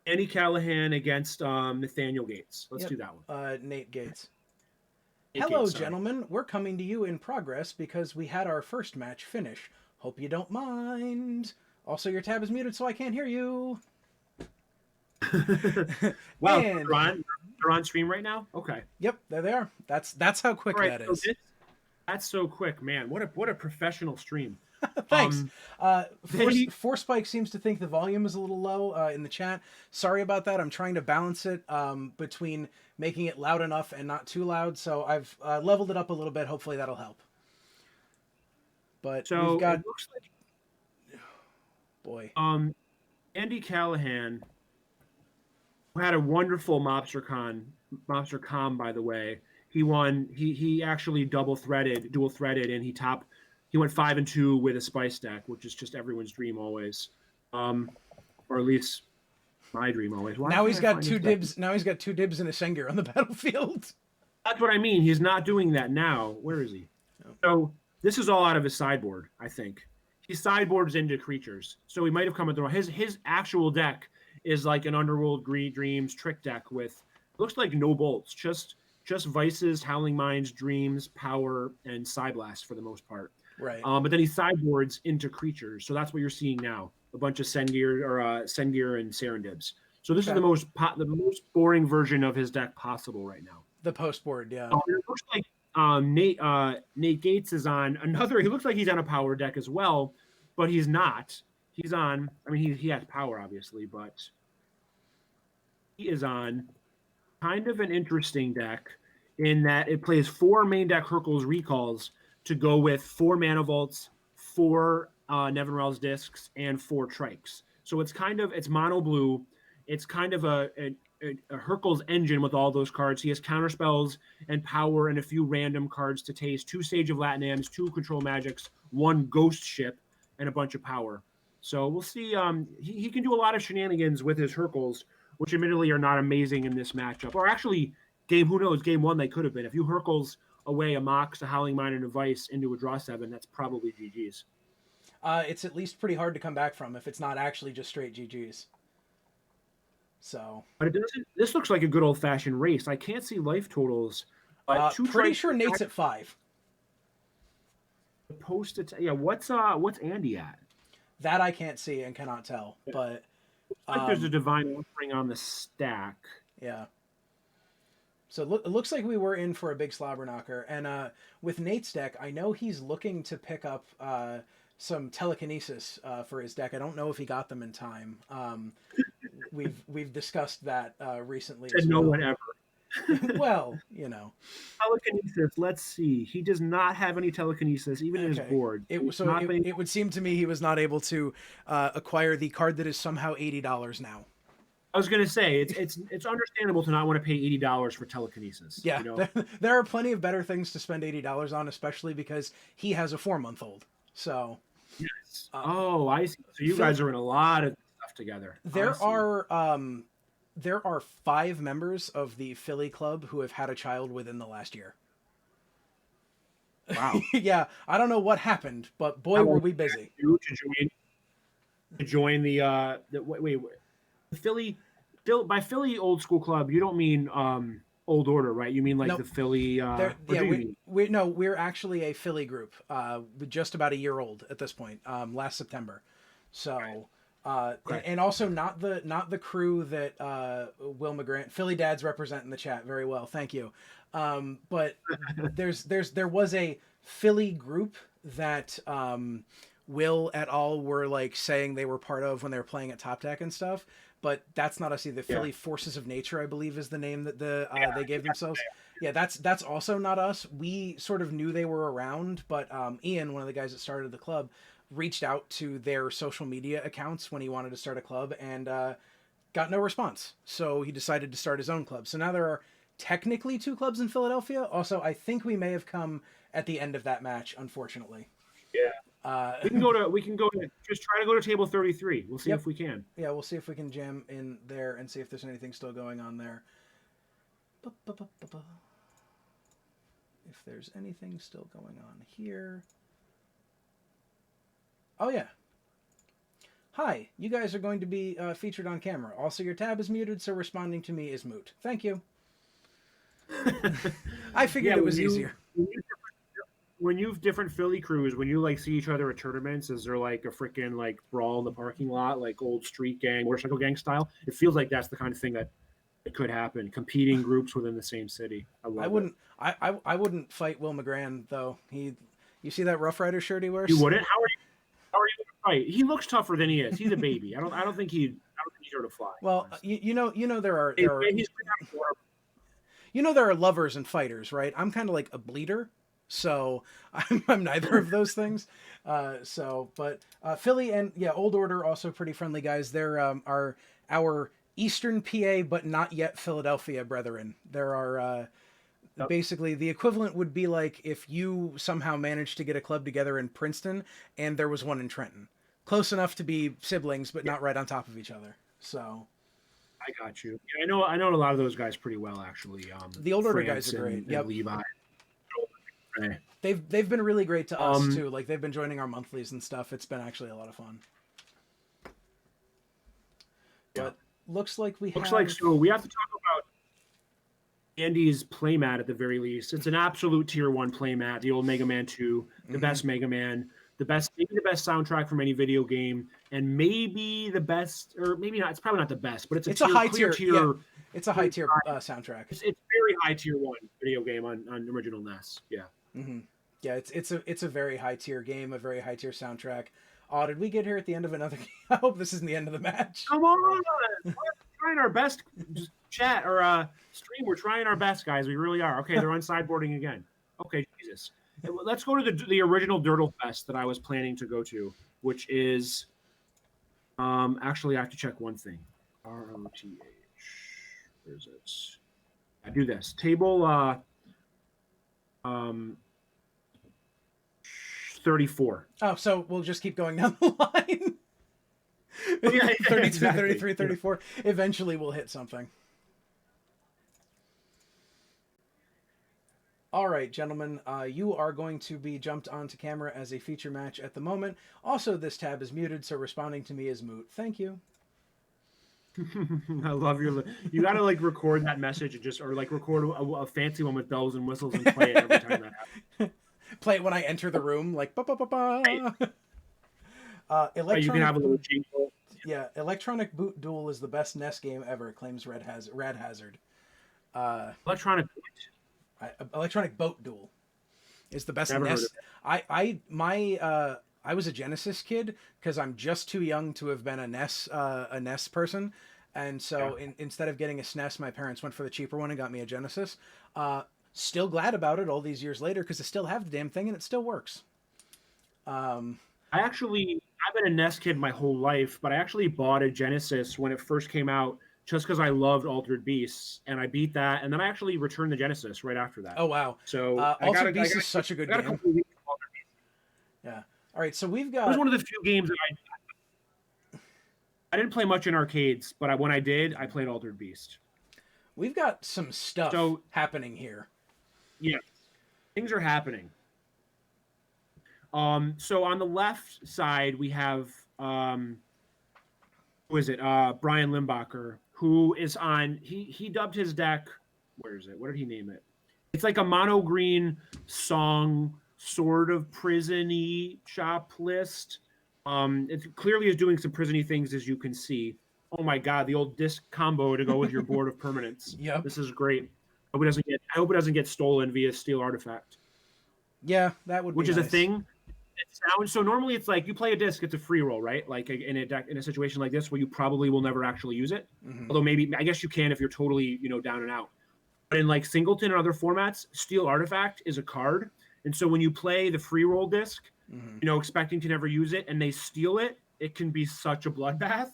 Andy Callahan against Nathaniel Gates. Let's do that one. Nate Gates. Hello, gentlemen. We're coming to you in progress because we had our first match finish. Hope you don't mind. Also, your tab is muted, so I can't hear you. Wow, they're on stream right now. Okay. Yep, there they are. That's how quick that is. That's so quick, man. What a professional stream. Thanks. Force Spike seems to think the volume is a little low in the chat. Sorry about that. I'm trying to balance it between making it loud enough and not too loud. So I've leveled it up a little bit. Hopefully that'll help. But so we've got. It looks like, boy. Andy Callahan, who had a wonderful MobsterCon, by the way. He won. He actually dual threaded, and he went 5-2 with a spice deck, which is just everyone's dream always, or at least my dream always. Now he's got 2 dibs. Now he's got 2 dibs in a Sengir on the battlefield. That's what I mean. He's not doing that now. Where is he? So this is all out of his sideboard, I think. He sideboards into creatures, so he might have come at the wrong. His actual deck is like an Underworld Greed Dreams trick deck with looks like no bolts, just Vices, Howling Minds, Dreams, Power, and Psyblast for the most part. Right. But then he sideboards into creatures, so that's what you're seeing now. A bunch of Sengir and Serendibs. So this is the most boring version of his deck possible right now. The post board, yeah. It looks like Nate Gates is on another. He looks like he's on a power deck as well, but he's not. He's on. I mean, he has power obviously, but he is on kind of an interesting deck in that it plays 4 main deck Hurkyl's Recalls to go with 4 Mana Vaults, 4 Nevinrel's Discs, and 4 Trikes. So it's mono blue. It's kind of a Hurkyl's engine with all those cards. He has counterspells and power and a few random cards to taste, 2 Sage of Latinams, 2 Control Magics, 1 Ghost Ship, and a bunch of power. So we'll see. He can do a lot of shenanigans with his Hurkyls, which admittedly are not amazing in this matchup. Or actually, who knows, game 1 they could have been. If you Hurkyl's away a Mox, a Howling Mine, and a Vice into a draw 7, that's probably GG's. It's at least pretty hard to come back from if it's not actually just straight GG's. So, but it doesn't. This looks like a good old fashioned race. I can't see life totals. But pretty sure Nate's at 5. Post it. Yeah. What's Andy at? That I can't see and cannot tell. Yeah. But like there's a divine offering on the stack. Yeah. So it looks like we were in for a big slobber knocker. And with Nate's deck, I know he's looking to pick up some telekinesis for his deck. I don't know if he got them in time. We've discussed that recently. Said no one ever. Well, you know. Telekinesis, let's see. He does not have any telekinesis, even in his board. It would seem to me he was not able to acquire the card that is somehow $80 now. I was going to say, it's understandable to not want to pay $80 for telekinesis. Yeah, you know? There are plenty of better things to spend $80 on, especially because he has a 4-month-old. So, yes. I see. So you guys are in a lot of stuff together. There are 5 members of the Philly club who have had a child within the last year. Wow. Yeah, I don't know what happened, but boy, were we busy. To join the Philly. By Philly old school club, you don't mean old order, right? You mean like the Philly? We're actually a Philly group, just about a year old at this point. Last September, so and also not the crew that Will McGrant, Philly dads represent in the chat very well. Thank you. But there was a Philly group that Will et al. Were like saying they were part of when they were playing at Top Deck and stuff. But that's not us either. Philly Forces of Nature, I believe, is the name that they gave themselves. Yeah, that's also not us. We sort of knew they were around, but Ian, one of the guys that started the club, reached out to their social media accounts when he wanted to start a club and got no response. So he decided to start his own club. So now there are technically 2 clubs in Philadelphia. Also, I think we may have come at the end of that match, unfortunately. Yeah. We can go to just try to go to table 33. We'll see if we can. Yeah, we'll see if we can jam in there and see if there's anything still going on there. If there's anything still going on here. Oh yeah. Hi, you guys are going to be featured on camera. Also, your tab is muted, so responding to me is moot. Thank you. I figured it was easier. When you have different Philly crews, when you like see each other at tournaments, is there like a freaking like brawl in the parking lot, like old street gang, motorcycle gang style? It feels like that's the kind of thing that it could happen. Competing groups within the same city. I wouldn't fight Will McGrand though. You see that Rough Rider shirt he wears? You wouldn't? How are you gonna fight? He looks tougher than he is. He's a baby. I don't think he's here to fly. Well, you know there are there are lovers and fighters, right? I'm kind of like a bleeder. So I'm neither of those things. But Philly and Old Order also pretty friendly guys. They're our Eastern PA, but not yet Philadelphia brethren. There are basically the equivalent would be like if you somehow managed to get a club together in Princeton and there was one in Trenton. Close enough to be siblings, but not right on top of each other. So I got you. Yeah, I know a lot of those guys pretty well, actually. The Old Order guys are great. And Levi. They've been really great to us too. Like they've been joining our monthlies and stuff. It's been actually a lot of fun. But looks like we have to talk about Andy's playmat at the very least. It's an absolute tier 1 playmat. The old Mega Man 2, the best Mega Man, maybe the best soundtrack from any video game, and maybe the best, or maybe not. It's probably not the best, but it's a high tier. Yeah, it's a high tier soundtrack. It's very high tier 1 video game on original NES. Yeah. Mm-hmm. Yeah, it's a very high tier game, a very high tier soundtrack. Oh, did we get here at the end of another game? I hope this isn't the end of the match. Come on, we're trying our best. Just chat or stream. We're trying our best, guys. We really are. Okay, they're on sideboarding again. Okay, Jesus. Let's go to the original Dirtle Fest that I was planning to go to, which is actually I have to check one thing. ROTH. Where is it? I do this table. 34. Oh, so we'll just keep going down the line. 32, exactly. 33, 34. Eventually we'll hit something. All right, gentlemen, you are going to be jumped onto camera as a feature match at the moment. Also, this tab is muted, so responding to me is moot. Thank you. I love you got to like record that message and record a fancy one with bells and whistles and play it every time that happens. Play it when I enter the room, like ba ba ba ba. You can have a little jingle. Yeah, Electronic Boot Duel is the best NES game ever, claims Rad Hazard. Electronic Boat Duel is the best NES. I was a Genesis kid because I'm just too young to have been a NES person, and so instead of getting a SNES, my parents went for the cheaper one and got me a Genesis. Still glad about it all these years later because I still have the damn thing and it still works. I've been a NES kid my whole life, but I actually bought a Genesis when it first came out just because I loved Altered Beasts, and I beat that, and then I actually returned the Genesis right after that. Oh wow! So Altered Beasts is such a good game. Yeah. All right, so we've got. It was one of the few games that I didn't play much in arcades, but when I did, I played Altered Beast. We've got some stuff happening here. Yeah, things are happening. So on the left side, we have who is it? Brian Limbacher, who is on. He dubbed his deck. Where is it? What did he name it? It's like a mono green song, sort of prison-y shop list. It clearly is doing some prison-y things, as you can see. Oh my God, the old disc combo to go with your board of permanents. Yep. This is great. I hope it doesn't get stolen via Steel Artifact. Yeah, that would be Which is nice. a thing. So normally it's like you play a disc, it's a free roll, right? Like in a situation like this where you probably will never actually use it. Mm-hmm. Although I guess you can if you're totally, down and out. But in like Singleton and other formats, Steel Artifact is a card. And so when you play the free roll disc, expecting to never use it and they steal it, it can be such a bloodbath.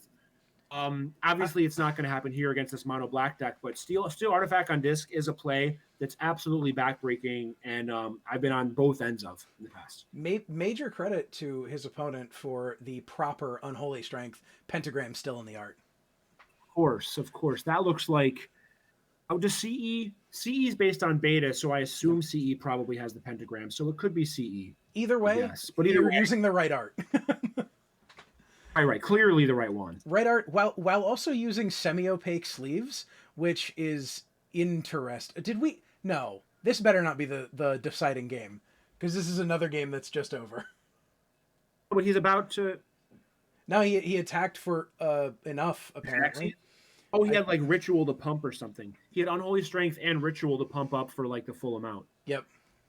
Obviously it's not going to happen here against this mono black deck, but Steel Artifact on disc is a play that's absolutely backbreaking, and I've been on both ends of in the past. Major credit to his opponent for the proper Unholy Strength pentagram still in the art. Of course. That looks like does CE is based on beta, so I assume CE probably has the pentagram, so it could be CE. Either way, yes, but either you're using the right art. Right, clearly the right one. Right art, while also using semi-opaque sleeves, which is interesting. No, this better not be the deciding game, because this is another game that's just over. But he's about to. No, he attacked for enough apparently. Oh, he had like Ritual to pump or something. He had Unholy Strength and Ritual to pump up for like the full amount. Yep.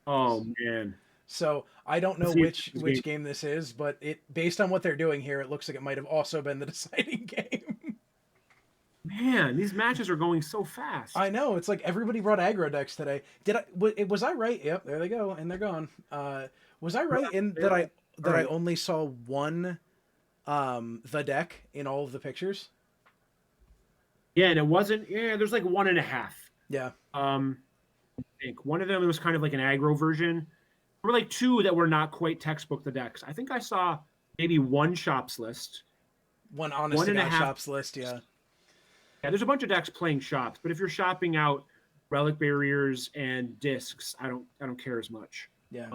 Oh man. So I don't know which game this is, but based on what they're doing here, it looks like it might have also been the deciding game. Man, these matches are going so fast. I know. It's like everybody brought aggro decks today. Was I right? Yep, there they go, and they're gone. Was I right in that I only saw one the deck in all of the pictures? Yeah, and it wasn't. Yeah, there's like 1.5. Yeah. I think one of them was kind of like an aggro version. There were like 2 that were not quite textbook the decks. I think I saw maybe one shops list. One honest to God shops list, yeah. Yeah, there's a bunch of decks playing shops, but if you're shopping out relic barriers and discs, I don't care as much. Yeah.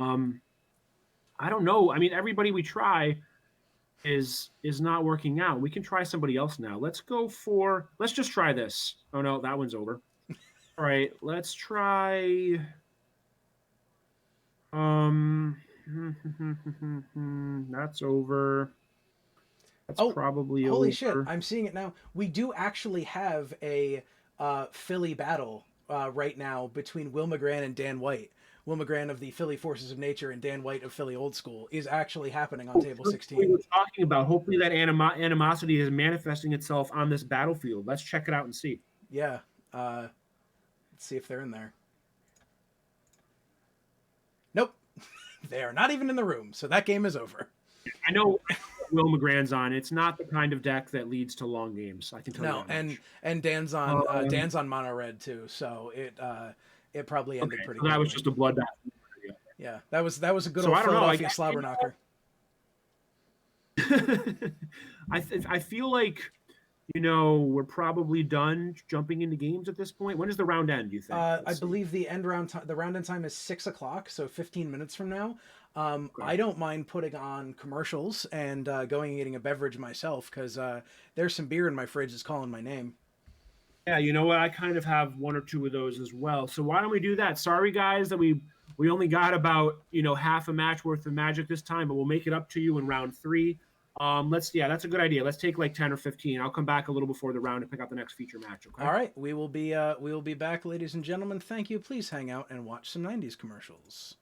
I don't know. I mean, everybody we try is not working out. We can try somebody else now. Let's just try this. Oh no, that one's over. All right, let's try that's over. That's probably holy over. Shit, I'm seeing it now. We do actually have a Philly battle right now between Will McGran and Dan White. Will McGran of the Philly Forces of Nature and Dan White of Philly Old School is actually happening on table 16. We were talking about. Hopefully that animosity is manifesting itself on this battlefield. Let's check it out and see. Yeah. Let's see if they're in there. Nope. They are not even in the room, so that game is over. I know Will McGran's on. It's not the kind of deck that leads to long games. I can tell you that much. And Dan's on mono red too, so it probably ended pretty quickly. That was just a bloodbath. Yeah, that was a good old Philadelphia slobber knocker. I feel like, we're probably done jumping into games at this point. When does the round end, do you think? I believe the round end time is 6 o'clock, so 15 minutes from now. I don't mind putting on commercials and going and getting a beverage myself, because there's some beer in my fridge that's calling my name. Yeah, you know what? I kind of have 1 or 2 of those as well. So why don't we do that? Sorry, guys, that we only got about half a match worth of Magic this time, but we'll make it up to you in round 3. That's a good idea. Let's take like 10 or 15. I'll come back a little before the round and pick out the next feature match. Okay. All right, we will be back, ladies and gentlemen. Thank you. Please hang out and watch some 90s commercials.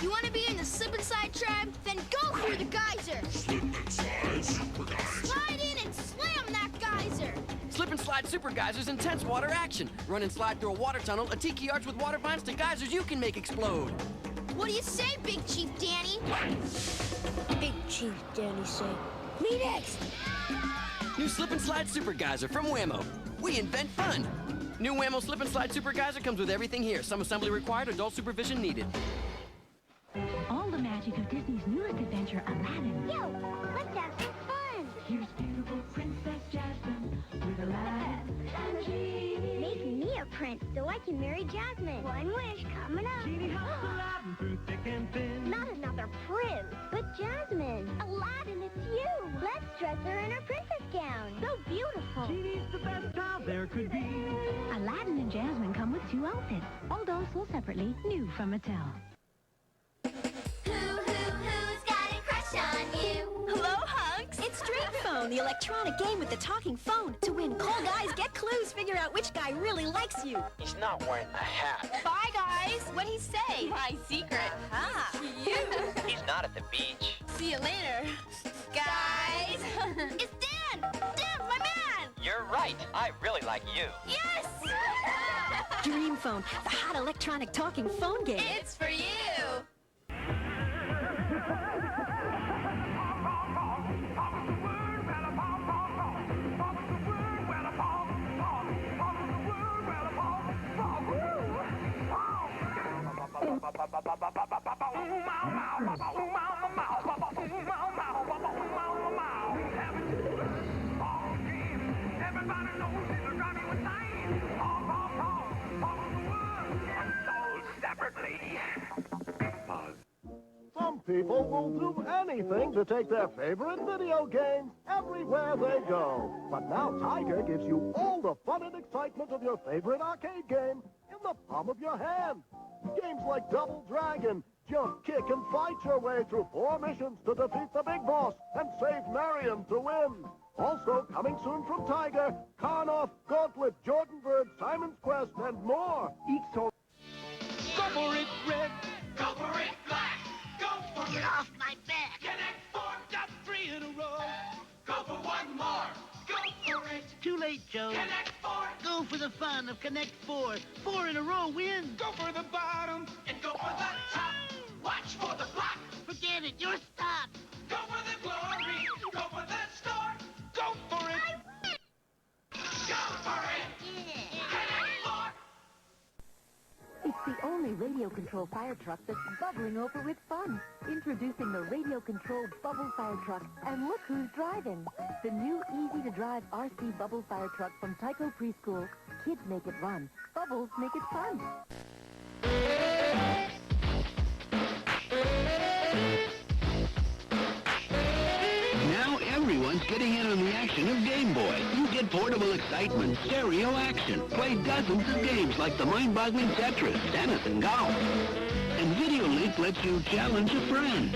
You want to be in the Slip and Slide tribe? Then go through the geyser. Slip and Slide Super Geyser. Slide in and slam that geyser. Slip and Slide Super Geysers intense water action. Run and slide through a water tunnel, a tiki arch with water vines to geysers you can make explode. What do you say, Big Chief Danny? Big Chief Danny say, me next. New Slip and Slide Super Geyser from Whammo. We invent fun. New Whammo Slip and Slide Super Geyser comes with everything here. Some assembly required, adult supervision needed. All the magic of Disney's newest adventure, Aladdin. Yo, let's have some fun. Here's beautiful Princess Jasmine with Aladdin and the genie. Make me a prince so I can marry Jasmine. One wish coming up. Genie helps Aladdin through thick and thin. Not another prince, but Jasmine. Aladdin, it's you. Let's dress her in her princess gown. So beautiful. Genie's the best child there could be. Aladdin and Jasmine come with 2 outfits. All dolls sold separately, new from Mattel. Who's got a crush on you? Hello, hunks! It's Dream Phone, the electronic game with the talking phone. To win, call guys, get clues, figure out which guy really likes you. He's not wearing a hat. Bye, guys! What'd he say? My secret. Ah, you. He's not at the beach. See you later. Guys! It's Dan! Dan, my man! You're right. I really like you. Yes! Dream Phone, the hot electronic talking phone game. It's for you! Some people will do anything to take their favorite video games everywhere they go. But now Tiger gives you all the fun and excitement of your favorite arcade game in the palm of your hand. Games like Double Dragon, jump, kick, and fight your way through 4 missions to defeat the big boss and save Marion to win. Also coming soon from Tiger, Karnoff, Gauntlet, Jordan Bird, Simon's Quest, and more. Each sold connect four. Four in a row wins. Go for the bottom and go for the top. Watch for the block. Forget it, you're stopped. Go for the glory. Go for the score. Go for it. Go for it. Connect four. It's the only radio-controlled fire truck that's bubbling over with fun. Introducing the radio-controlled Bubble Fire Truck, and look who's driving. The new easy-to-drive RC Bubble Fire Truck from Tyco Preschool. Kids make it run. Bubbles make it fun. Now everyone's getting in on the action of Game Boy. You get portable excitement, stereo action, play dozens of games like the mind-boggling Tetris, tennis, and golf. And Video Link lets you challenge a friend.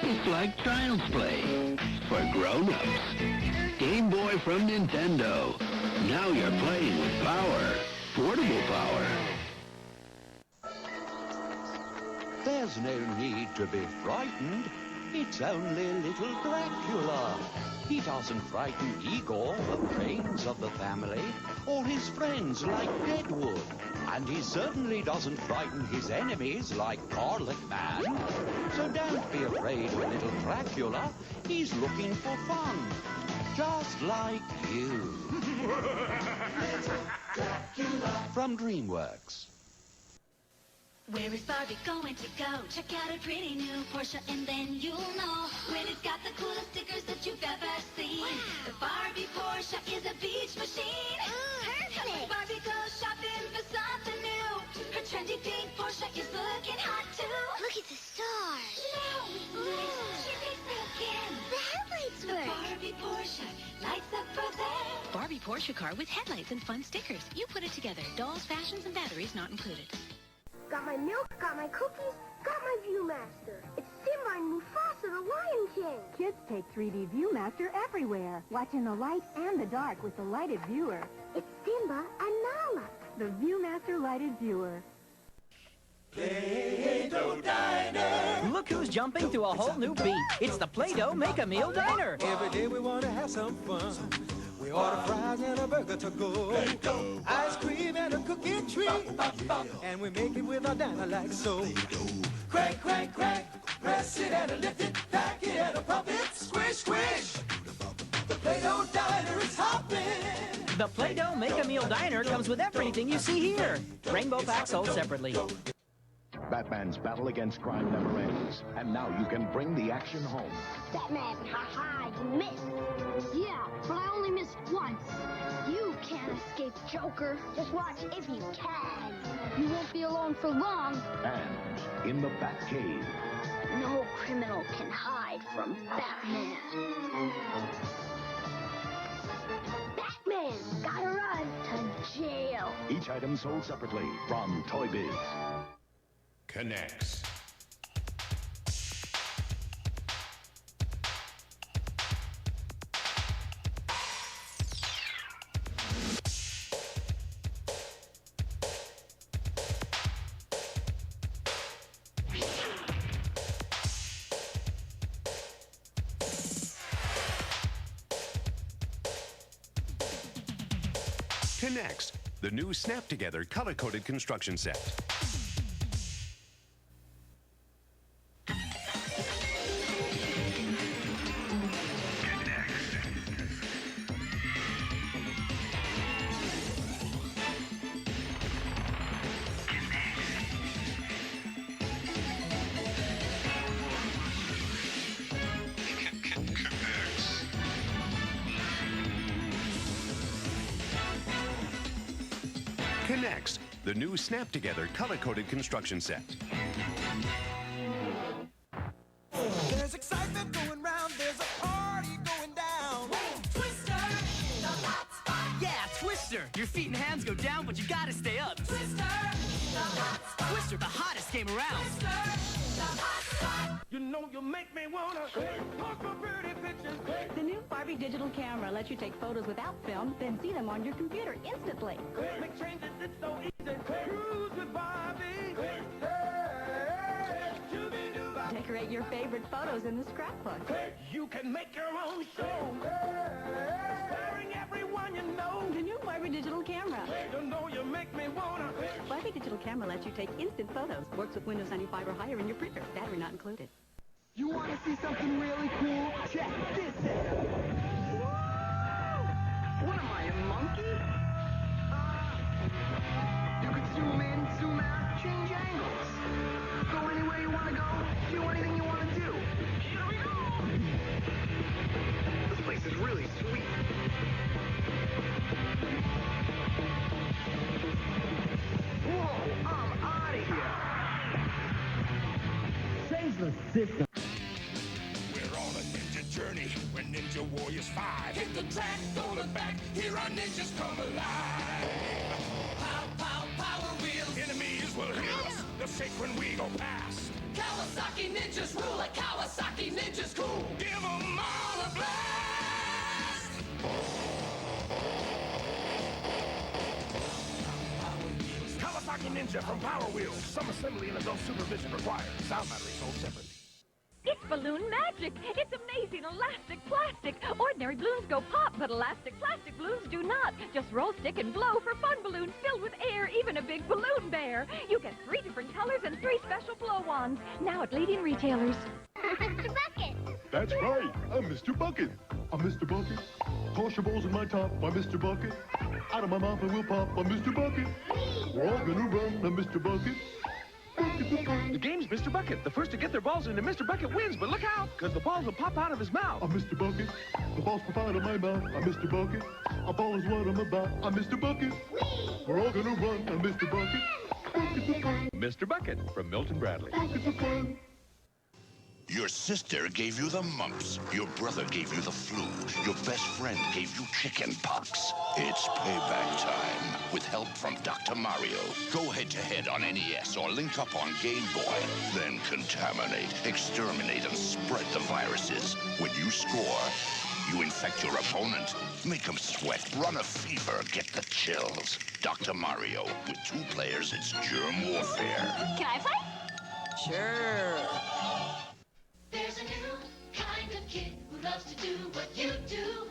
It's like child's play for grown-ups. Game Boy from Nintendo. Now you're playing with power. Portable power. There's no need to be frightened. It's only little Dracula. He doesn't frighten Igor, the brains of the family, or his friends like Deadwood. And he certainly doesn't frighten his enemies like Garlic Man. So don't be afraid of little Dracula. He's looking for fun. Just like you. From DreamWorks. Where is Barbie going to go? Check out a pretty new Porsche and then you'll know when it's got the coolest stickers that you've ever seen. Wow. The Barbie Porsche is a beach machine. Perfect! Barbie goes shopping for something new. Her trendy pink Porsche is looking hot too. Look at the stars. She thinks again. The headlights The work. Barbie Porsche lights up for them. Barbie Porsche car with headlights and fun stickers. You put it together. Dolls, fashions, and batteries not included. Got my milk, got my cookies, got my Viewmaster. It's Simba and Mufasa, the Lion King. Kids take 3D Viewmaster everywhere. Watch in the light and the dark with the lighted viewer. It's Simba and Nala. The Viewmaster lighted viewer. Play-Doh Diner. Look who's jumping to a whole new beat. It's the Play-Doh Make-A-Meal Diner. Every day we want to have some fun. We order fries and a burger to go. Ice cream and a cookie treat. And we make it with our diner like so. Crank, crank, crank. Press it and lift it. Pack it and pump it. Squish, squish. The Play-Doh Diner is hopping. The Play-Doh Make-A-Meal Diner comes with everything you see here. Rainbow packs sold separately. Batman's battle against crime never ends. And now you can bring the action home. Batman, ha-ha, you missed. Yeah, but I only missed once. You can't escape, Joker. Just watch if you can. You won't be alone for long. And in the Batcave. No criminal can hide from Batman. Batman, gotta run To jail. Each item sold separately from Toy Biz. Connects. Connects, the new snap-together color-coded construction set. Connects, the new snap-together color-coded construction set. There's excitement going round, there's a party going down. Twister, the hot spot. Yeah, Twister. Your feet and hands go down, but you gotta stay up. Twister, the hot spot. Twister, the hottest game around. Twister, the hot spot. You know you make me wanna look for pretty pictures. The new Barbie digital camera lets you take photos without film, then see them on your computer instantly. Make changes, it's so easy. Cruise with Barbie. Decorate your favorite photos in the scrapbook. You can make your own show. Inspiring everyone you know. The new Barbie Barbie Digital Camera. You make me wanna. Barbie Digital Camera lets you take instant photos. Works with Windows 95 or higher in your printer. Battery not included. You want to see something really cool? Check this out. What am I, a monkey? You could zoom in, zoom out, change angles. Go anywhere you want to go, do anything you want to do. Here we go! This place is really sweet. Whoa, I'm out of here. Change the system. We're on a ninja journey. We're Ninja Warriors 5. Hit the track, don't look back. Here our ninjas come alive. Pow, pow, power wheels. Enemies will hear us. They'll shake when we go past. Kawasaki ninjas rule like Kawasaki ninjas cool. Give them all a blast. Kawasaki Ninja from Power Wheels. Some assembly and adult supervision required. Sound battery sold separately. It's balloon magic. It's amazing elastic plastic. Ordinary balloons go pop, but elastic plastic balloons do not. Just roll, stick, and blow for fun balloons filled with air, even a big balloon bear. You get 3 different colors and 3 special blow-ons. Now at leading retailers. Mr. Bucket. That's right. I'm Mr. Bucket. I'm Mr. Bucket. Toss your balls in my top. I'm Mr. Bucket. Out of my mouth and we'll pop. I'm Mr. Bucket. We're all gonna run. I'm Mr. Bucket. The game's Mr. Bucket. The first to get their balls into Mr. Bucket wins, but look out, because the balls will pop out of his mouth. I'm Mr. Bucket. The balls pop out of my mouth. I'm Mr. Bucket. A ball is what I'm about. I'm Mr. Bucket. We're all gonna run. I'm Mr. Bucket. Mr. Bucket from Milton Bradley. Your sister gave you the mumps. Your brother gave you the flu. Your best friend gave you chicken pox. It's payback time with help from Dr. Mario. Go head-to-head on NES or link up on Game Boy. Then contaminate, exterminate, and spread the viruses. When you score, you infect your opponent. Make them sweat, run a fever, get the chills. Dr. Mario. With 2 players, it's germ warfare. Can I play? Sure. There's a new kind of kid who loves to do what you do.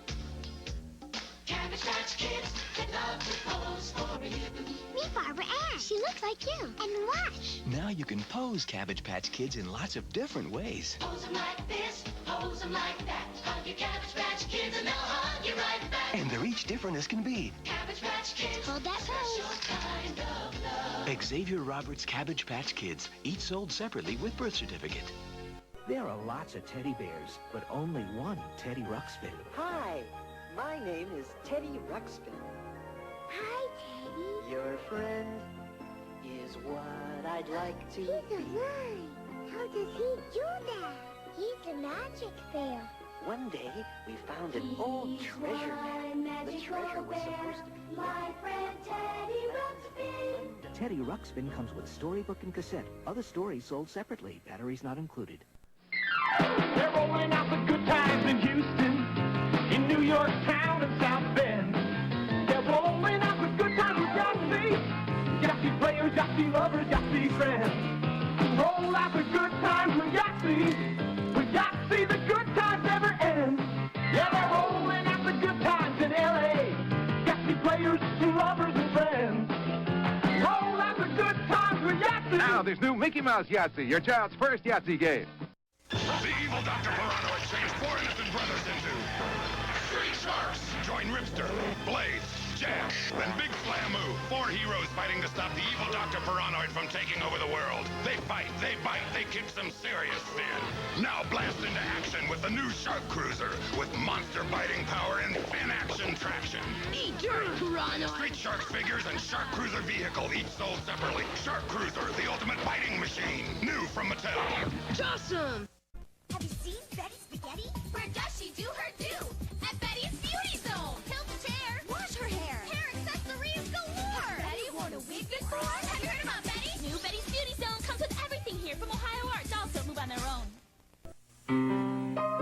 Cabbage Patch Kids that love to pose for you. Meet Barbara Ann. She looks like you. And watch. Now you can pose Cabbage Patch Kids in lots of different ways. Pose them like this, pose them like that. Hug your Cabbage Patch Kids and they'll hug you right back. And they're each different as can be. Cabbage Patch Kids. Hold that pose. Kind of love. Xavier Roberts' Cabbage Patch Kids, each sold separately with birth certificate. There are lots of teddy bears, but only one Teddy Ruxpin. Hi, my name is Teddy Ruxpin. Hi, Teddy. Your friend is what I'd like to He's a worm. How does he do that? He's a magic bear. One day, we found an old treasure map. The treasure was supposed to be my friend Teddy Ruxpin. Teddy Ruxpin comes with storybook and cassette. Other stories sold separately. Batteries not included. They're rolling out the good times in Houston, in New York town and South Bend. They're rolling out the good times with Yahtzee. Yahtzee players, Yahtzee lovers, Yahtzee friends. Roll out the good times with Yahtzee. With Yahtzee, the good times never end. Yeah, they're rolling out the good times in L.A. Yahtzee players, lovers, and friends. Roll out the good times with Yahtzee. Now, there's new Mickey Mouse Yahtzee, your child's first Yahtzee game. The evil Dr. Pirano exchanged 4 innocent brothers into Street Sharks. Join Ripster, Blaze, Jam, and Big Flamoo. 4 heroes fighting to stop the evil Dr. Piranoid from taking over the world. They fight, they bite, they kick some serious sin. Now blast into action with the new Shark Cruiser with monster-biting power and fin-action traction. Eat dirt, Piranoid. Street Sharks figures and Shark Cruiser vehicle each sold separately. Shark Cruiser, the ultimate biting machine. New from Mattel. Awesome. Have you seen Betty Spaghetti? Where does she do her do? At Betty's Beauty Zone. Tilt the chair. Wash her hair. Hair accessories galore. Has Betty worn a wig before? Have you heard about Betty? New Betty's Beauty Zone comes with everything here from Ohio Arts. Also move on their own.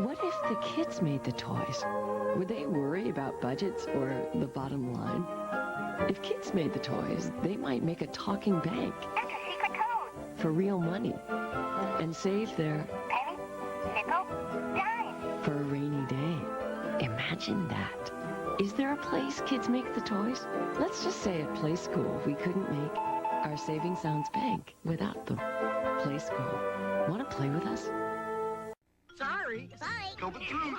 What if the kids made the toys? Would they worry about budgets or the bottom line? If kids made the toys, they might make a talking bank. That's a secret code. For real money. And save their Penny, nickel, dime. for a rainy day. Imagine that. Is there a place kids make the toys? Let's just say at Play School we couldn't make our Saving Sounds Bank without them. Play School. Want to play with us? Sorry. Coming through.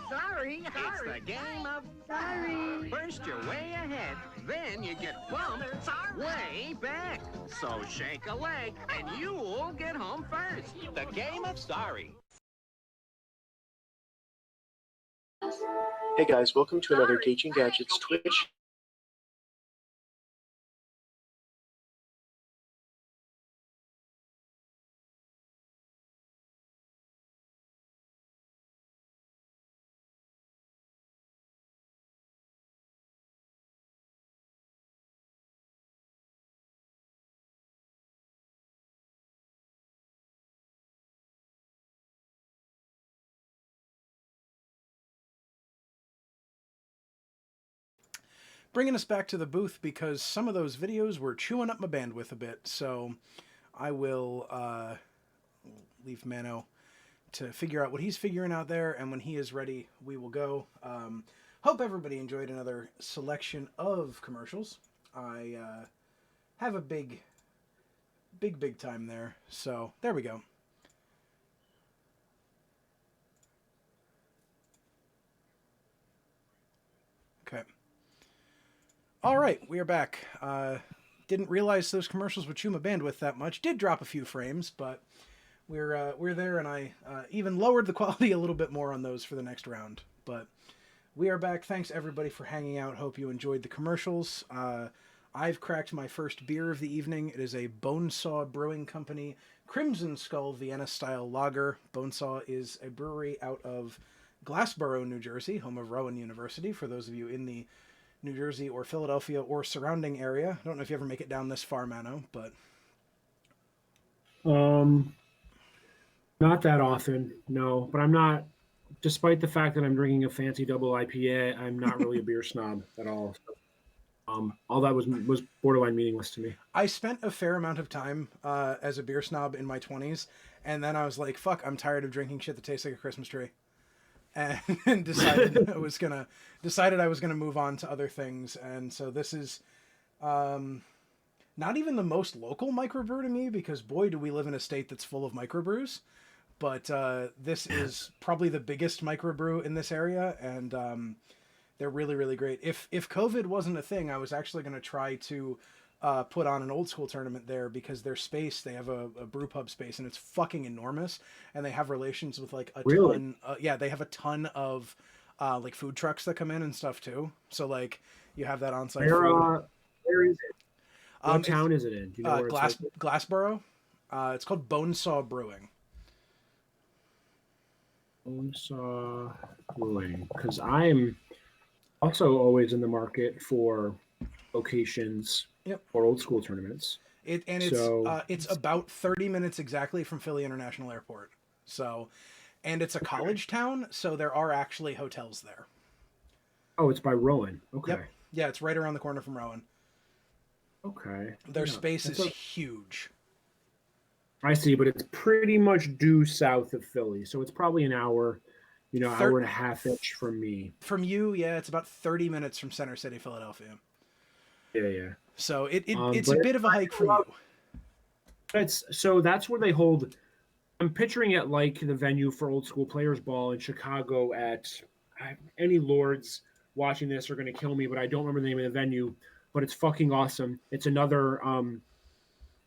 Sorry. It's the game of sorry. First you're way ahead, then you get bumped way back. So shake a leg and you'll get home first. The game of sorry. Hey guys, welcome to another Gauging Gadgets Twitch. Bringing us back to the booth because some of those videos were chewing up my bandwidth a bit, so I will leave Mano to figure out what he's figuring out there, and when he is ready, we will go. Hope everybody enjoyed another selection of commercials. I have a big time there, so there we go. Okay. All right, we are back. Didn't realize those commercials would chew my bandwidth that much. Did drop a few frames, but we're there, and I even lowered the quality a little bit more on those for the next round. But we are back. Thanks everybody for hanging out. Hope you enjoyed the commercials. I've cracked my first beer of the evening. It is a Bonesaw Brewing Company Crimson Skull Vienna style lager. Bonesaw is a brewery out of Glassboro, New Jersey, home of Rowan University. For those of you in the New Jersey or Philadelphia or surrounding area. I don't know if you ever make it down this far, Mano, but not that often, no. But I'm not, despite the fact that I'm drinking a fancy double IPA, I'm not really a beer snob at all. So, all that was borderline meaningless to me. I spent a fair amount of time as a beer snob in my 20s, and then I was like, fuck, I'm tired of drinking shit that tastes like a Christmas tree. And decided I was gonna move on to other things, and so this is not even the most local microbrew to me, because boy do we live in a state that's full of microbrews, but this is probably the biggest microbrew in this area, and they're really great. If COVID wasn't a thing, I was actually going to try to put on an old school tournament there, because their space, they have a brew pub space, and it's fucking enormous, and they have relations with like a ton. Yeah, they have a ton of like food trucks that come in and stuff too. So like you have that on-site food. Where is it? What town is it in? Do you know where Glassboro. It's called Bonesaw Brewing. Bonesaw Brewing, because I'm also always in the market for locations. Yep. For old school tournaments. It's about 30 minutes exactly from Philly International Airport. So, and it's a college town, so there are actually hotels there. Oh, it's by Rowan. Okay. Yep. Yeah, it's right around the corner from Rowan. Okay. Their space is huge. I see, but it's pretty much due south of Philly, so it's probably an hour, hour and a half-ish from me. From you, yeah, it's about 30 minutes from Center City, Philadelphia. Yeah. So it's a bit of a hike for you. So that's where they hold. I'm picturing it like the venue for old school players ball in Chicago. Any lords watching this are going to kill me, but I don't remember the name of the venue. But it's fucking awesome. It's another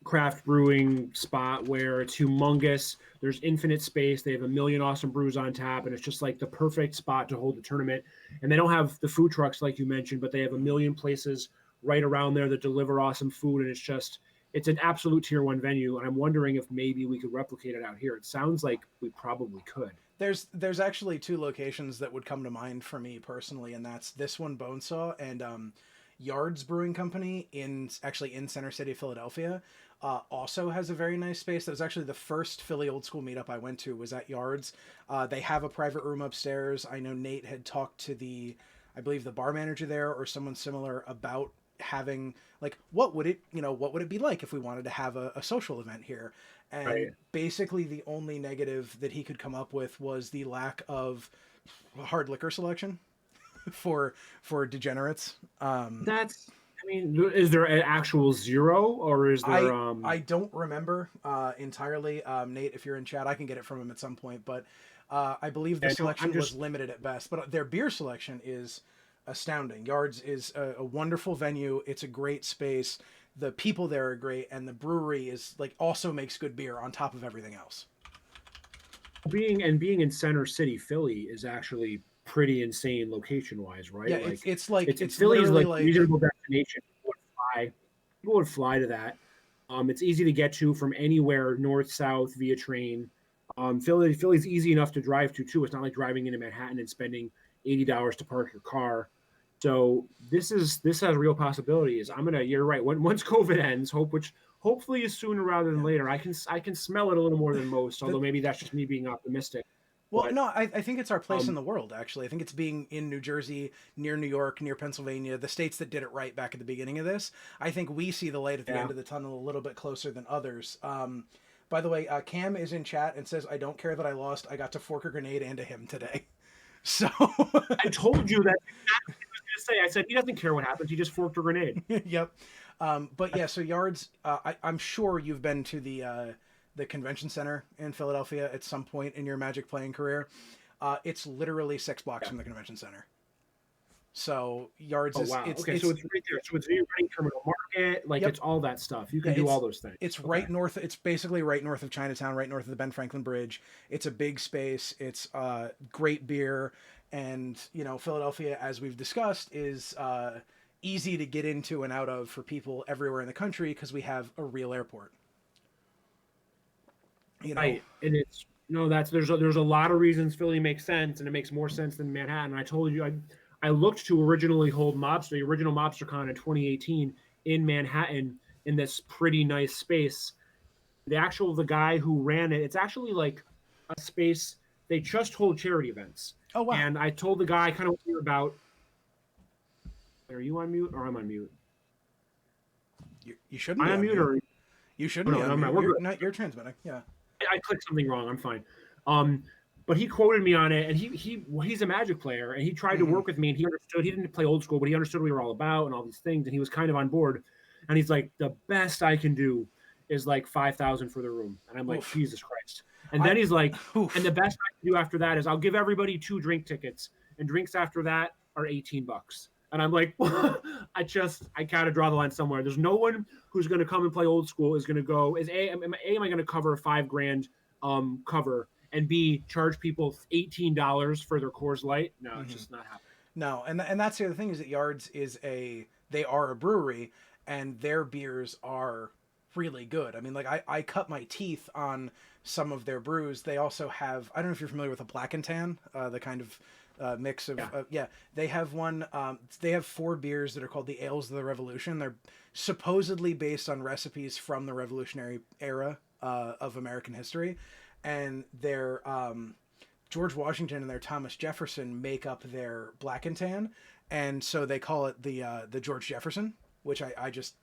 craft brewing spot where it's humongous. There's infinite space. They have a million awesome brews on tap, and it's just like the perfect spot to hold the tournament. And they don't have the food trucks like you mentioned, but they have a million places right around there that deliver awesome food, and it's an absolute tier 1 venue, and I'm wondering if maybe we could replicate it out here. It sounds like we probably could. There's actually 2 locations that would come to mind for me personally, and that's this one, Bonesaw, and Yards Brewing Company in Center City, Philadelphia. Also has a very nice space. That was actually the first Philly old school meetup I went to, was at Yards. They have a private room upstairs. I know Nate had talked to I believe the bar manager there or someone similar about having like what would it be like if we wanted to have a social event here, and basically the only negative that he could come up with was the lack of hard liquor selection. for degenerates. That's. I mean, is there an actual zero, or is there? I don't remember entirely. Nate, if you're in chat, I can get it from him at some point. But I believe the selection was limited at best. But their beer selection is astounding. Yards is a wonderful venue. It's a great space. The people there are great, and the brewery is like also makes good beer on top of everything else. Being in Center City, Philly, is actually pretty insane location wise, right? Yeah, like, it's Philly's literally like a reasonable destination. People would fly to that. It's easy to get to from anywhere north south via train. Philly's easy enough to drive to too. It's not like driving into Manhattan and spending $80 to park your car. So this has real possibilities. You're right. Once COVID ends, hopefully is sooner rather than later. I can smell it a little more than most, although maybe that's just me being optimistic. Well, But, no, I think it's our place in the world, actually. I think it's being in New Jersey, near New York, near Pennsylvania, the states that did it right back at the beginning of this. I think we see the light at the end of the tunnel a little bit closer than others. By the way, Cam is in chat and says, I don't care that I lost. I got to fork a grenade into him today. So I told you that. I said he doesn't care what happens. He just forked a grenade. Yep. But yeah, so Yards, I'm sure you've been to the convention center in Philadelphia at some point in your Magic playing career. It's literally 6 blocks from the convention center. So Yards is wow. it's So it's right there. So it's near Terminal Market, it's all that stuff. You can do all those things. It's right north. It's basically right north of Chinatown, right north of the Ben Franklin Bridge. It's a big space. It's great beer, and Philadelphia, as we've discussed, is easy to get into and out of for people everywhere in the country because we have a real airport. Right, and it's there's a lot of reasons Philly makes sense, and it makes more sense than Manhattan. I told you I looked to originally hold the original MobsterCon in 2018 in Manhattan in this pretty nice space. The guy who ran it, it's actually like a space they just hold charity events. Oh wow! And I told the guy kind of what you're about. Are you on mute or I'm on mute? You shouldn't. I'm on mute or you shouldn't. No, be on we're mute. good. You're transmitting. Yeah. I clicked something wrong. I'm fine. But he quoted me on it, and he's a Magic player, and he tried to work with me, and he understood. He didn't play old school, but he understood what we were all about and all these things, and he was kind of on board. And he's like, the best I can do is like $5,000 for the room, and I'm like, Oof. Jesus Christ. And then he's like, and the best I can do after that is I'll give everybody 2 drink tickets, and drinks after that are $18. And I'm like, I gotta draw the line somewhere. There's no one who's gonna come and play old school is gonna go. Am I gonna cover a $5,000 cover? And B, charge people $18 for their Coors Light? No, it's just not happening. No, and that's the other thing is that Yards they are a brewery, and their beers are really good. I mean, like I cut my teeth on some of their brews. They also have, I don't know if you're familiar with a Black and Tan, the kind of mix of they have one. They have 4 beers that are called the Ales of the Revolution. They're supposedly based on recipes from the Revolutionary era of American history. And their George Washington and their Thomas Jefferson make up their Black and Tan, and so they call it the George Jefferson, which I just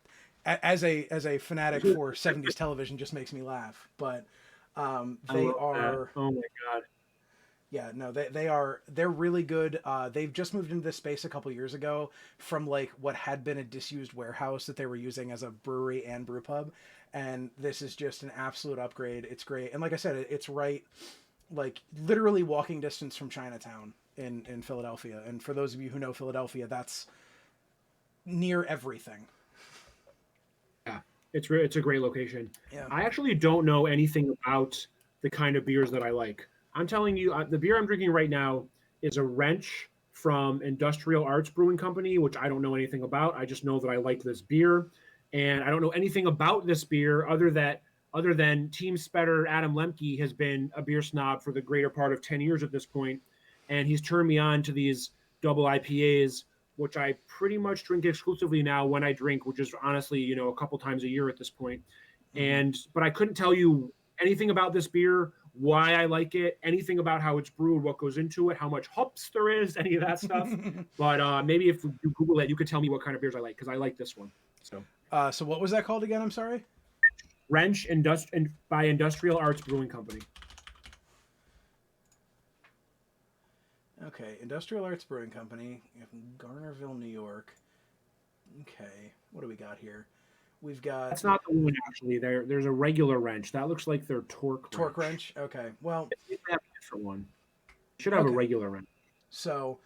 as a fanatic for 70s television just makes me laugh. But they are. Oh my god. Yeah, no, they're really good. They've just moved into this space a couple years ago from like what had been a disused warehouse that they were using as a brewery and brew pub. And this is just an absolute upgrade. It's great. And like I said, it's right, like literally walking distance from Chinatown in Philadelphia. And for those of you who know Philadelphia, that's near everything. Yeah, it's a great location. Yeah. I actually don't know anything about the kind of beers that I like. I'm telling you, the beer I'm drinking right now is a Wrench from Industrial Arts Brewing Company, which I don't know anything about. I just know that I like this beer. And I don't know anything about this beer other than Team Spetter Adam Lemke has been a beer snob for the greater part of 10 years at this point, and he's turned me on to these double IPAs, which I pretty much drink exclusively now when I drink, which is honestly, a couple times a year at this point. But I couldn't tell you anything about this beer, why I like it, anything about how it's brewed, what goes into it, how much hops there is, any of that stuff. But maybe if you Google it, you could tell me what kind of beers I like, because I like this one. So what was that called again? I'm sorry. Wrench by Industrial Arts Brewing Company. Okay, Industrial Arts Brewing Company, Garnerville, New York. Okay, what do we got here? We've got... That's not the one, actually. There's a regular wrench. That looks like their torque wrench. Okay, well... They have a different one. Should have a regular wrench. So,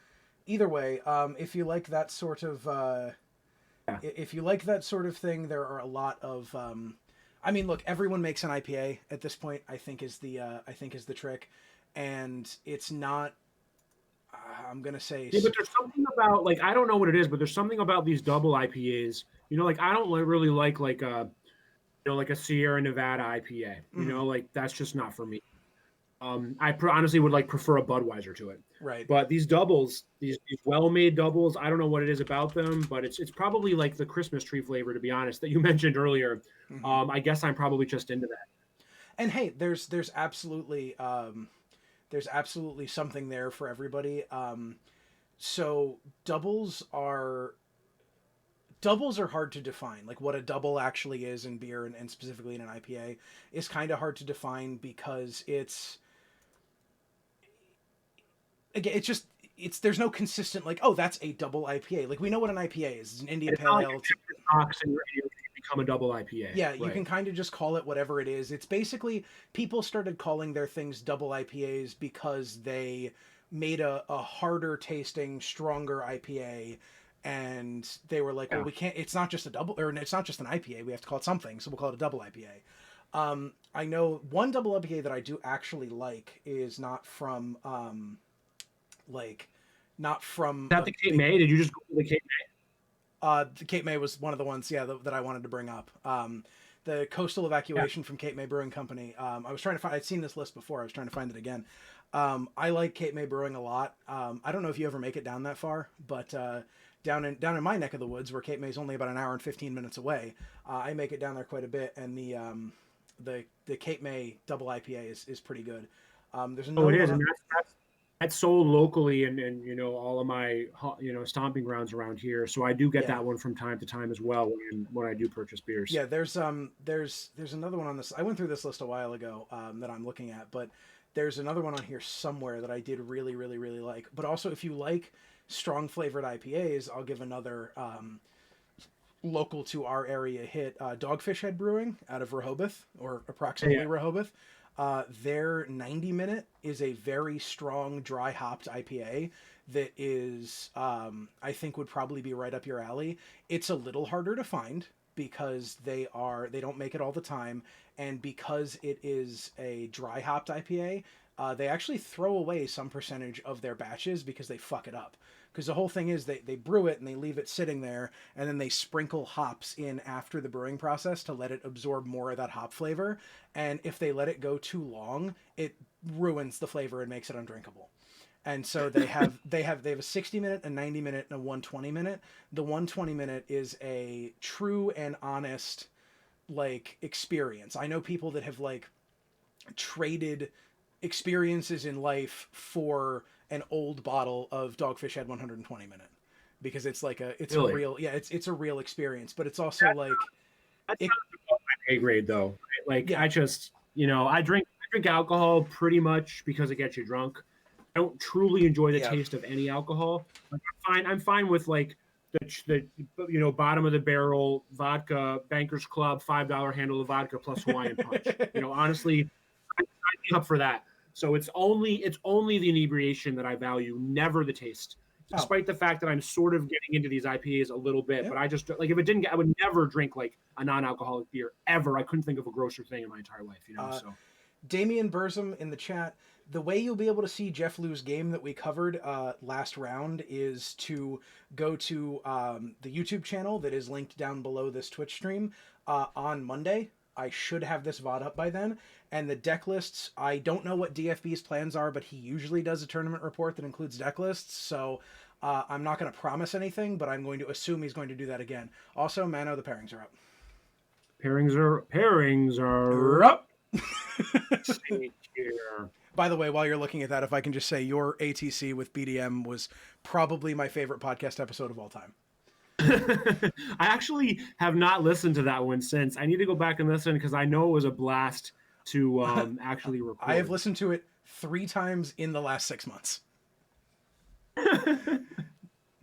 either way, if you like that sort of... If you like that sort of thing, there are a lot of... I mean, look, everyone makes an IPA at this point, I think is the trick. And it's not... I'm going to say... Yeah, but there's something about, like, I don't know what it is, but there's something about these double IPAs. You know, like, I don't really like a Sierra Nevada IPA. You know, like, that's just not for me. I honestly would prefer a Budweiser to it. Right. But these doubles, these well-made doubles, I don't know what it is about them, but it's probably like the Christmas tree flavor, to be honest, that you mentioned earlier. I guess I'm probably just into that. And hey, there's absolutely something there for everybody. So doubles are hard to define. Like what a double actually is in beer and specifically in an IPA is kind of hard to define because there's no consistent that's a double IPA. Like we know what an IPA is. It's an Indian Pale Ale. And you become a double IPA. Yeah, you can kind of just call it whatever it is. It's basically people started calling their things double IPAs because they made a harder tasting, stronger IPA. And they were like, well, we can't, it's not just a double, or it's not just an IPA. We have to call it something. So we'll call it a double IPA. I know one double IPA that I do actually like is not from, Is that the Cape May? Did you just go to the Cape May? The Cape May was one of the ones, that I wanted to bring up. The Coastal Evacuation from Cape May Brewing Company. I was trying to find, I'd seen this list before. I was trying to find it again. I like Cape May Brewing a lot. I don't know if you ever make it down that far, but down in my neck of the woods, where Cape May is only about an hour and 15 minutes away, I make it down there quite a bit, and the Cape May double IPA is pretty good. There's another it is, one and that's sold locally and all of my stomping grounds around here. So I do get that one from time to time as well when I do purchase beers. Yeah, there's another one on this. I went through this list a while ago that I'm looking at, but there's another one on here somewhere that I did really, really, really like. But also, if you like strong flavored IPAs, I'll give another local to our area hit, Dogfish Head Brewing out of Rehoboth, or approximately Rehoboth. Their 90 Minute is a very strong dry hopped IPA that is, I think would probably be right up your alley. It's a little harder to find because they don't make it all the time. And because it is a dry hopped IPA, they actually throw away some percentage of their batches because they fuck it up. Because the whole thing is they brew it and they leave it sitting there, and then they sprinkle hops in after the brewing process to let it absorb more of that hop flavor. And if they let it go too long, it ruins the flavor and makes it undrinkable. And so they have a 60 minute, a 90 minute, and a 120 minute. The 120 minute is a true and honest experience. I know people that have traded experiences in life for an old bottle of Dogfish Head 120 Minute, because it's a real experience, but it's also that's not my pay grade though. I just I drink alcohol pretty much because it gets you drunk. I don't truly enjoy the taste of any alcohol. I'm fine with the bottom of the barrel vodka, Bankers Club, $5 handle of vodka plus Hawaiian Punch. Honestly, I'd be up for that. So it's only the inebriation that I value, never the taste. Despite the fact that I'm sort of getting into these IPAs a little bit, but I just if it didn't, I would never drink a non-alcoholic beer ever. I couldn't think of a grosser thing in my entire life, So Damian Burzum in the chat. The way you'll be able to see Jeff Liu's game that we covered last round is to go to the YouTube channel that is linked down below this Twitch stream on Monday. I should have this VOD up by then. And the deck lists, I don't know what DFB's plans are, but he usually does a tournament report that includes deck lists. So I'm not going to promise anything, but I'm going to assume he's going to do that again. Also, Mano, the pairings are up. Pairings are up. By the way, while you're looking at that, if I can just say your ATC with BDM was probably my favorite podcast episode of all time. I actually have not listened to that one since. I need to go back and listen because I know it was a blast to actually record. I have listened to it 3 times in the last 6 months.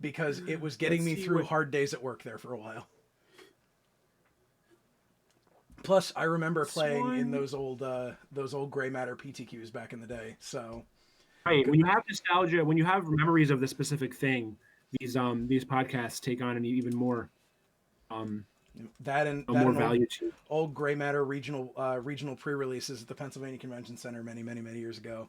because it was getting me through hard days at work there for a while. Plus, I remember playing in those old Gray Matter PTQs back in the day. So, right, when you have nostalgia, when you have memories of the specific thing, these podcasts take on an even more more value to old Gray Matter regional pre-releases at the Pennsylvania Convention Center many years ago.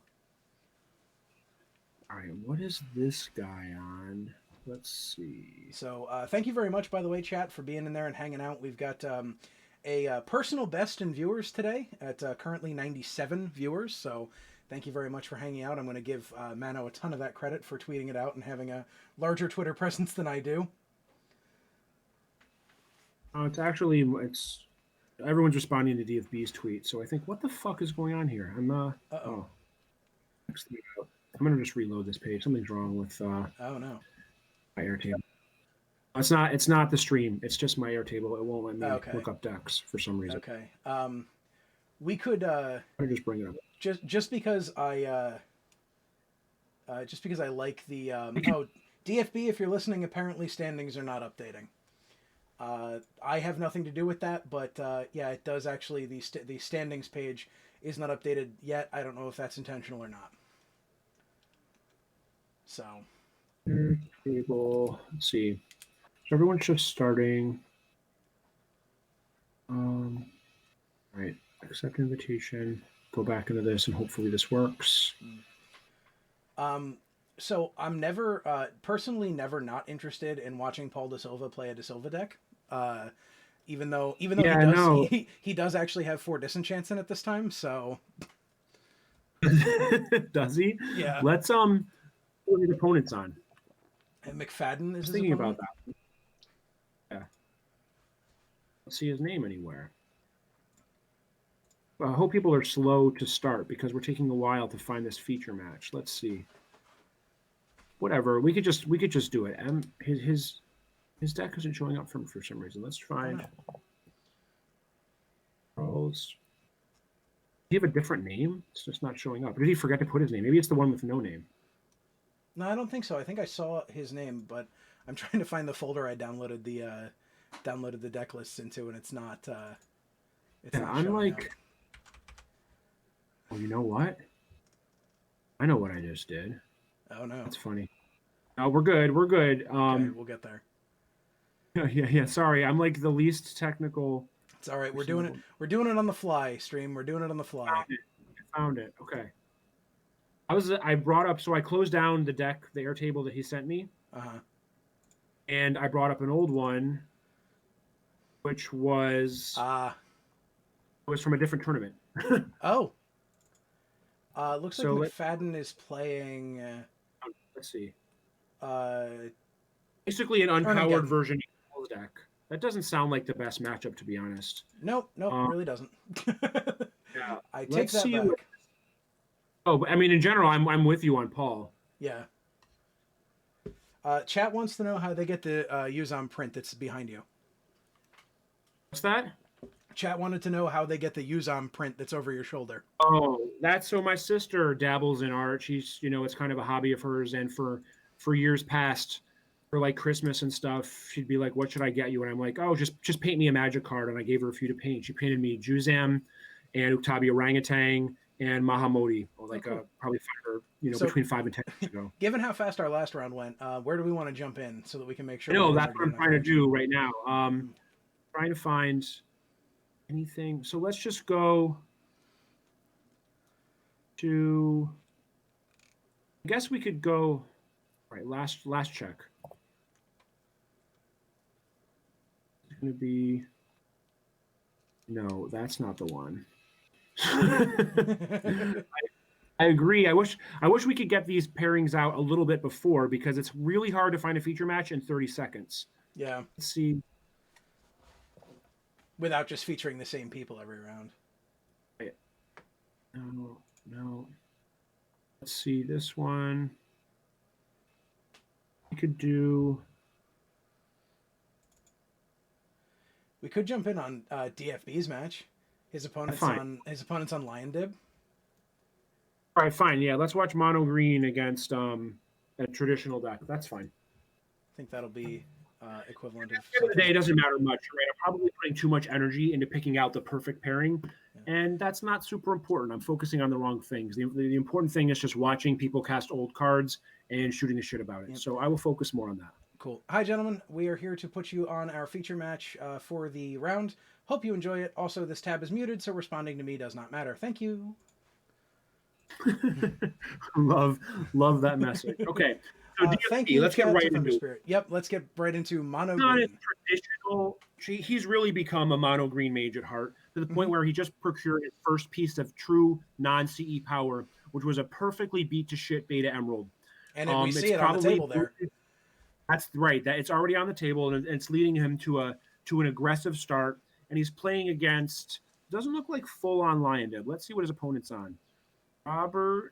All right, what is this guy on? Let's see. So, thank you very much, by the way, chat, for being in there and hanging out. We've got a personal best in viewers today at currently 97 viewers. So, thank you very much for hanging out. I'm going to give Mano a ton of that credit for tweeting it out and having a larger Twitter presence than I do. It's everyone's responding to DFB's tweet. So I think, what the fuck is going on here? I'm I'm gonna just reload this page. Something's wrong with oh no, my Airtable. It's not the stream. It's just my Airtable. It won't let me look up decks for some reason. Okay. We could just bring it up. Just because I like the DFB, if you're listening, apparently standings are not updating. I have nothing to do with that, but yeah, it does actually. The standings page is not updated yet. I don't know if that's intentional or not. So, Table. Let's see. So everyone's just starting. Right. Accept invitation. Go back into this, and hopefully this works. So I'm personally never not interested in watching Paul Da Silva play a Da Silva deck. Even though he does actually have 4 disenchants in it this time, so does he? Yeah. Let's put his opponents on. And McFadden is thinking about that. Yeah. Don't see his name anywhere. Well, I hope people are slow to start because we're taking a while to find this feature match. Let's see. Whatever. We could just do it. His deck isn't showing up for some reason. Let's find Charles. Do you have a different name? It's just not showing up. Or did he forget to put his name? Maybe it's the one with no name. No, I don't think so. I think I saw his name, but I'm trying to find the folder I downloaded the deck lists into, and it's not. I'm like, up. Oh, you know what? I know what I just did. Oh no, that's funny. No, we're good. We're good. Okay, we'll get there. Yeah. Sorry, I'm like the least technical. It's all right. We're doing it. We're doing it on the fly. Stream. We're doing it on the fly. I found it. Okay. I brought up. So I closed down the deck, the Airtable that he sent me. And I brought up an old one, which was from a different tournament. Oh. Looks like McFadden is playing. Let's see. Basically an unpowered version of the deck. That doesn't sound like the best matchup, to be honest. Nope, it really doesn't. Yeah, I take that back. I mean, in general, I'm with you on Paul. Yeah. Chat wants to know how they get the Yuzan print that's behind you. What's that? Chat wanted to know how they get the Yuzan print that's over your shoulder. Oh, that's so my sister dabbles in art. She's, it's kind of a hobby of hers. And for years past, for like Christmas and stuff, she'd be like, what should I get you? And I'm like, oh, just paint me a Magic card. And I gave her a few to paint. She painted me Juzam and Uktabi Orangutan and Mahamodi, probably between 5 and 10 years ago. Given how fast our last round went, where do we want to jump in so that we can make sure? No, that's what I'm trying to do right now. Trying to find anything. So let's just go to. I guess we could go. Right, last check. It's going to be. No, that's not the one. I agree. I wish we could get these pairings out a little bit before because it's really hard to find a feature match in 30 seconds. Yeah. Let's see. Without just featuring the same people every round. No. Let's see this one. We could jump in on DFB's match. His opponent's on Lion Dib. All right, fine. Yeah, let's watch Mono Green against a traditional deck. That's fine. I think that'll be equivalent of. At the end of the day, it doesn't matter much, right? I'm probably putting too much energy into picking out the perfect pairing, and that's not super important. I'm focusing on the wrong things. The important thing is just watching people cast old cards and shooting the shit about it. So I will focus more on that. Cool. Hi, gentlemen. We are here to put you on our feature match for the round. Hope you enjoy it. Also, this tab is muted, so responding to me does not matter. Thank you. love that message. Okay. So thank you. Let's get right into Spirit. Yep, let's get right into mono not green. as traditional. He's really become a mono green mage at heart to the point where he just procured his first piece of true non-CE power, which was a perfectly beat to shit beta emerald. And we see it on the table there. That's right. That it's already on the table, and it's leading him to an aggressive start. And he's playing against, doesn't look like full on Lion Dib. Let's see what his opponent's on. Robert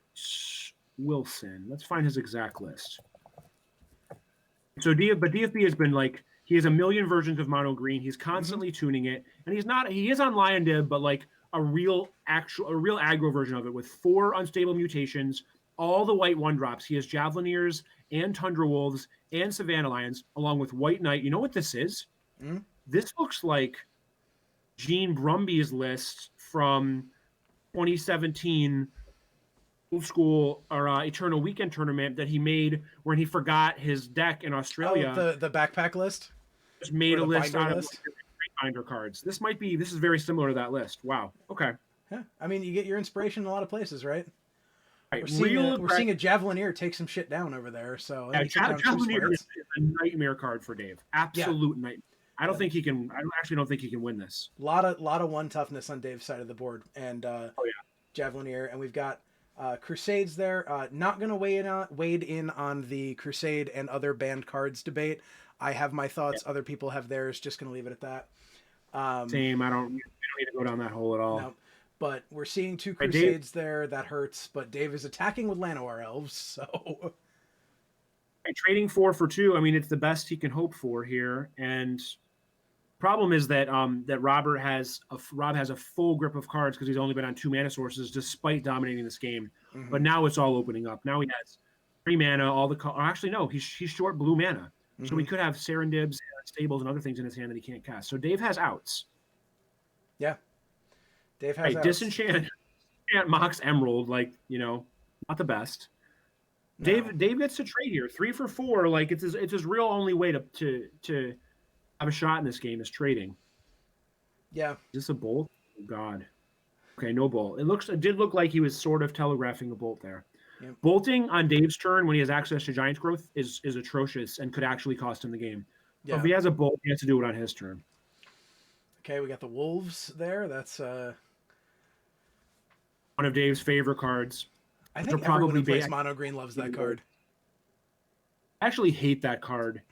Wilson. Let's find his exact list. So DFB has been like, he has a million versions of mono green. He's constantly tuning it, and he is on Lion Dib, but like a real aggro version of it with 4 unstable mutations, all the white 1-drops. He has Javelineers and Tundra Wolves and Savannah Lions, along with White Knight. You know what this is? This looks like Gene Brumby's list from 2017 old school or Eternal Weekend tournament that he made when he forgot his deck in Australia. Oh, the backpack list? Just made a list out of list? binder cards. This is very similar to that list. Wow. Okay. Yeah. I mean, you get your inspiration in a lot of places, right? Right. We're seeing a Javelineer take some shit down over there. So yeah, Javelineer is a nightmare card for Dave. Absolute nightmare. I don't think he can. I actually don't think he can win this. Lot of 1 toughness on Dave's side of the board, and Javelineer, and we've got Crusades there. Not gonna wade in on the Crusade and other banned cards debate. I have my thoughts. Other people have theirs. Just gonna leave it at that. Same. We don't need to go down that hole at all. No. But we're seeing 2 Crusades there. That hurts. But Dave is attacking with Llanowar Elves, so. Trading 4 for 2. I mean, it's the best he can hope for here. And problem is that Rob has a full grip of cards because he's only been on 2 mana sources despite dominating this game. But now it's all opening up. Now he has 3 mana. Actually, no, he's short blue mana. So he could have Serendibs, Stables, and other things in his hand that he can't cast. So Dave has outs. Yeah. Dave has outs. Disenchant Mox Emerald, not the best. No. Dave gets to trade here. 3 for 4. Like it's his real only way to have a shot in this game is trading. Yeah. Is this a bolt? Oh, God. Okay, no bolt. It did look like he was sort of telegraphing a bolt there. Yep. Bolting on Dave's turn when he has access to Giant's Growth is atrocious and could actually cost him the game. Yeah. So if he has a bolt, he has to do it on his turn. Okay, we got the Wolves there. That's one of Dave's favorite cards. I think everyone who plays mono green loves that card. I actually hate that card.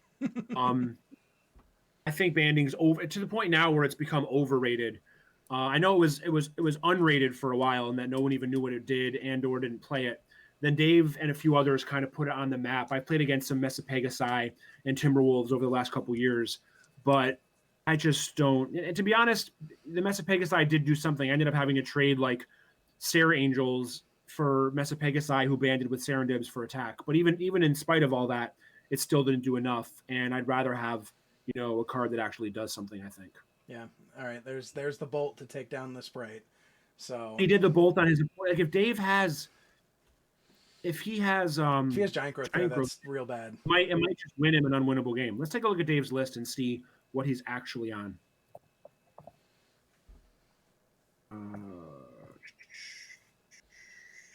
I think banding's over to the point now where it's become overrated. I know it was unrated for a while and that no one even knew what it did and/or didn't play it. Then Dave and a few others kind of put it on the map. I played against some Messapegasi and Timberwolves over the last couple years, but I just don't. And to be honest, the Messapegasi did do something. I ended up having to trade like Sarah Angels for Messapegasi who banded with Serendibs for attack. But even in spite of all that, it still didn't do enough. And I'd rather have a card that actually does something, I think. Yeah. All right. There's the bolt to take down the Sprite. So he did the bolt on his. Like if he has Giant Growth, that's real bad. It might just win him an unwinnable game. Let's take a look at Dave's list and see what he's actually on.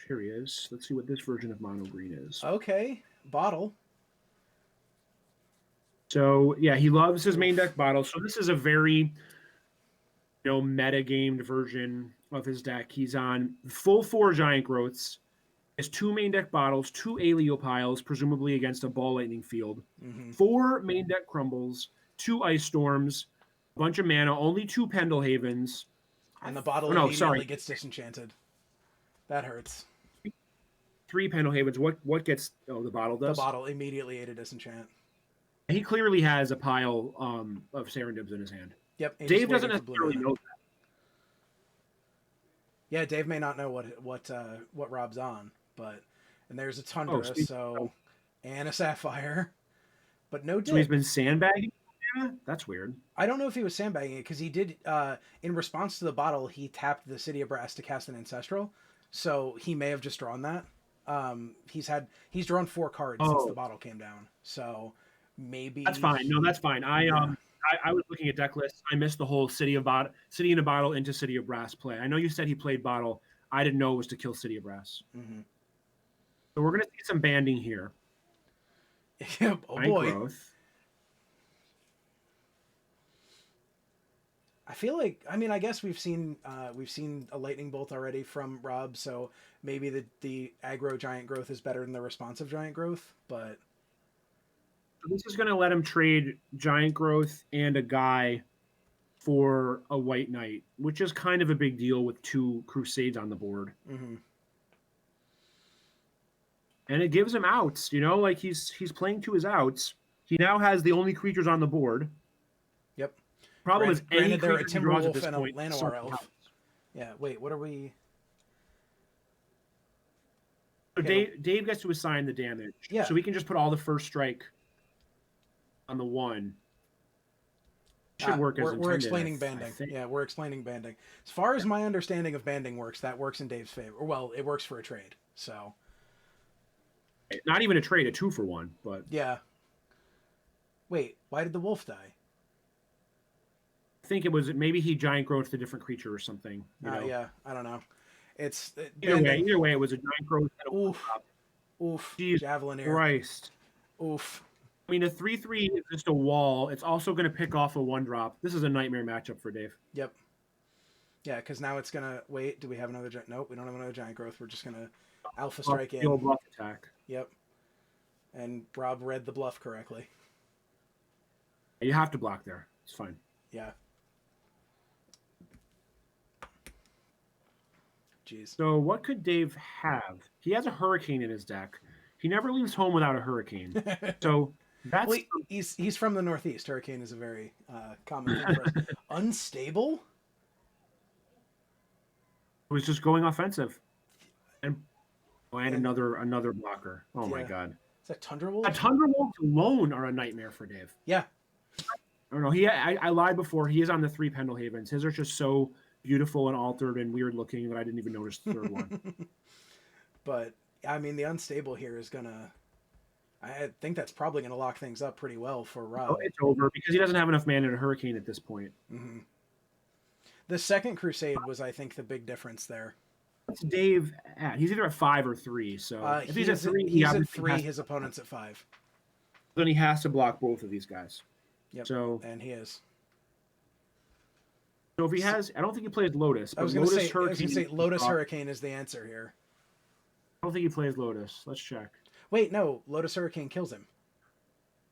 Here he is. Let's see what this version of mono green is. Okay, Bottle. So yeah, he loves his main deck Bottle. So this is a very meta-gamed version of his deck. He's on full 4 Giant Growths. Has 2 main deck Bottles, 2 Aleo Piles, presumably against a Ball Lightning field. 4 main deck Crumbles, 2 Ice Storms, a bunch of mana, only 2 Pendle Havens. And the Bottle immediately gets disenchanted. That hurts. 3 Pendle Havens. What gets... Oh, the Bottle does? The Bottle immediately ate a disenchant. He clearly has a pile of Serendibs in his hand. Yep. Dave doesn't necessarily know that. Yeah, Dave may not know what Rob's on, and there's a Tundra, so and a sapphire, but no So he's dig. been sandbagging? Yeah, that's weird. I don't know if he was sandbagging it because he did, in response to the bottle, he tapped the City of Brass to cast an Ancestral. So he may have just drawn that. He's drawn 4 cards since the bottle came down. So maybe That's fine. No, that's fine. I was looking at deck lists. I missed the whole City in a Bottle into City of Brass play. I know you said he played Bottle. I didn't know it was to kill City of Brass. Mm-hmm. So we're going to see some banding here. Yep. Oh boy. Growth. I feel like, I mean, I guess we've seen a lightning bolt already from Rob, so maybe the aggro giant growth is better than the responsive giant growth, but This is going to let him trade giant growth and a guy for a white knight, which is kind of a big deal with 2 crusades on the board. mm-hmm. And it gives him outs, like he's playing to his outs. He now has the only creatures on the board. Yep. Problem is, any Granted, they're a creature he draws at Timberwolf this and a point, Llanowar something elf. happens. Yeah. Wait. What are we? So Dave gets to assign the damage. Yeah. So we can just put all the first strike on the 1. Should work as we're intended. explaining I banding. think. Yeah, we're explaining banding. As far as my understanding of banding works, that works in Dave's favor. Well, it works for a trade. So Not even a trade, a 2-for-1, but yeah. Wait, why did the wolf die? I think it was maybe he giant growth a different creature or something. Yeah, I don't know. It's Either way, it was a giant growth. And a Oof. Jeez Javelin here. Christ. Oof. I mean, a 3/3 is just a wall. It's also going to pick off a 1-drop. This is a nightmare matchup for Dave. Yep. Yeah, because now it's gonna wait. Do we have another giant? Nope, we don't have another giant growth. We're just gonna alpha strike in. Bluff attack. Yep. And Rob read the bluff correctly. You have to block there. It's fine. Yeah. Jeez. So what could Dave have? He has a hurricane in his deck. He never leaves home without a hurricane. So that's Well, he's from the Northeast. Hurricane is a very common thing for us. Unstable? it was just going offensive. And another blocker. Oh my Yeah. god. Is that Tundra Wolf? A Tundra Wolf alone are a nightmare for Dave. Yeah. I don't know. I lied before. He is on the 3 Pendlehavens. His are just so beautiful and altered and weird looking that I didn't even notice the third one. But I mean, the unstable here is gonna. I think that's probably gonna lock things up pretty well for Rob. Oh, it's over because he doesn't have enough mana to hurricane at this point. Mm-hmm. The second Crusade was, I think, the big difference there. What's Dave at? He's either at 5 or 3. So if he's at 3, he's at obviously 3. has- His opponent's at 5. then he has to block both of these guys. Yep. So and he is. So if he has, I don't think he plays Lotus. I was going to say Lotus Hurricane is the answer here. I don't think he plays Lotus. Let's check. Wait, no, Lotus Hurricane kills him.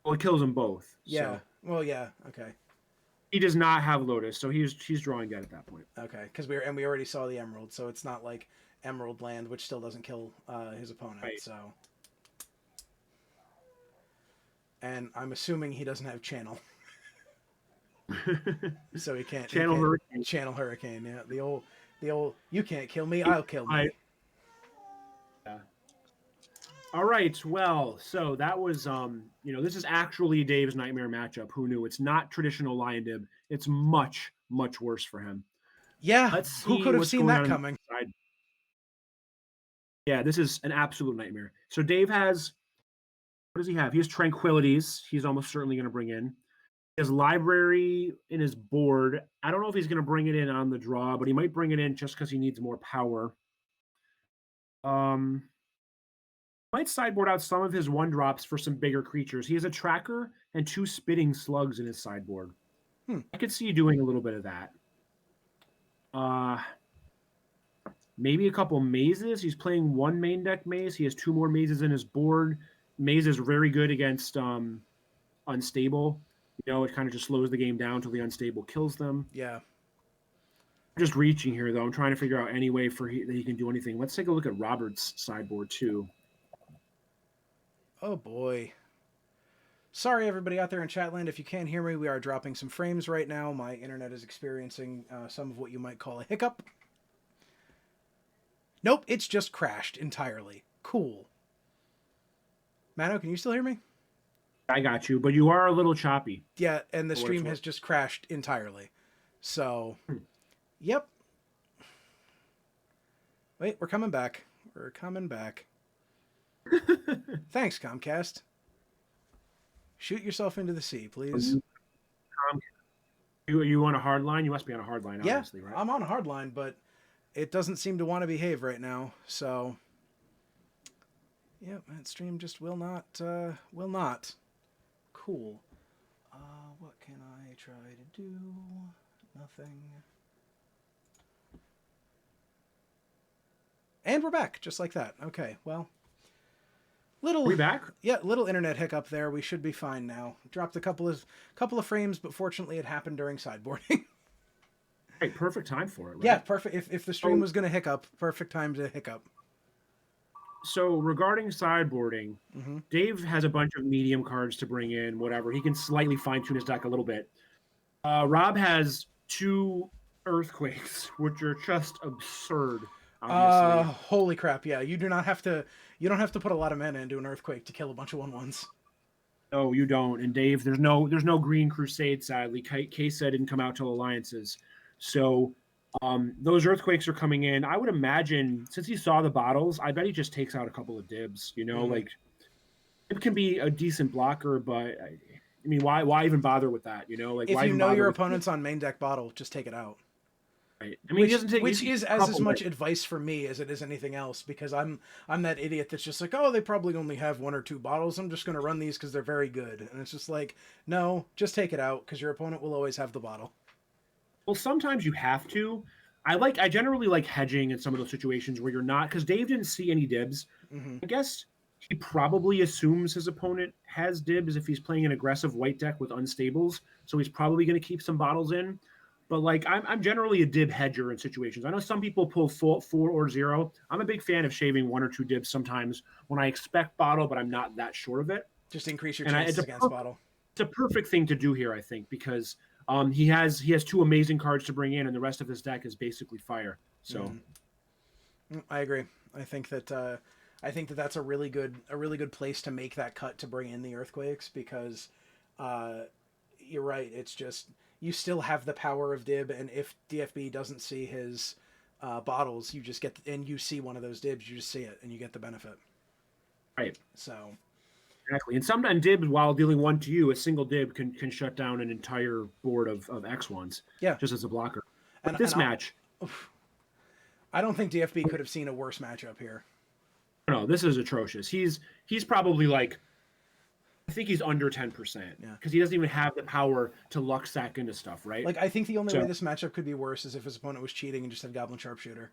Well, it kills them both. Yeah. So Well, yeah. Okay. he does not have Lotus, so he's drawing dead at that point. Okay, because we already saw the Emerald, so it's not like Emerald Land, which still doesn't kill his opponent. Right. So. And I'm assuming he doesn't have Channel. So he can't Hurricane. Channel Hurricane, yeah. The old you can't kill me, I'll kill me. Yeah. All right, well, so that was this is actually Dave's nightmare matchup. Who knew? It's not traditional Lion Dib. It's much, much worse for him. Yeah. Let's see Who could have what's seen going that on coming? inside. Yeah, this is an absolute nightmare. So Dave has, what does he have? He has Tranquilities. He's almost certainly going to bring in. His library in his board. I don't know if he's going to bring it in on the draw, but he might bring it in just because he needs more power. Might sideboard out some of his 1-drops for some bigger creatures. He has a Tracker and 2 Spitting Slugs in his sideboard. I could see you doing a little bit of that. Maybe a couple mazes. He's playing 1 main deck maze. He has 2 more mazes in his board. Maze is very good against unstable. It kind of just slows the game down until the unstable kills them. Yeah. I'm just reaching here, though. I'm trying to figure out any way that he can do anything. Let's take a look at Robert's sideboard, too. Oh, boy. Sorry, everybody out there in Chatland. If you can't hear me, we are dropping some frames right now. My internet is experiencing some of what you might call a hiccup. Nope, it's just crashed entirely. Cool. Mano, can you still hear me? I got you, but you are a little choppy. Yeah, and the For what stream it's has worth. just crashed entirely. So, yep. Wait, we're coming back. We're coming back. Thanks, Comcast. Shoot yourself into the sea, please. You on a hard line? You must be on a hard line, Yeah, obviously, right? I'm on a hard line, but it doesn't seem to want to behave right now. So, yep, that stream just will not. Cool. What can I try to do? Nothing. And we're back, just like that. Okay, well. Little. We back? Yeah, little internet hiccup there. We should be fine now. Dropped a couple of frames, but fortunately it happened during sideboarding. Hey, perfect time for it, right? Yeah, perfect. If the stream was going to hiccup, perfect time to hiccup. So regarding sideboarding, Mm-hmm. Dave has a bunch of medium cards to bring in, whatever. He can slightly fine-tune his deck a little bit. Rob has 2 Earthquakes, which are just absurd, obviously. Holy crap! Yeah, you don't have to put a lot of mana into an Earthquake to kill a bunch of 1/1s. No, you don't. And Dave, there's no Green Crusade, sadly. Kesa didn't come out till Alliances. So those Earthquakes are coming in. I would imagine, since he saw the bottles, I bet he just takes out a couple of dibs. Like it can be a decent blocker, but I mean, why even bother with that? Like If why you even know bother your with- opponent's on main deck bottle, just take it out. Right. I mean, he doesn't take which is as couple, much but- advice for me as it is anything else, because I'm that idiot that's just like, oh, they probably only have 1 or 2 bottles. I'm just going to run these because they're very good. And it's just like, no, just take it out because your opponent will always have the bottle. Well, sometimes you have to. I generally like hedging in some of those situations where you're not, because Dave didn't see any dibs. Mm-hmm. I guess he probably assumes his opponent has dibs if he's playing an aggressive white deck with unstables, so he's probably going to keep some bottles in. But like I'm generally a dib hedger in situations. I know some people pull 4 or 0. I'm a big fan of shaving 1 or 2 dibs sometimes when I expect bottle, but I'm not that sure of it. Just increase your And chances it's against bottle. It's a perfect thing to do here, I think, because he has 2 amazing cards to bring in, and the rest of his deck is basically fire. So I agree. I think that that's a really good place to make that cut to bring in the Earthquakes, because you're right. It's just you still have the power of dib, and if DFB doesn't see his bottles, you just get and you see one of those dibs, you just see it and you get the benefit. Right. So exactly, and sometimes dibs, while dealing 1 to you, a single dib can shut down an entire board of X1s. Yeah. Just as a blocker. But And- this and match, I don't think DFB could have seen a worse matchup here. no, this is atrocious. He's probably like, I think he's under 10%. Yeah. Because he doesn't even have the power to luck sack into stuff, right? Like, I think the only So- way this matchup could be worse is if his opponent was cheating and just had Goblin Sharpshooter.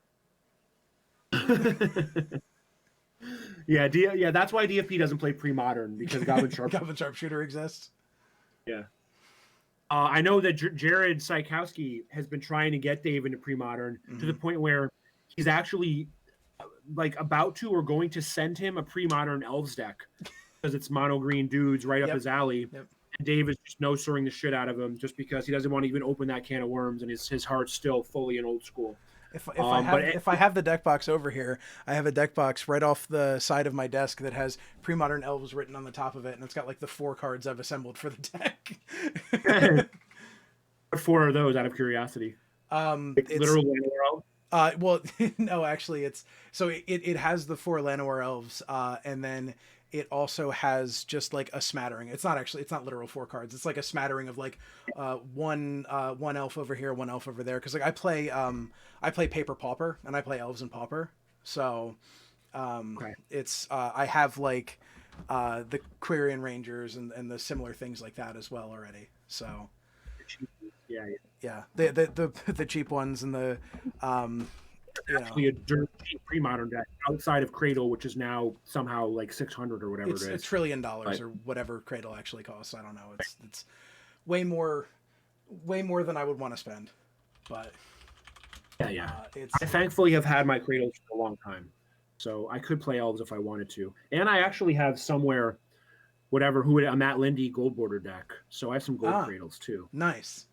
Yeah, that's why DFP doesn't play pre-modern, because Goblin Sharpshooter. Goblin Sharpshooter exists. Yeah. I know that Jared Sykowski has been trying to get Dave into pre-modern to the point where he's actually like about to or going to send him a pre-modern Elves deck because it's mono green dudes right up his alley. Yep. And Dave is just no-soring the shit out of him just because he doesn't want to even open that can of worms, and his heart's still fully in old school. If I have the deck box over here, I have a deck box right off the side of my desk that has pre-modern elves written on the top of it, and it's got like the 4 cards I've assembled for the deck. What 4 are those, out of curiosity? It's Literal Llanowar Elves? Well, no, actually, it has the 4 Llanowar elves, and then it also has just like a smattering. It's not literal 4 cards. It's like a smattering of like one elf over here, 1 elf over there. Because like I play Paper Pauper and I play Elves and Pauper. So it's I have like the Quirion Rangers and the similar things like that as well already. So yeah, the cheap ones and the actually a dirt cheap pre-modern deck outside of Cradle, which is now somehow like 600 or whatever it's it is. $1 trillion or whatever Cradle actually costs. I don't know. It's way more than I would want to spend. But I thankfully have had my Cradles for a long time, so I could play Elves if I wanted to. And I actually have somewhere a Matt Lindy gold border deck, so I have some gold Cradles too. Nice.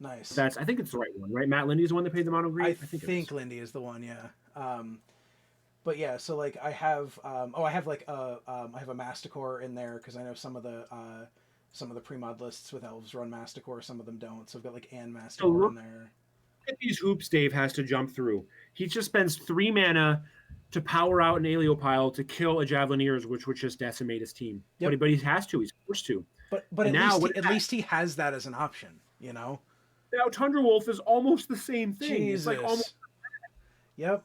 I think it's the right one, right? Matt Lindy's the one that paid the mono green. I think Lindy is the one, yeah. But yeah, so like I have I have like I have a Masticore in there because I know some of the pre-mod lists with elves run Masticore, some of them don't. So I've got like Ann Masticore in there. Look at these hoops Dave has to jump through. He just spends 3 mana to power out an Aeolipile to kill a Javelineers, which would just decimate his team. Yep. But he has to. He's forced to. But And at least he has that as an option, you know. Now Tundra Wolf is almost the same thing. Jesus. It's like almost. Yep.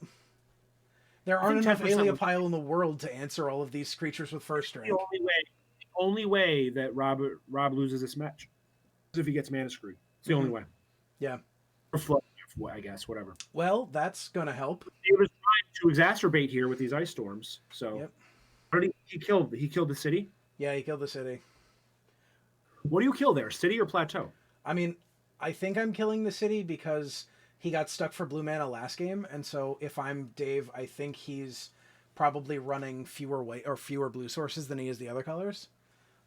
There I aren't think enough 10% Aeolipile in the world to answer all of these creatures with first rank. The only way that Rob loses this match is if he gets mana screwed. It's the only way. Yeah. Or flood, I guess, whatever. Well, that's gonna help. He was trying to exacerbate here with these ice storms. So Yep. what did he killed the city? Yeah, he killed the city. What do you kill there? City or plateau? I mean, I think I'm killing the city because he got stuck for blue mana last game, and so if I'm Dave, I think he's probably running fewer white or fewer blue sources than he is the other colors.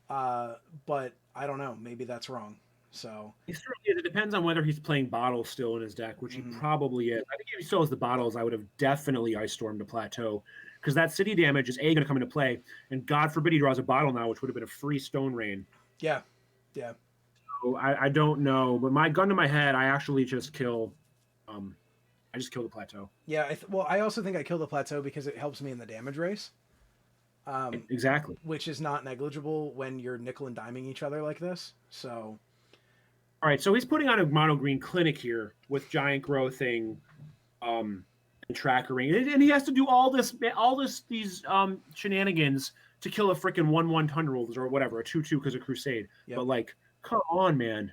But I don't know. Maybe that's wrong. So He certainly is. It depends on whether he's playing bottles still in his deck, which he probably is. I think if he still has the bottles, I would have definitely ice stormed the plateau because that city damage is going to come into play, and God forbid he draws a bottle now, which would have been a free Stone Rain. yeah, yeah. So I don't know, but my gun to my head, I actually just kill. I just kill the plateau. Yeah, well, I also think I kill the plateau because it helps me in the damage race. Exactly. Which is not negligible when you're nickel and diming each other like this. So, all right, so he's putting on a mono green clinic here with giant growthing, and trackering, and he has to do these shenanigans to kill a freaking 1/1 Tundra Wolves or whatever, a 2/2 because of Crusade. Yep. But like, come on, man,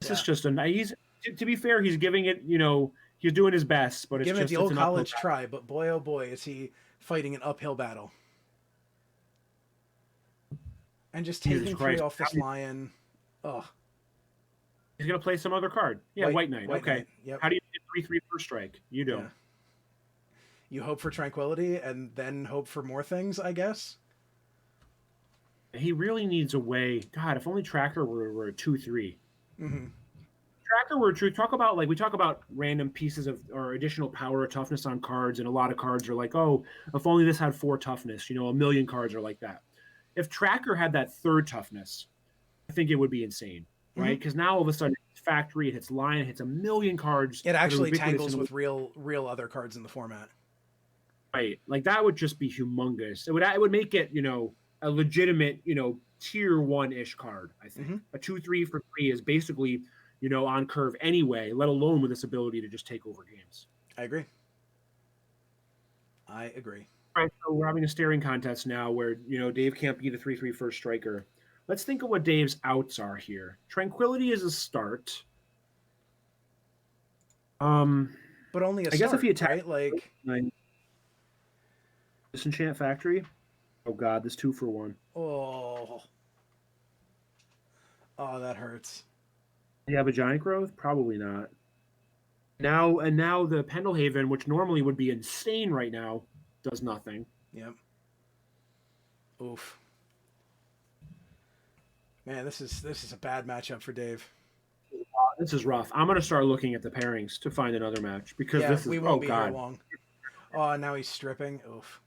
this is just he's to be fair, he's giving it, he's doing his best, but it's give it just the old an uphill college battle. try. But boy, oh boy, is he fighting an uphill battle. And just Jesus taking 3 Christ. off this lion. Ugh. He's gonna play some other card. Yeah, White Knight. White Okay. Knight, yep. How do you get 3/3 first strike? You don't. Yeah. You hope for tranquility and then hope for more things, I guess. He really needs a way. God, if only Tracker were a 2/3. Mm-hmm. Tracker were true. We talk about random pieces of or additional power or toughness on cards, and a lot of cards are like, oh, if only this had 4 toughness. A million cards are like that. If Tracker had that 3rd toughness, I think it would be insane, right? Because now all of a sudden it's Factory, it hits Lion, it hits a million cards. It that are actually ubiquitous tangles in- with real other cards in the format. Right, like that would just be humongous. It would make it, a legitimate, tier 1-ish card. I think a 2/3 for 3 is basically, on curve anyway. Let alone with this ability to just take over games. I agree. All right, so we're having a staring contest now where, Dave can't be the 3/3 first striker. Let's think of what Dave's outs are here. Tranquility is a start. But only a I guess if he attacked, right? Like Disenchant Factory. Oh God, this 2 for 1. Oh, that hurts. Do you have a giant growth? Probably not. Now the Pendelhaven, which normally would be insane right now, does nothing. Yep. Oof. Man, this is a bad matchup for Dave. This is rough. I'm gonna start looking at the pairings to find another match because this is we won't be God. here long. Oh, now he's stripping. Oof.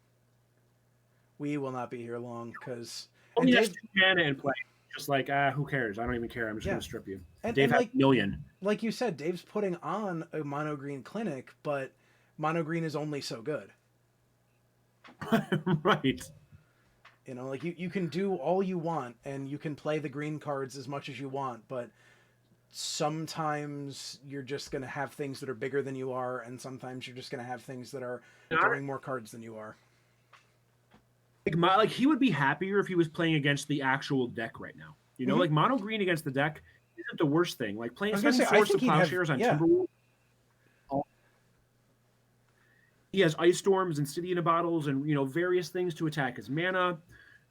We will not be here long because Only has 2 mana in play. Just like who cares? I don't even care. I'm just gonna strip you. Dave has a million. Like you said, Dave's putting on a mono green clinic, but mono green is only so good. Right. Like you can do all you want and you can play the green cards as much as you want, but sometimes you're just going to have things that are bigger than you are, and sometimes you're just going to have things that are drawing more cards than you are. Like he would be happier if he was playing against the actual deck right now. Like mono green against the deck isn't the worst thing. Like playing Force of Plowshares on Timberwolf. He has Ice Storms and City in a Bottles and various things to attack his mana.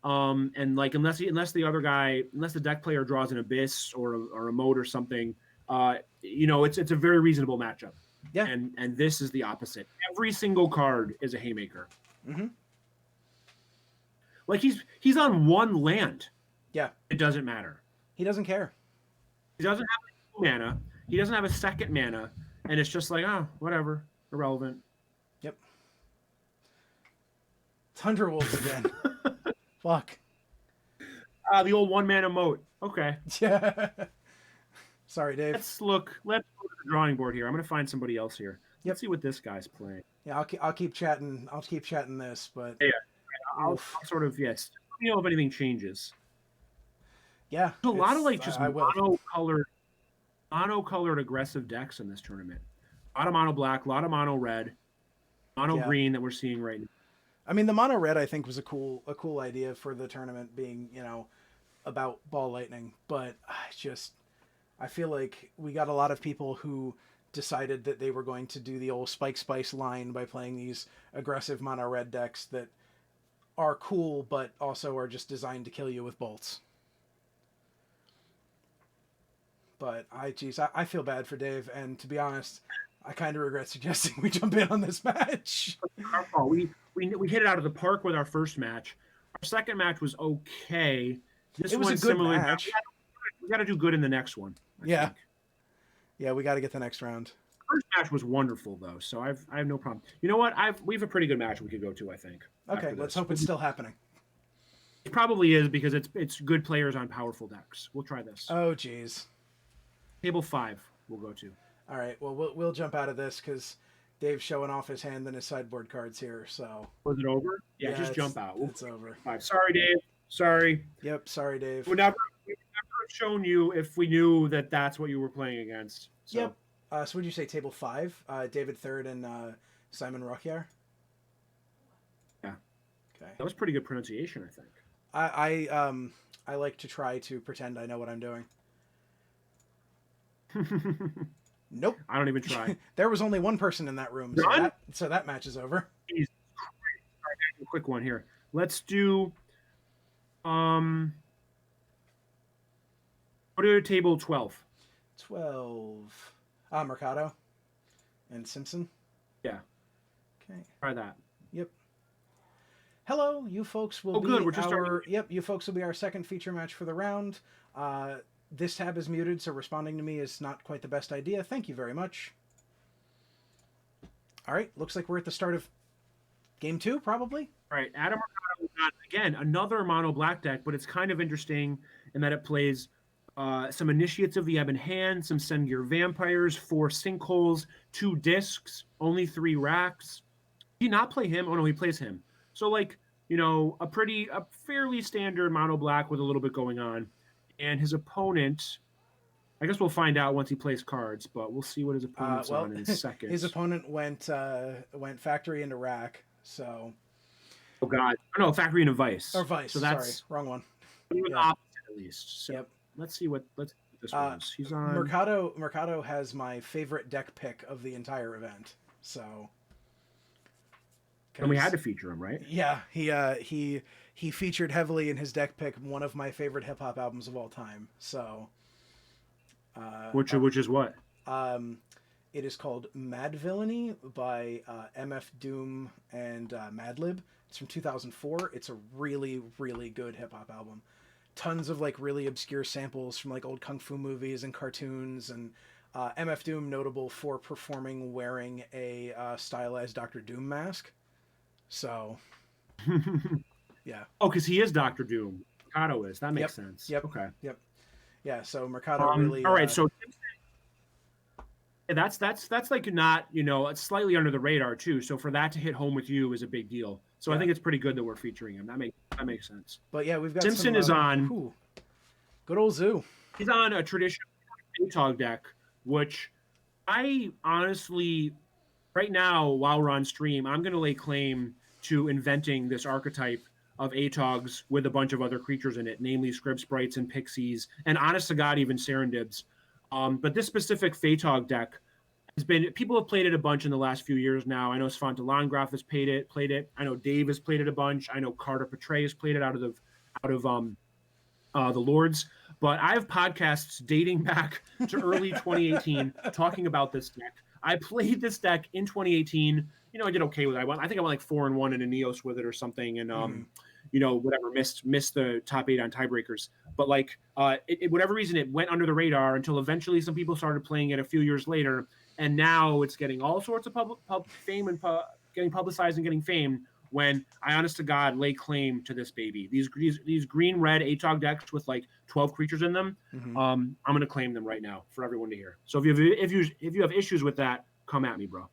And like unless the deck player draws an Abyss or a Moat or something, it's a very reasonable matchup. Yeah. And this is the opposite. Every single card is a haymaker. Mm-hmm. Like he's on 1 land. Yeah. It doesn't matter. He doesn't care. He doesn't have a mana. He doesn't have a second mana, and it's just like, whatever, irrelevant. Yep. Thunder Wolves again. Fuck. The old one-man emote. Okay. Yeah. Sorry, Dave. Let's go to the drawing board here. I'm going to find somebody else here. Let's see what this guy's playing. Yeah, I'll keep chatting. I'll keep chatting this, but Yeah. I'll sort of, yes. Let me know if anything changes. Yeah. There's a lot of like just I will. mono-colored aggressive decks in this tournament. A lot of mono black, a lot of mono red, mono green that we're seeing right now. I mean, the mono red I think was a cool idea for the tournament being, about ball lightning, but I feel like we got a lot of people who decided that they were going to do the old Spike Spice line by playing these aggressive mono red decks that are cool but also are just designed to kill you with bolts. But I feel bad for Dave, and to be honest, I kind of regret suggesting we jump in on this match. Our fault. We hit it out of the park with our first match. Our second match was okay. This It was a one's good similar. match. We got to do good in the next one. Yeah, we got to get the next round. First match was wonderful though, so I have no problem. You know what? We have a pretty good match we could go to. I think. Okay, let's hope it's still happening. It probably is because it's good players on powerful decks. We'll try this. Oh, geez. Table 5 we'll go to. All right, well, we'll jump out of this because Dave's showing off his hand and his sideboard cards here. So was it over? Yeah, just it's- jump out. It's over. Sorry, Dave. Sorry. Yep, sorry, Dave. We never have shown you if we knew that that's what you were playing against. So. Yep. So would you say table 5? David Third and Simon Rockyar? Yeah. Okay. That was pretty good pronunciation, I think. I like to try to pretend I know what I'm doing. Nope. I don't even try. There was only one person in that room, so that match is over. Jesus Christ. All right, a quick one here. Let's do go to table 12. 12. Mercado and Simpson. Yeah. Okay. Try that. Yep. Hello, you folks will be good. We're just our starting. Yep, you folks will be our second feature match for the round. This tab is muted, so responding to me is not quite the best idea. Thank you very much. All right, looks like we're at the start of game 2, probably. All right, Adam Mercado got, again, another mono black deck, but it's kind of interesting in that it plays some Initiates of the Ebon Hand, some Sengir Vampires, 4 Sinkholes, 2 Discs, only 3 Racks. Did he not play him? Oh, no, he plays him. So, a fairly standard mono black with a little bit going on. And his opponent, I guess we'll find out once he plays cards, but we'll see what his opponent's on in a second. His opponent went Factory into Rack, so... Oh, God. Oh, no, Factory into Vice. Or Vice, so that's, sorry. Wrong one. The opposite, at least. So let's see what this was. He's on... Mercado has my favorite deck pick of the entire event, so... And we had to feature him, right? Yeah, he featured heavily in his deck pick one of my favorite hip hop albums of all time. So, which is what? It is called Mad Villainy by MF Doom and Madlib. It's from 2004. It's a really, really good hip hop album. Tons of really obscure samples from old kung fu movies and cartoons, and MF Doom notable for performing wearing a stylized Dr. Doom mask. So, yeah. Oh, because he is Dr. Doom. Mercado is. That makes sense. Yep. Okay. Yep. Yeah. So Mercado really. All right. So that's not it's slightly under the radar too. So for that to hit home with you is a big deal. So I think it's pretty good that we're featuring him. That makes sense. But yeah, we've got Simpson is on. Good old Zoo. He's on a traditional ATOG deck, which I honestly, right now while we're on stream, I'm going to lay claim to inventing this archetype of ATOGs with a bunch of other creatures in it, namely Scrib Sprites and Pixies, and honest to God, even Serendibs. But this specific Phaetog deck has been, people have played it a bunch in the last few years now. I know Svante Landgraf has played it. I know Dave has played it a bunch. I know Carter Petray has played it out of the Lords. But I have podcasts dating back to early 2018 talking about this deck. I played this deck in 2018. I did okay with it. I think I went 4-1 in a Neos with it or something, and whatever, missed the top 8 on tiebreakers. But whatever reason, it went under the radar until eventually some people started playing it a few years later, and now it's getting all sorts of fame and getting publicized and getting fame when I, honest to God, lay claim to this baby. These green red ATOG decks with like 12 creatures in them. I'm going to claim them right now for everyone to hear. So if you have issues with that, come at me, bro.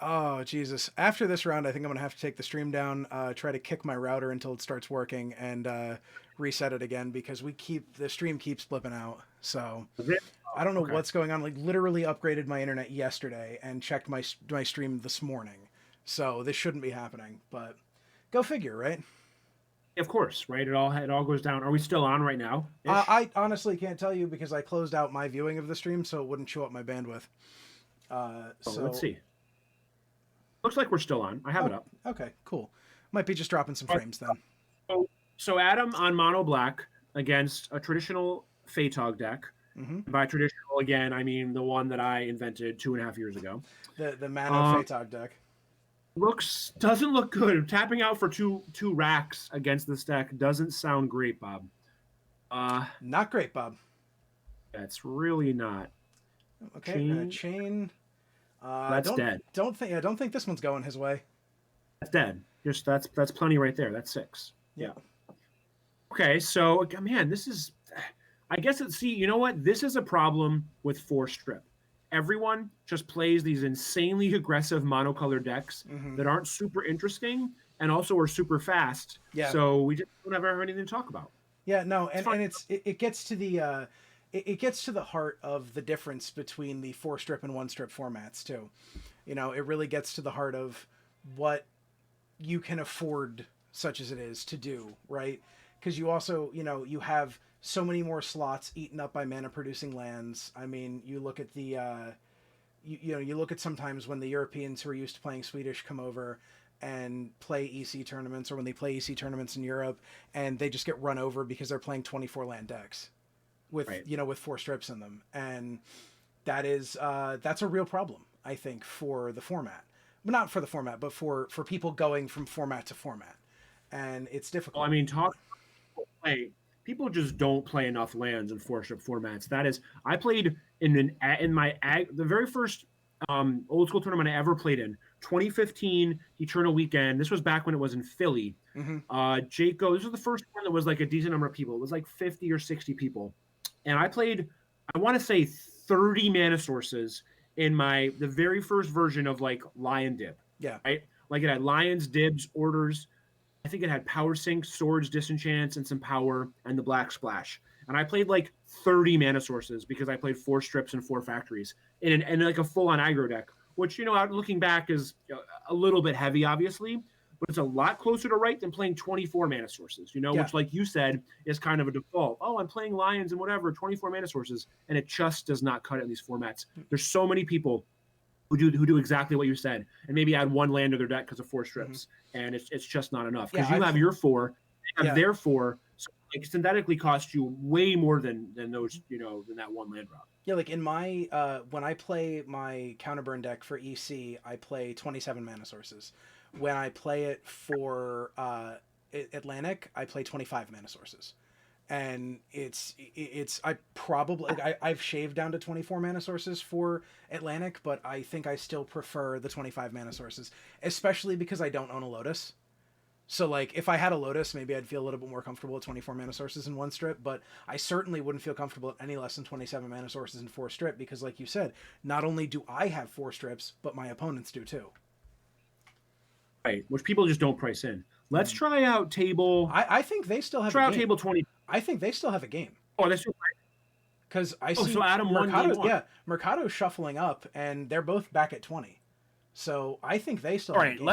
Oh, Jesus. After this round, I think I'm going to have to take the stream down, try to kick my router until it starts working, and reset it again, because the stream keeps flipping out. So I don't know what's going on. Like, literally upgraded my internet yesterday and checked my stream this morning. So this shouldn't be happening, but go figure, right? Of course, right? It all goes down. Are we still on right now? I honestly can't tell you, because I closed out my viewing of the stream, so it wouldn't show up my bandwidth. Let's see. Looks like we're still on. I have it up. Okay, cool. Might be just dropping some frames then. So Adam on mono black against a traditional Phaetog deck. By traditional, again, I mean the one that I invented 2.5 years ago. The Mana Phaetog deck. Doesn't look good. Tapping out for two racks against this deck doesn't sound great, Bob. Not great, Bob. That's really not. Okay, chain. That's dead. Don't think this one's going his way. That's dead. Just that's plenty right there. That's 6. Yeah. Okay, so man, this is. I guess you know what? This is a problem with 4-strip. Everyone just plays these insanely aggressive monocolored decks that aren't super interesting and also are super fast. Yeah. So we just don't have anything to talk about. Yeah, no, and it gets to the it gets to the heart of the difference between the 4-strip and 1-strip formats too. You know, it really gets to the heart of what you can afford, such as it is, to do, right? Because you also, you have so many more slots eaten up by mana producing lands. I mean, you look at the you look at sometimes when the Europeans who are used to playing Swedish come over and play EC tournaments, or when they play EC tournaments in Europe, and they just get run over because they're playing 24 land decks with with 4 strips in them, and that is that's a real problem, I think, for the format. Well, not for the format, but for people going from format to format, and it's difficult. Well, I mean, people just don't play enough lands in 4-strip formats. That is, I played the very first old school tournament I ever played in, 2015 Eternal Weekend. This was back when it was in Philly. Jaco, this was the first one that was like a decent number of people. It was like 50 or 60 people. And I played, I want to say 30 mana sources in the very first version of like Lion Dib. Yeah. Right? Like it had Lions, Dibs, Orders. I think it had Power Sink, Swords, Disenchants, and some Power, and the Black Splash. And I played like 30 mana sources because I played 4 strips and 4 factories in like a full-on aggro deck, which, looking back is a little bit heavy, obviously, but it's a lot closer to right than playing 24 mana sources, which, like you said, is kind of a default. Oh, I'm playing Lions and whatever, 24 mana sources, and it just does not cut in these formats. There's so many people who do exactly what you said, and maybe add 1 land to their deck because of 4 strips, and it's just not enough. Because you have your 4, they have their 4, so it synthetically costs you way more than those, than that 1 land drop. Yeah, like in my when I play my counterburn deck for EC, I play 27 mana sources. When I play it for Atlantic, I play 25 mana sources. And I've shaved down to 24 mana sources for Atlantic, but I think I still prefer the 25 mana sources, especially because I don't own a Lotus. So like if I had a Lotus, maybe I'd feel a little bit more comfortable at 24 mana sources in 1 strip, but I certainly wouldn't feel comfortable at any less than 27 mana sources in 4 strip, because like you said, not only do I have 4 strips, but my opponents do too. Right, which people just don't price in. Let's try out table. I think they still have try a out game. table 20. I think they still have a game. Oh, that's right. Because I see so Adam won game 1. Yeah, Mercado's shuffling up, and they're both back at 20. So I think they still have a game.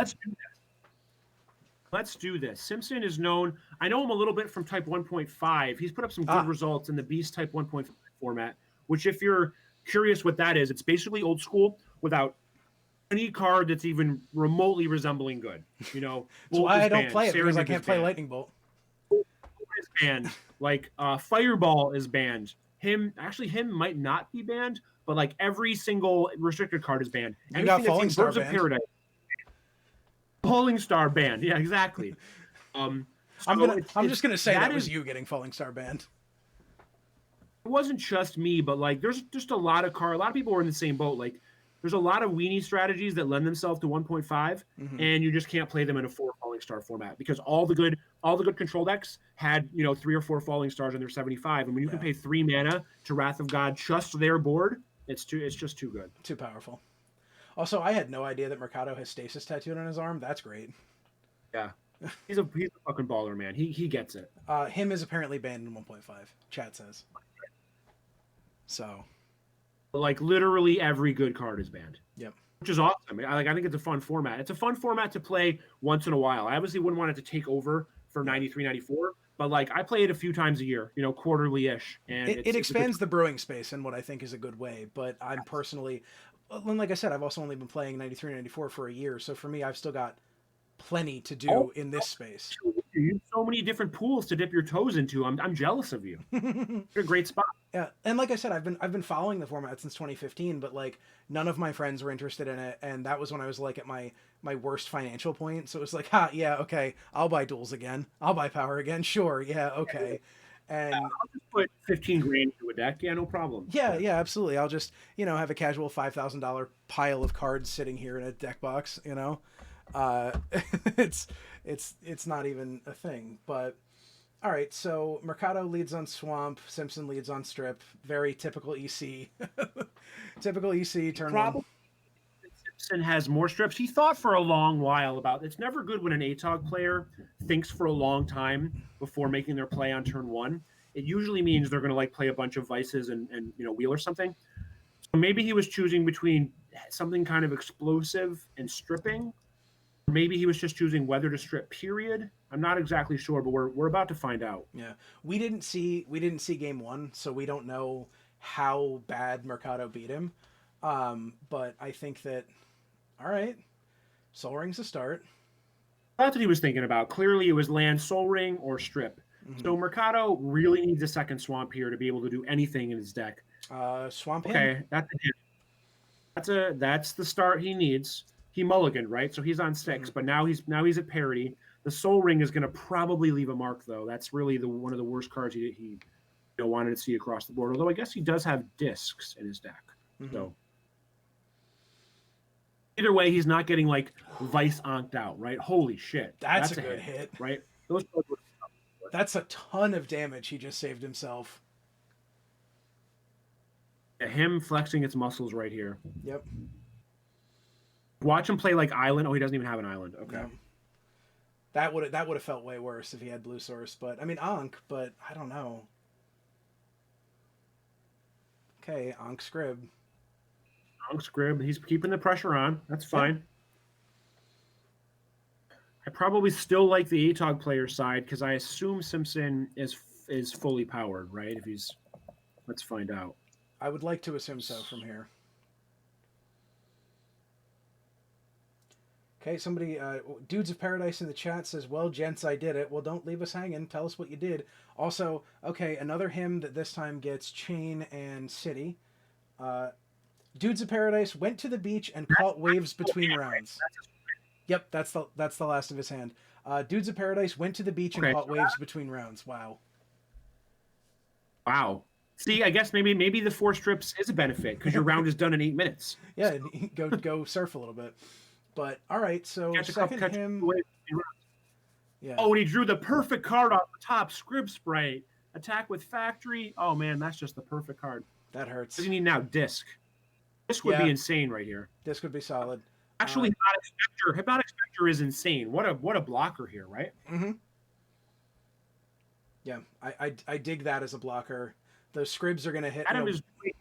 Let's do this. Simpson is known. I know him a little bit from Type 1.5. He's put up some good results in the Beast Type 1.5 format, which, if you're curious what that is, it's basically old school without any card that's even remotely resembling good. That's why I don't play it, because I can't play Lightning Bolt. Is banned. Like Fireball is banned. Him might not be banned, but like every single restricted card is banned. You got Falling Star Birds of Paradise. Falling Star banned. Yeah, exactly. I'm just gonna say that was you getting Falling Star banned. It wasn't just me, but like there's just a lot of people were in the same boat. Like there's a lot of weenie strategies that lend themselves to 1.5, Mhm. and you just can't play them in a 4 falling star format because all the good control decks had 3 or 4 falling stars in their 75, and when you can pay 3 mana to Wrath of God just their board, it's just too good. Too powerful. Also, I had no idea that Mercado has stasis tattooed on his arm. That's great. Yeah, he's a fucking baller, man. He gets it. Him is apparently banned in 1.5. Chat says. So. Like literally every good card is banned. Yep. Which is awesome. I think it's a fun format. It's a fun format to play once in a while. I obviously wouldn't want it to take over for 93, 94, but like I play it a few times a year, quarterly-ish. And it expands the brewing space in what I think is a good way, but I'm personally, like I said, I've also only been playing 93, 94 for a year, so for me, I've still got plenty to do in this space. You have so many different pools to dip your toes into. I'm jealous of you. You're a great spot. Yeah, and like I said, I've been following the format since 2015, but like none of my friends were interested in it, and that was when I was like at my worst financial point. So it was like, yeah, okay, I'll buy duels again, I'll buy power again, sure, yeah, okay, and I'll just put 15 grand into a deck, yeah, no problem. Yeah, absolutely. I'll just have a casual $5,000 pile of cards sitting here in a deck box. It's not even a thing, but. All right, so Mercado leads on Swamp, Simpson leads on Strip. Very typical EC. Typical EC turn Probably Simpson has more strips. He thought for a long while about it's never good when an ATOG player thinks for a long time before making their play on turn 1. It usually means they're going to play a bunch of vices and wheel or something. So maybe he was choosing between something kind of explosive and stripping. Maybe he was just choosing whether to strip, period. I'm not exactly sure, but we're about to find out. Yeah. We didn't see game 1, so we don't know how bad Mercado beat him. But I think that all right. Sol Ring's a start. That's what he was thinking about. Clearly it was land, Sol Ring, or strip. Mm-hmm. So Mercado really needs a second Swamp here to be able to do anything in his deck. Swamp Okay, him. that's the start he needs. He mulliganed, right? So he's on 6, but now he's at parity. The Sol Ring is going to probably leave a mark, though. That's really one of the worst cards he wanted to see across the board. Although I guess he does have discs in his deck. Mm-hmm. So either way, he's not getting Vice onked out, right? Holy shit, that's a good hit, right? Those cards were... That's a ton of damage he just saved himself. Yeah, him flexing its muscles right here. Yep. Watch him play Island. Oh, he doesn't even have an island. Okay. No. That would have felt way worse if he had Blue Source, but I mean Ankh, but I don't know. Okay, Ankh Scrib. Ankh Scrib. He's keeping the pressure on. That's fine. Yeah. I probably still like the ATOG player side because I assume Simpson is fully powered, right? If he's, let's find out. I would like to assume so from here. Okay, somebody, Dudes of Paradise in the chat says, well, gents, I did it. Well, don't leave us hanging. Tell us what you did. Also, okay, another hymn that this time gets Chain and City. Dudes of Paradise went to the beach and caught waves between rounds. Yep, that's the last of his hand. Dudes of Paradise went to the beach and caught waves between rounds. Wow. Wow. See, I guess maybe the 4 strips is a benefit because your round is done in 8 minutes. Yeah, go surf a little bit. But all right, so second hymn. Yeah. Oh, and he drew the perfect card off the top. Scrib Sprite. Attack with Factory. Oh man, that's just the perfect card. That hurts. What do you need now? Disc. Disc would be insane right here. Disc would be solid. Actually, Hypnotic Spectre is insane. What a blocker here, right? Mm-hmm. Yeah, I dig that as a blocker. Those Scribs are going to hit. Adam is great.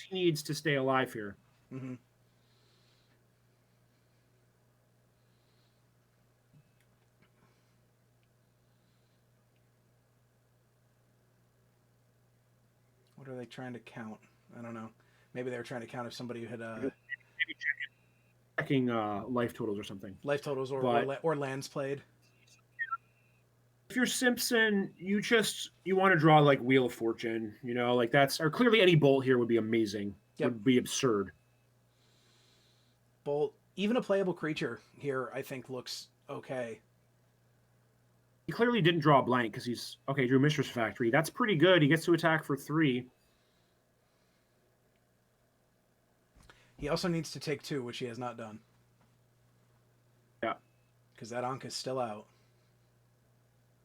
He needs to stay alive here. Mm-hmm. What are they trying to count? I don't know. Maybe they were trying to count if somebody who had maybe checking life totals or something. Life totals or lands played. If you're Simpson, you want to draw Wheel of Fortune, that's, or clearly any bolt here would be amazing. Yep. Would be absurd. Bolt, even a playable creature here, I think looks okay. He clearly didn't draw a blank because he's okay. Drew Mistress Factory. That's pretty good. He gets to attack for 3. He also needs to take 2, which he has not done. Yeah. Because that Ankh is still out.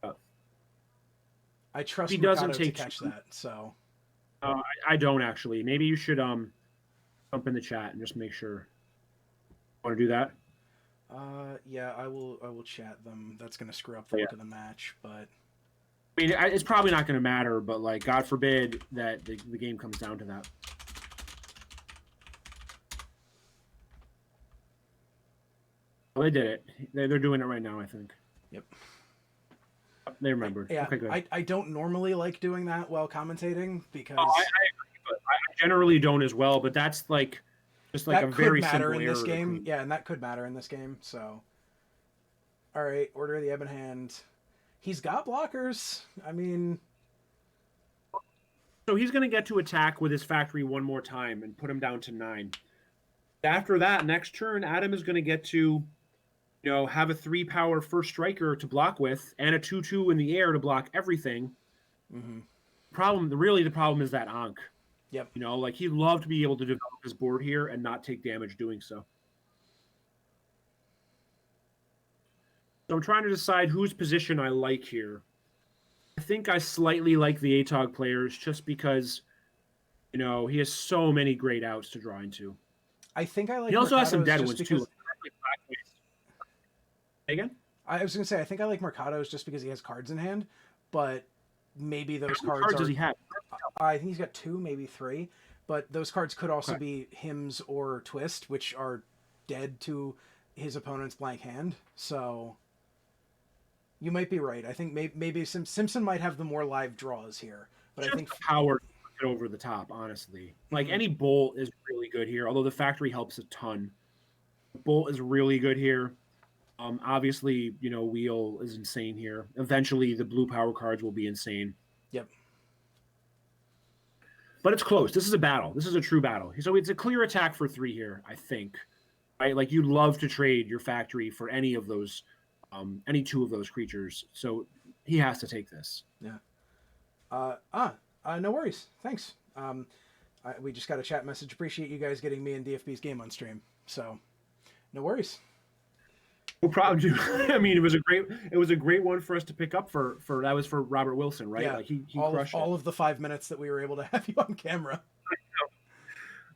Yeah. I trust He Mercado doesn't to take catch 2. that, so... I don't actually. Maybe you should jump in the chat and just make sure. Want to do that? Yeah, I will chat them. That's going to screw up the look of the match, but... I mean, it's probably not going to matter, but, like, God forbid that the game comes down to that. Well, they did it. They're doing it right now, I think. Yep. They remembered. Yeah, Okay, good. I don't normally like doing that while commentating because... I agree, but I generally don't as well, but that's, like, just, like, that a very could matter simple in this error to game. clean. Yeah, and that could matter in this game, so... All right, Order of the Ebon Hand. He's got blockers. I mean... So he's going to get to attack with his factory one more time and put him down to 9. After that, next turn, Adam is going to get to, have a 3-power first striker to block with and a 2/2 in the air to block everything. Mm-hmm. The problem is that Ankh. Yep. Like he'd love to be able to develop his board here and not take damage doing so. So I'm trying to decide whose position I like here. I think I slightly like the ATOG players just because, he has so many great outs to draw into. I think I like He also has some Mercado's dead just ones, too. because- Again? I was going to say, I think I like Mercado's just because he has cards in hand, but maybe those How many cards does are... he have? I think he's got 2, maybe 3, but those cards could also be Hymns or Twist, which are dead to his opponent's blank hand, so... You might be right. I think maybe Simpson might have the more live draws here, but Just I think the power to put it over the top, honestly. Like any bolt is really good here, although the factory helps a ton. Bolt is really good here. Obviously, Wheel is insane here. Eventually, the blue power cards will be insane. Yep. But it's close. This is a battle. This is a true battle. So it's a clear attack for 3 here, I think. Right? Like you'd love to trade your factory for any of those. Any 2 of those creatures, so he has to take this. Yeah. No worries. Thanks. We just got a chat message. Appreciate you guys getting me and DFB's game on stream. So, no worries. No problem, dude. I mean, it was a great one for us to pick up for that was for Robert Wilson, right? Yeah. Like he crushed all it. of the 5 minutes that we were able to have you on camera.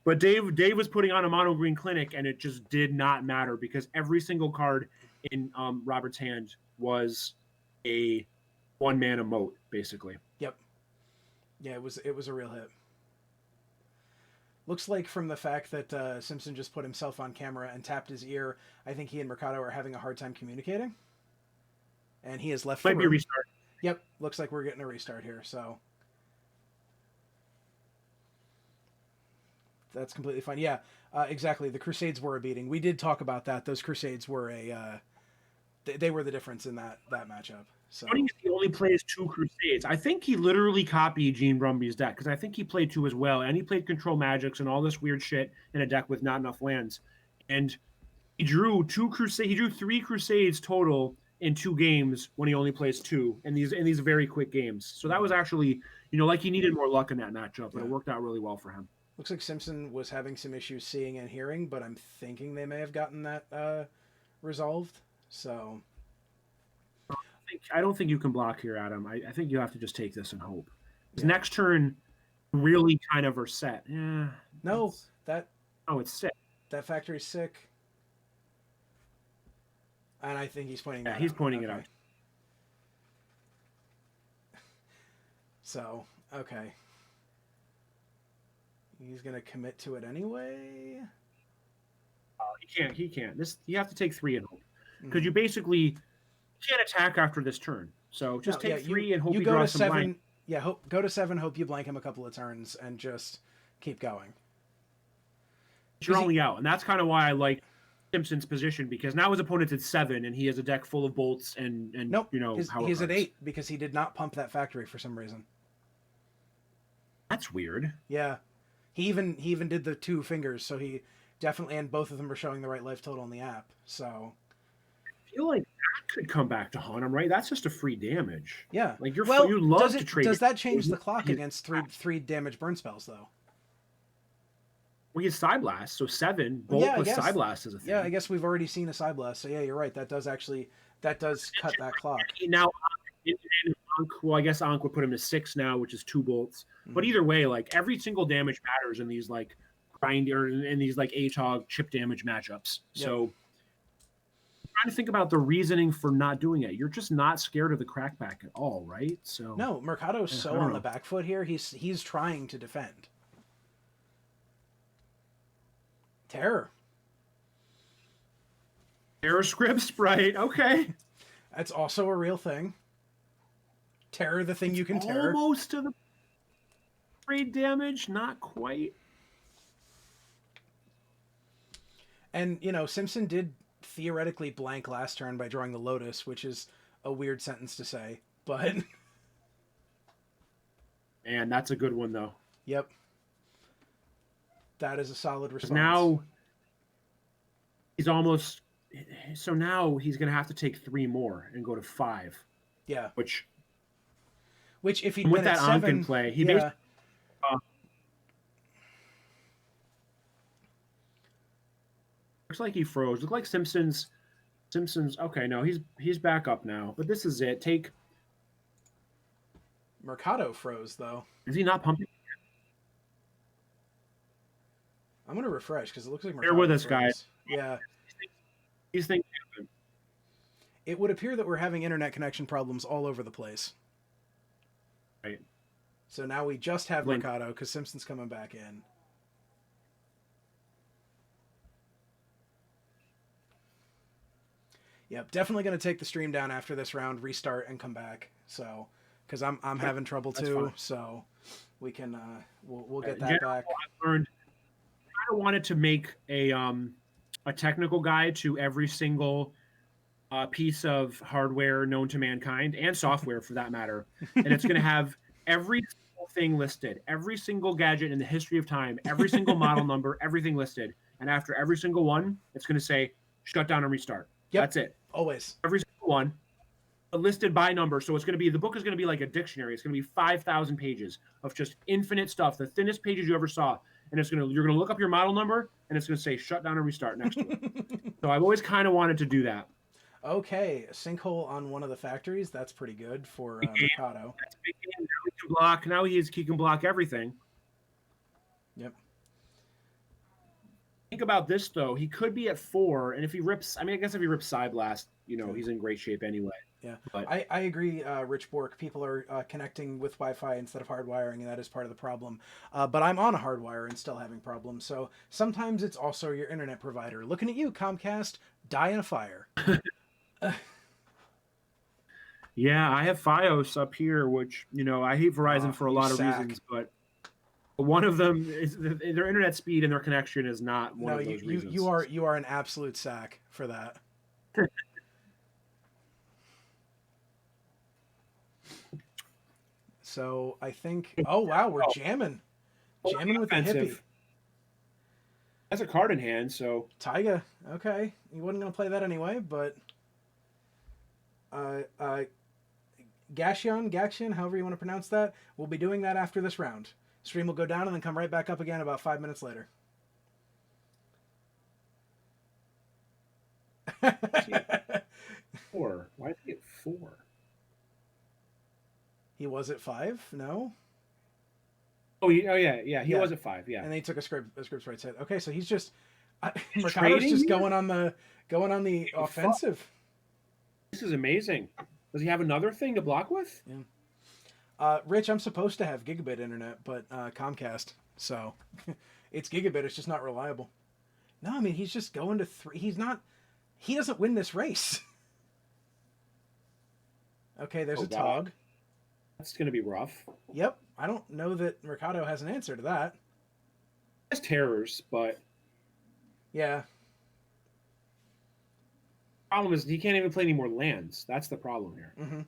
But Dave was putting on a mono green clinic, and it just did not matter because every single card in Robert's hand was a 1-mana moat, basically. Yep. Yeah, it was a real hit. Looks like from the fact that Simpson just put himself on camera and tapped his ear, I think he and Mercado are having a hard time communicating. And he has left the Might be a room. restart. Yep, looks like we're getting a restart here, so... That's completely fine. Yeah, exactly. The Crusades were a beating. We did talk about that. Those Crusades were they were the difference in that matchup. So Funny is he only plays 2 Crusades. I think he literally copied Gene Brumby's deck because I think he played 2 as well, and he played Control Magics and all this weird shit in a deck with not enough lands. And he drew 2 Crusades. He drew 3 Crusades total in 2 games when he only plays 2 in these very quick games. So that was actually, like he needed more luck in that matchup, but it worked out really well for him. Looks like Simpson was having some issues seeing and hearing, but I'm thinking they may have gotten that resolved. So I don't think you can block here, Adam. I think you have to just take this and hope. Next turn, really kind of are set. Yeah. No, it's sick. That factory's sick. And I think he's pointing. Yeah, he's pointing it out. So okay. He's gonna commit to it anyway. He can't. You have to take 3 and hope. Because you basically can't attack after this turn. So just take 3 and hope you he go draws to some 7. blank. Yeah, go to 7. Hope you blank him a couple of turns and just keep going. You're only out, and that's kind of why I like Simpson's position because now his opponent's at 7 and he has a deck full of bolts and nope, power he's at cards. 8 because he did not pump that factory for some reason. That's weird. Yeah, he even did the 2 fingers, so he definitely, and both of them are showing the right life total in the app. So I feel like that could come back to haunt him, right? That's just a free damage. yeah, like you love to trade. Does that change the clock against three damage burn spells though? Well, he has Psy Blast, so 7. Bolt Yeah, I plus guess. Psy Blast is a thing. Yeah, I guess we've already seen a Psy Blast. So yeah, you're right. That does cut that clock. Now, well, I guess Ankh would put him to 6 now, which is 2 bolts. But either way, like every single damage matters in these like grind or in these like ATOG chip damage matchups. So I'm trying to think about the reasoning for not doing it. You're just not scared of the crackback at all, right? So No, Mercado's Yeah, I so don't on know. the back foot here. He's trying to defend. Terror. Terror Script Sprite. Okay. That's also a real thing. Terror, the thing you can terror. Almost to the trade damage, not quite. And, you know, Simpson did theoretically blank last turn by drawing the Lotus, which is a weird sentence to say, but... And that's a good one, though. Yep. That is a solid response. Now, he's almost... So now he's going to have to take 3 more and go to 5. Yeah. Which if he'd with been that at Ankh 7... in play, he yeah. basically... Looks like he froze. Looks like Simpson's... Okay, no, he's back up now. But this is it. Take... Mercado froze, though. Is he not pumping? I'm going to refresh, because it looks like Bear Mercado with us, froze. guys. Yeah. These things happen. It would appear that we're having internet connection problems all over the place. Right. So now we just have Blink. Mercado, because Simpson's coming back in. Yep, definitely going to take the stream down after this round, restart, and come back. So, because I'm having trouble That's too. fine. So, we can we'll get that General, back. I've learned I kind of wanted to make a technical guide to every single piece of hardware known to mankind and software for that matter, and it's going to have every single thing listed, every single gadget in the history of time, every single model number, everything listed, and after every single one, it's going to say shut down and restart. Yep. That's it. Always. Every single one. Listed by number, so it's going to be the book is going to be like a dictionary. It's going to be 5,000 pages of just infinite stuff, the thinnest pages you ever saw, and you're going to look up your model number, and it's going to say shut down and restart next to it. So I've always kind of wanted to do that. Okay, a sinkhole on one of the factories. That's pretty good for Mercado. That's a big game. Now he can block. Now he can block everything. Yep. Think about this though. He could be at 4, and if he rips, I guess if he rips Psy Blast, he's in great shape anyway. Yeah, but I agree, Rich Bork. People are connecting with Wi-Fi instead of hardwiring, and that is part of the problem. But I'm on a hardwire and still having problems. So sometimes it's also your internet provider. Looking at you, Comcast, die in a fire. Yeah, I have FiOS up here, which I hate Verizon for a lot of reasons, but one of them is their internet speed and their connection is not one of those reasons. You are an absolute sack for that. So I think. Oh wow, we're jamming with the hippie. That's a card in hand, so Taiga. Okay, he wasn't gonna play that anyway, but Gaxion, however you want to pronounce that, we'll be doing that after this round. Stream will go down and then come right back up again about 5 minutes later. 4. Why did he get 4? He was at 5? No? Yeah. He was at 5, yeah. And they took a script right side. Okay, so he's just Mercado's just going on the offensive. This is amazing. Does he have another thing to block with? Yeah. Rich, I'm supposed to have gigabit internet, but Comcast, so it's gigabit. It's just not reliable. No, I mean he's just going to 3. He doesn't win this race. Okay, there's a Tog. That's going to be rough. Yep. I don't know that Mercado has an answer to that. He has terrors, but yeah. Problem is he can't even play any more lands. That's the problem here. Mm-hmm.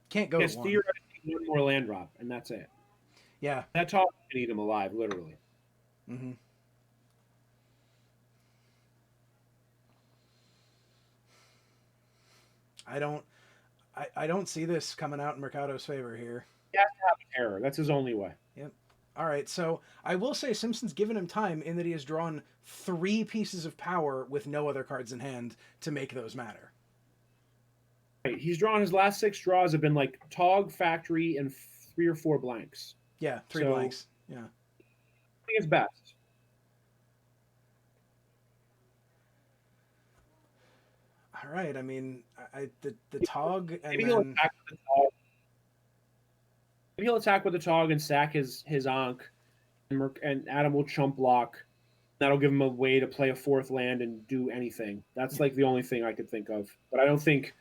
Can't go. He has theoretically one more land drop, and that's it. Yeah. That Tog can eat him alive, literally. Mm-hmm. I don't see this coming out in Mercado's favor here. He has to have a terror. That's his only way. Yep. All right, so I will say Simpson's given him time in that he has drawn 3 pieces of power with no other cards in hand to make those matter. Right, he's drawn his last 6 draws have been like Tog, Factory, and 3 or 4 blanks. Yeah, 3 So, blanks. Yeah. I think it's best. All right, I mean, the Tog and Maybe he'll then... attack with the Tog. Maybe he'll attack with the Tog and sack his Ankh, and Adam will chump block. That'll give him a way to play a 4th land and do anything. That's like the only thing I could think of. But I think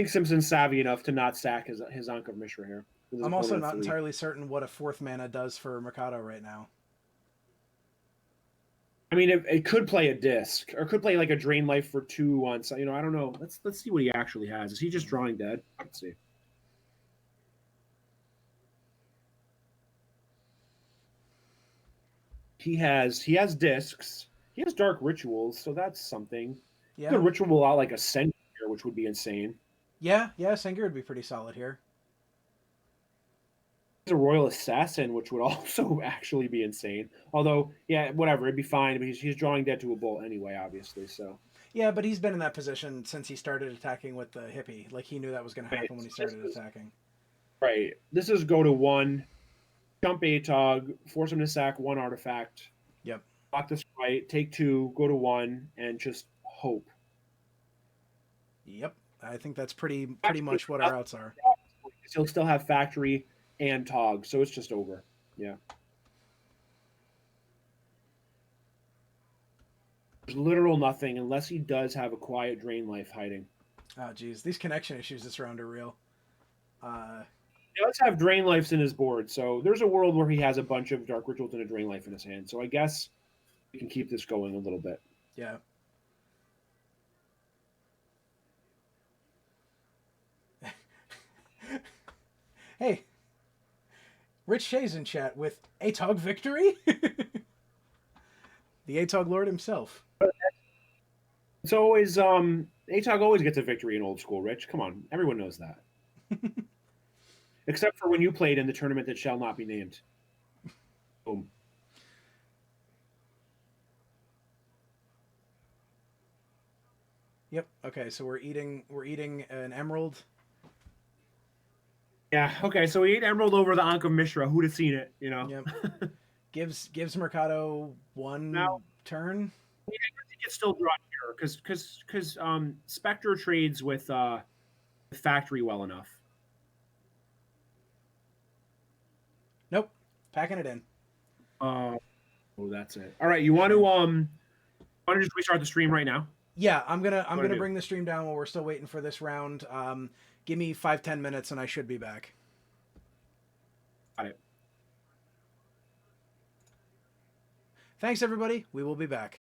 Simpson's savvy enough to not sack his Ankh of Mishra here. I'm also not entirely certain what a 4th mana does for Mercado right now. I mean, it could play a disc, or could play like a Drain Life for 2 once. I don't know. Let's see what he actually has. Is he just drawing dead? Let's see. He has discs. He has Dark Rituals, so that's something. Yeah. The ritual out like a Sengir, which would be insane. Yeah, Sengir would be pretty solid here. A Royal Assassin, which would also actually be insane. Although, yeah, whatever, it'd be fine. But he's drawing dead to a bolt anyway, obviously. So yeah, but he's been in that position since he started attacking with the hippie. Like he knew that was going to happen when he started attacking. Right. This is go to 1, jump Atog, force him to sack 1 artifact. Yep. Block this right, take 2, go to 1, and just hope. Yep. I think that's pretty much what our outs are. He'll still have Factory and Tog, so it's just over. Yeah. There's literal nothing unless he does have a Quiet Drain Life hiding. Oh, geez. These connection issues this round are real. He does have Drain Lives in his board, so there's a world where he has a bunch of Dark Rituals and a Drain Life in his hand. So I guess we can keep this going a little bit. Yeah. Hey, Rich Shay's in chat with Atog victory? The Atog Lord himself. It's always Atog always gets a victory in old school, Rich. Come on, everyone knows that. Except for when you played in the tournament that shall not be named. Boom. Yep. Okay, so we're eating an emerald. Yeah. Okay. So we ate emerald over the Ankh of Mishra. Who'd have seen it? You know. Yep. gives Mercado 1 turn. Yeah, I think it's still drawn here because Spectre trades with Factory well enough. Nope. Packing it in. Oh, that's it. All right. You want to just restart the stream right now? Yeah, I'm gonna bring the stream down while we're still waiting for this round. Give me 5-10 minutes and I should be back. Got it. Thanks everybody. We will be back.